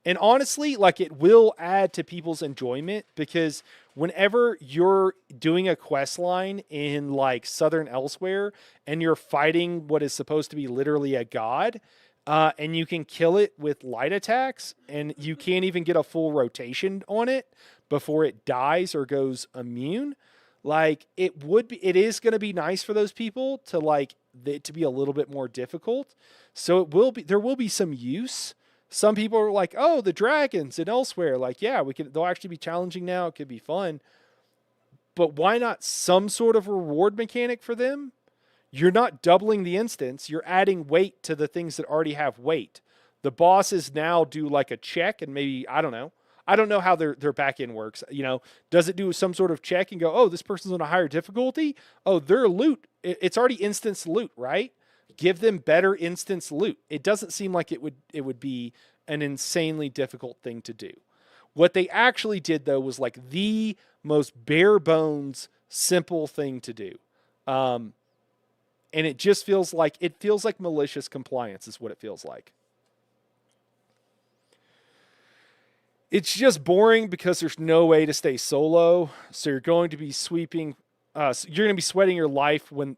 And honestly, like it will add to people's enjoyment, because whenever you're doing a quest line in like Southern Elsewhere and you're fighting what is supposed to be literally a god, and you can kill it with light attacks and you can't even get a full rotation on it before it dies or goes immune, like it is going to be nice for those people to like it to be a little bit more difficult. So there will be some use. Some people are like, oh, the dragons and Elsewhere, like, yeah, they'll actually be challenging now. It could be fun. But why not some sort of reward mechanic for them? You're not doubling the instance. You're adding weight to the things that already have weight. The bosses now do like a check, and maybe, I don't know. I don't know how their back end works. You know, does it do some sort of check and go, oh, this person's on a higher difficulty? Oh, their loot, it's already instance loot, right? Give them better instance loot. It doesn't seem like it would be an insanely difficult thing to do. What they actually did, though, was like the most bare bones, simple thing to do. And it just feels like malicious compliance is what it feels like. It's just boring because there's no way to stay solo. So you're going to be sweating your life when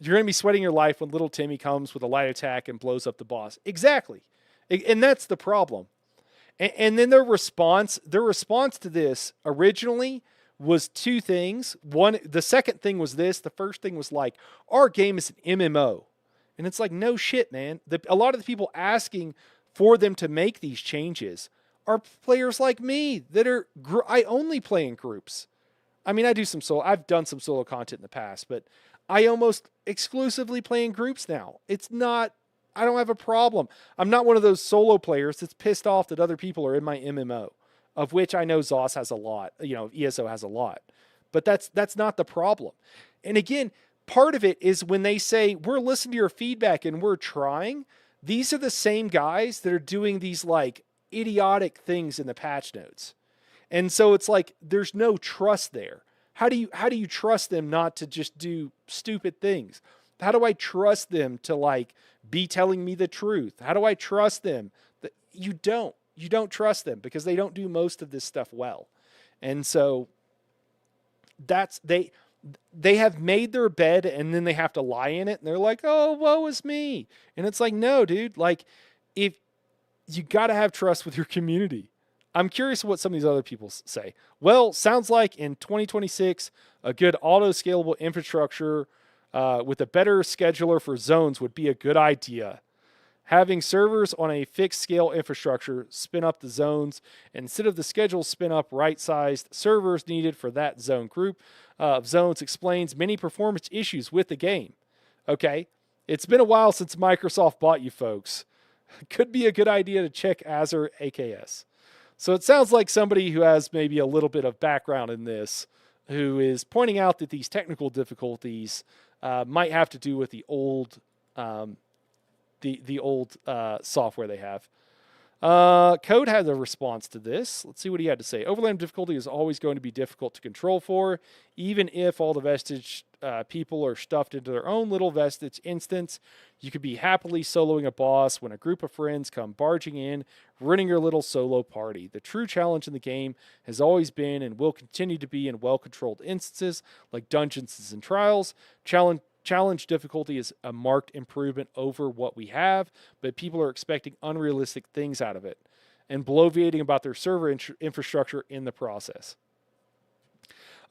little Timmy comes with a light attack and blows up the boss. Exactly. And that's the problem. And then their response to this originally was two things. One, the second thing was this. The first thing was like, our game is an MMO. And it's like, no shit, man. A lot of the people asking for them to make these changes are players like me that are, I only play in groups. I mean, I've done some solo content in the past, but I almost exclusively play in groups now. It's not, I don't have a problem. I'm not one of those solo players that's pissed off that other people are in my MMO, of which I know ZOS has a lot, ESO has a lot. But that's not the problem. And again, part of it is when they say, we're listening to your feedback and we're trying, these are the same guys that are doing these like idiotic things in the patch notes. And so it's like, there's no trust there. How do you trust them not to just do stupid things? How do I trust them to like be telling me the truth? How do I trust them? You don't trust them because they don't do most of this stuff well. And so they have made their bed and then they have to lie in it and they're like, oh, woe is me. And it's like, no, dude, like if you got to have trust with your community. I'm curious what some of these other people say. Well, sounds like in 2026, a good auto-scalable infrastructure with a better scheduler for zones would be a good idea. Having servers on a fixed scale infrastructure spin up the zones instead of the schedule spin up right-sized servers needed for that zone group of zones explains many performance issues with the game. Okay, it's been a while since Microsoft bought you folks. Could be a good idea to check Azure AKS. So it sounds like somebody who has maybe a little bit of background in this, who is pointing out that these technical difficulties might have to do with the old software they have. Code had a response to this. Let's see what he had to say. Overland difficulty is always going to be difficult to control for, even if all the vestige people are stuffed into their own little vestige instance. You could be happily soloing a boss when a group of friends come barging in, running your little solo party. The true challenge in the game has always been and will continue to be in well-controlled instances like dungeons and trials. Challenge difficulty is a marked improvement over what we have, but people are expecting unrealistic things out of it and bloviating about their server infrastructure in the process.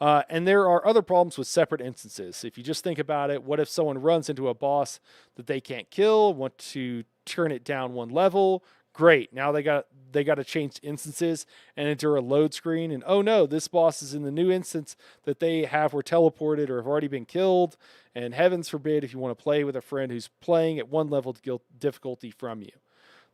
And there are other problems with separate instances. If you just think about it, what if someone runs into a boss that they can't kill, want to turn it down one level? Great. Now they got to change instances and enter a load screen. And oh no, this boss is in the new instance that they have were teleported or have already been killed. And heavens forbid if you want to play with a friend who's playing at one level difficulty from you.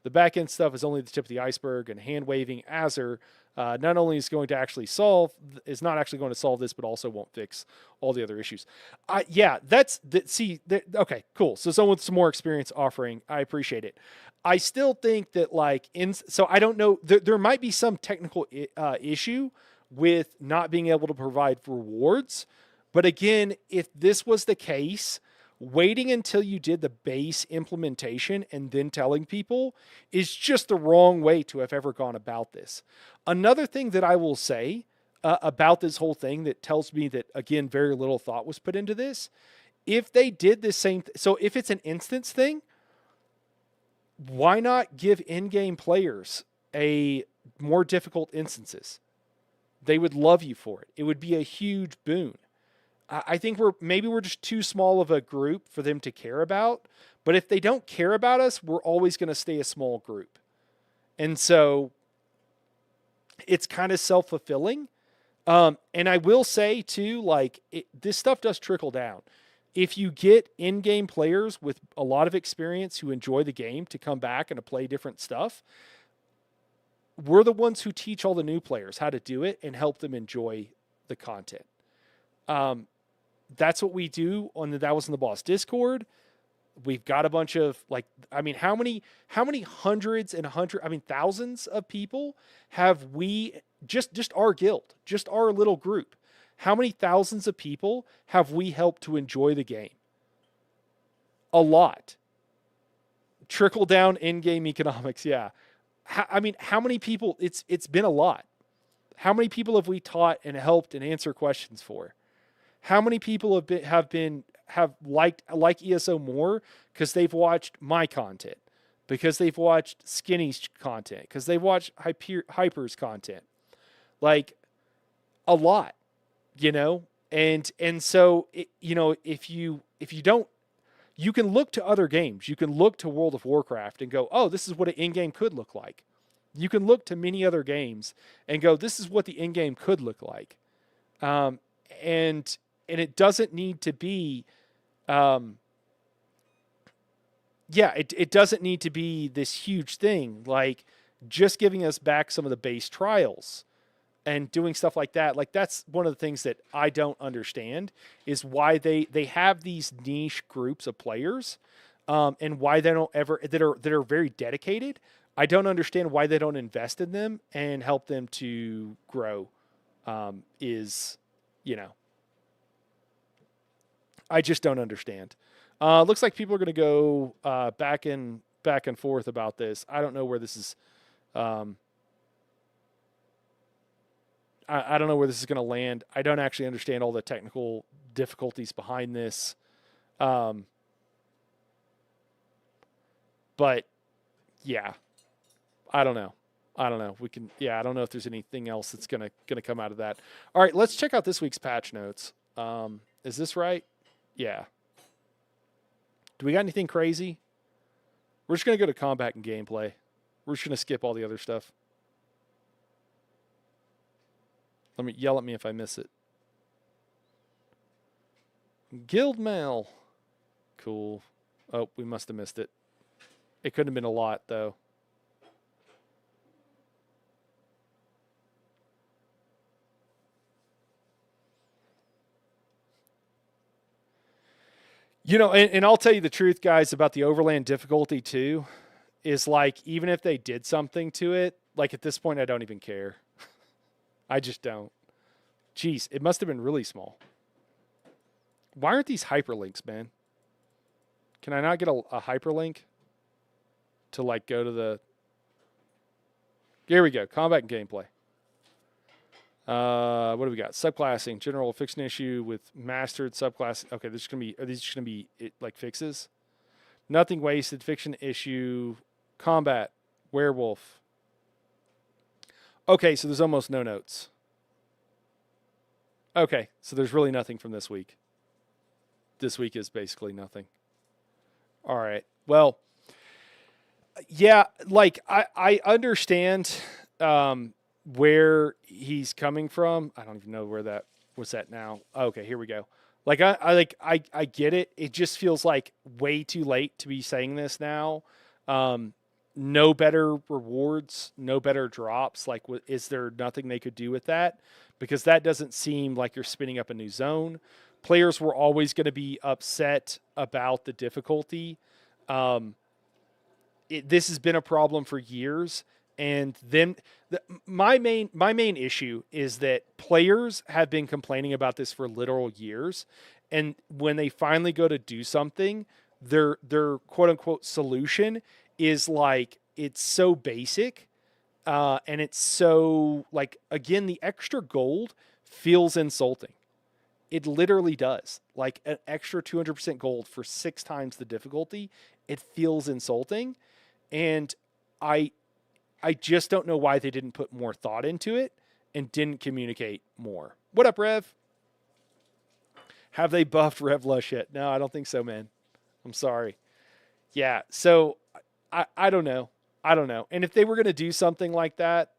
The back-end stuff is only the tip of the iceberg, and hand-waving Azure not only is not actually going to solve this, but also won't fix all the other issues. Okay, cool. So someone with some more experience offering, I appreciate it. I still think that so I don't know, there might be some technical issue with not being able to provide rewards. But again, if this was the case, waiting until you did the base implementation and then telling people is just the wrong way to have ever gone about this. Another thing that I will say about this whole thing that tells me that, again, very little thought was put into this. If they did the same, so if it's an instance thing, why not give in-game players a more difficult instances? They would love you for it. It would be a huge boon. I think we're just too small of a group for them to care about. But if they don't care about us, we're always going to stay a small group. And so it's kind of self-fulfilling. And I will say too, this stuff does trickle down. If you get in-game players with a lot of experience who enjoy the game to come back and to play different stuff, we're the ones who teach all the new players how to do it and help them enjoy the content. That's what we do on the That Was in the Boss Discord. We've got a bunch of how many hundreds and thousands of people have we just our guild, just our little group? How many thousands of people have we helped to enjoy the game? A lot. Trickle down in-game economics, yeah. How many people? It's been a lot. How many people have we taught and helped and answer questions for? How many people have liked ESO more because they've watched my content, because they've watched Skinny's content, because they've watched Hyper's content? A lot. you know, and so if you don't, you can look to other games. You can look to World of Warcraft and go, oh, this is what an in-game could look like. You can look to many other games and go, this is what the in-game could look like. Um, and it doesn't need to be, it doesn't need to be this huge thing. Like just giving us back some of the base trials and doing stuff like that. Like that's one of the things that I don't understand is why they have these niche groups of players, and why they don't ever that are very dedicated. I don't understand why they don't invest in them and help them to grow. Is you know I just don't understand. Looks like people are going to go back and forth about this. I don't know where this is. I don't know where this is going to land. I don't actually understand all the technical difficulties behind this. But yeah, I don't know. We can, I don't know if there's anything else that's gonna come out of that. All right, let's check out this week's patch notes. Is this right? Yeah. Do we got anything crazy? We're just gonna go to combat and gameplay. We're just gonna skip all the other stuff. Let me yell at me if I miss it. Guild mail. Cool. Oh, we must have missed it. It couldn't have been a lot, though. And I'll tell you the truth, guys, about the overland difficulty, too, is like, even if they did something to it, like at this point, I don't even care. I just don't. Jeez, it must have been really small. Why aren't these hyperlinks, man? Can I not get a hyperlink to like go to the... Here we go. Combat and gameplay. What do we got? Subclassing, general fiction issue with mastered subclass. Okay, this is gonna be. Are these just gonna be like fixes? Nothing wasted. Fiction issue, combat, werewolf. Okay, so there's almost no notes. Okay, so there's really nothing from this week. This week is basically nothing. All right. Well, yeah, like I understand where he's coming from. I don't even know where that was at now. Okay, here we go. Like I get it. It just feels like way too late to be saying this now. No better rewards, no better drops. Like, is there nothing they could do with that? Because that doesn't seem like you're spinning up a new zone. Players were always going to be upset about the difficulty. This has been a problem for years. And then my main issue is that players have been complaining about this for literal years. And when they finally go to do something, their quote unquote solution is like, it's so basic. And it's so like, again, the extra gold feels insulting. It literally does. Like an extra 200% gold for 6 times the difficulty. It feels insulting. And I just don't know why they didn't put more thought into it and didn't communicate more. What up, Rev? Have they buffed Rev Lush yet? No, I don't think so, man. I'm sorry. Yeah, so I don't know. I don't know. And if they were going to do something like that,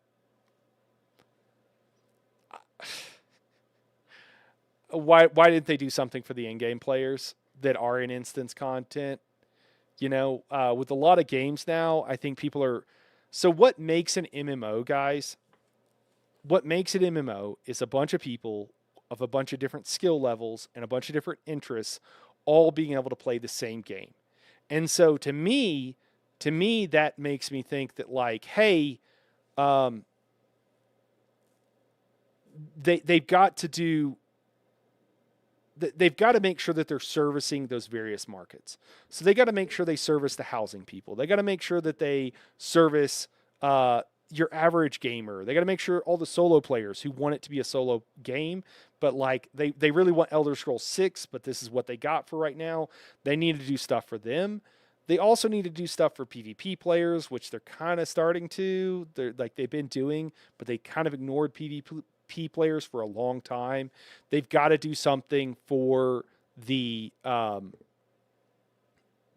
why didn't they do something for the in-game players that are in instance content? With a lot of games now, I think people are... So what makes an MMO, guys? What makes an MMO is a bunch of people of a bunch of different skill levels and a bunch of different interests all being able to play the same game. And so to me, that makes me think that like, hey, they've got to make sure that they're servicing those various markets. So they got to make sure they service the housing people. They got to make sure that they service your average gamer. They got to make sure all the solo players who want it to be a solo game, but like they really want Elder Scrolls 6, but this is what they got for right now. They need to do stuff for them. They also need to do stuff for PvP players, which they're kind of starting to. They've been doing, but they kind of ignored PvP players for a long time. They've got to do something for the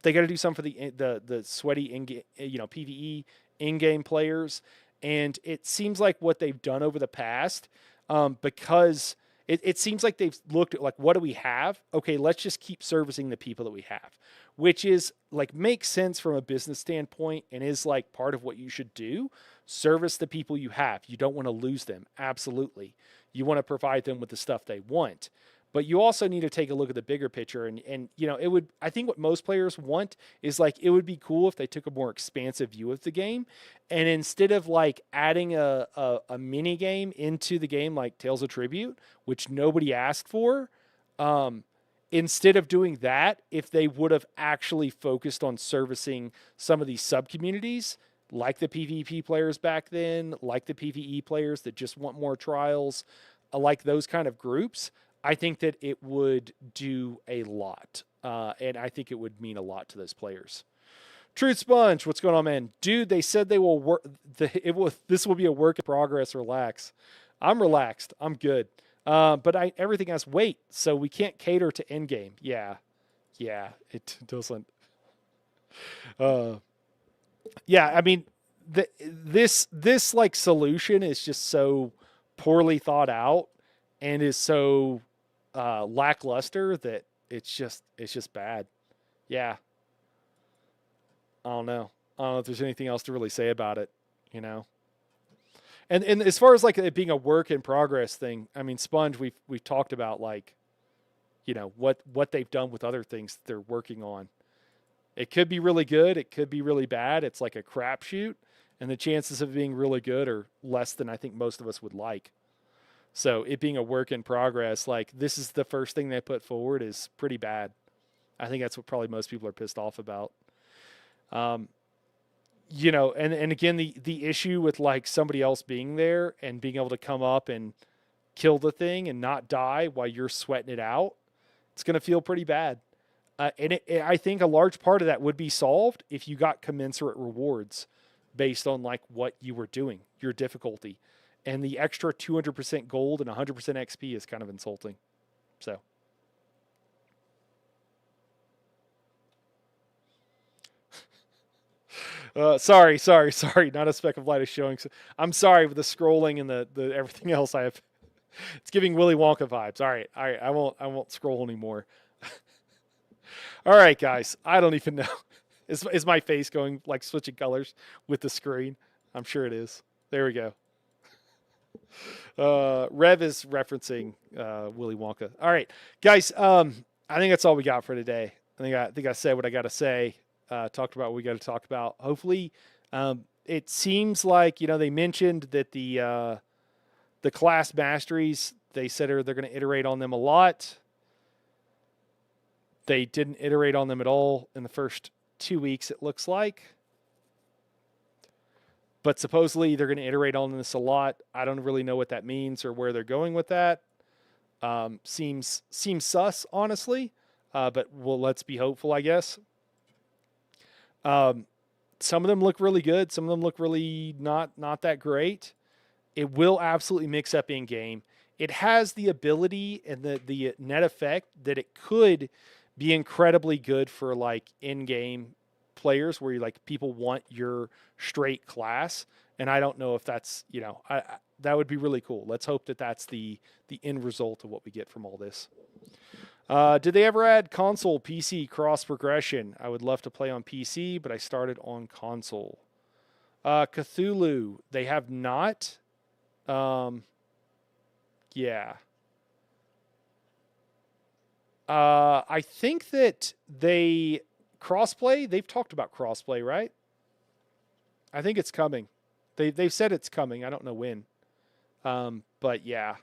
they got to do something for the sweaty PvE in-game players, and it seems like what they've done over the past, because it seems like they've looked at like, what do we have? Okay, let's just keep servicing the people that we have, which is like makes sense from a business standpoint and is like part of what you should do. Service the people you have. You don't want to lose them. Absolutely. You want to provide them with the stuff they want. But you also need to take a look at the bigger picture. And it would, I think what most players want is like, it would be cool if they took a more expansive view of the game. And instead of like adding a mini game into the game, like Tales of Tribute, which nobody asked for, instead of doing that, if they would have actually focused on servicing some of these sub communities, like the PvP players back then, like the PvE players that just want more trials, like those kind of groups, I think that it would do a lot. And I think it would mean a lot to those players. Truth Sponge, what's going on, man? Dude, they said they will work. This will be a work in progress. Relax. I'm relaxed. I'm good. But everything has weight, so we can't cater to endgame. Yeah, it doesn't. Yeah, I mean, this like solution is just so poorly thought out and is so lackluster that it's just bad. Yeah. I don't know if there's anything else to really say about it, And as far as like it being a work in progress thing, I mean, Sponge, we've talked about like, what they've done with other things that they're working on. It could be really good. It could be really bad. It's like a crapshoot, and the chances of being really good are less than I think most of us would like. So it being a work in progress, like this is the first thing they put forward, is pretty bad. I think that's what probably most people are pissed off about. And again, the issue with like somebody else being there and being able to come up and kill the thing and not die while you're sweating it out, it's going to feel pretty bad. I think a large part of that would be solved if you got commensurate rewards based on like what you were doing, your difficulty. And the extra 200% gold and 100% XP is kind of insulting. So. Sorry. Not a speck of light is showing. I'm sorry with the scrolling and the everything else I have. It's giving Willy Wonka vibes. All right. I won't scroll anymore. All right, guys. I don't even know. Is my face going like switching colors with the screen? I'm sure it is. There we go. Rev is referencing Willy Wonka. All right, guys. I think that's all we got for today. I think I said what I got to say. Talked about what we got to talk about. Hopefully, it seems like they mentioned that the class masteries, they said they're going to iterate on them a lot. They didn't iterate on them at all in the first 2 weeks, it looks like. But supposedly they're going to iterate on this a lot. I don't really know what that means or where they're going with that. Seems sus, honestly. But let's be hopeful, I guess. Some of them look really good. Some of them look really not that great. It will absolutely mix up in game. It has the ability and the net effect that it could be incredibly good for like in-game players where people want your straight class. And I don't know if that's, that would be really cool. Let's hope that that's the end result of what we get from all this. Did they ever add console PC cross progression? I would love to play on PC, but I started on console. Cthulhu, they have not. Yeah. I think that they've talked about crossplay, right? I think it's coming. They've said it's coming. I don't know when. But yeah.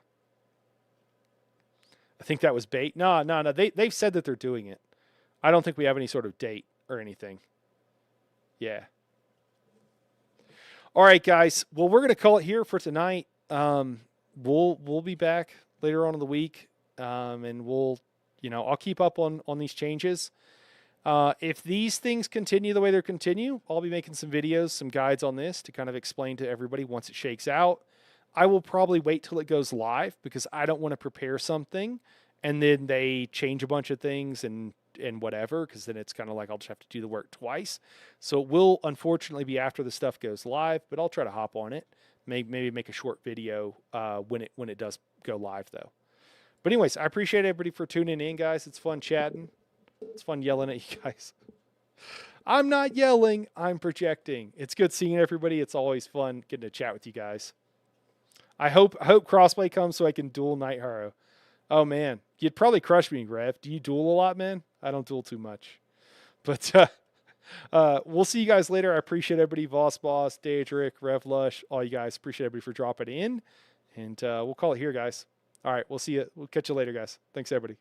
I think that was bait. No. They've said that they're doing it. I don't think we have any sort of date or anything. Yeah. All right, guys. Well, we're going to call it here for tonight. We'll be back later on in the week. And I'll keep up on these changes. If these things continue the way they continue, I'll be making some videos, some guides on this to kind of explain to everybody once it shakes out. I will probably wait till it goes live because I don't want to prepare something and then they change a bunch of things and whatever, because then it's kind of like I'll just have to do the work twice. So it will unfortunately be after the stuff goes live, but I'll try to hop on it. Maybe make a short video when it does go live though. But anyways, I appreciate everybody for tuning in, guys. It's fun chatting. It's fun yelling at you guys. I'm not yelling. I'm projecting. It's good seeing everybody. It's always fun getting to chat with you guys. I hope crossplay comes so I can duel Night Hero. Oh man, you'd probably crush me, Rev. Do you duel a lot, man? I don't duel too much. But we'll see you guys later. I appreciate everybody, Voss Boss, Daedric, Rev Lush, all you guys. Appreciate everybody for dropping in. And we'll call it here, guys. All right, we'll see you. We'll catch you later, guys. Thanks, everybody.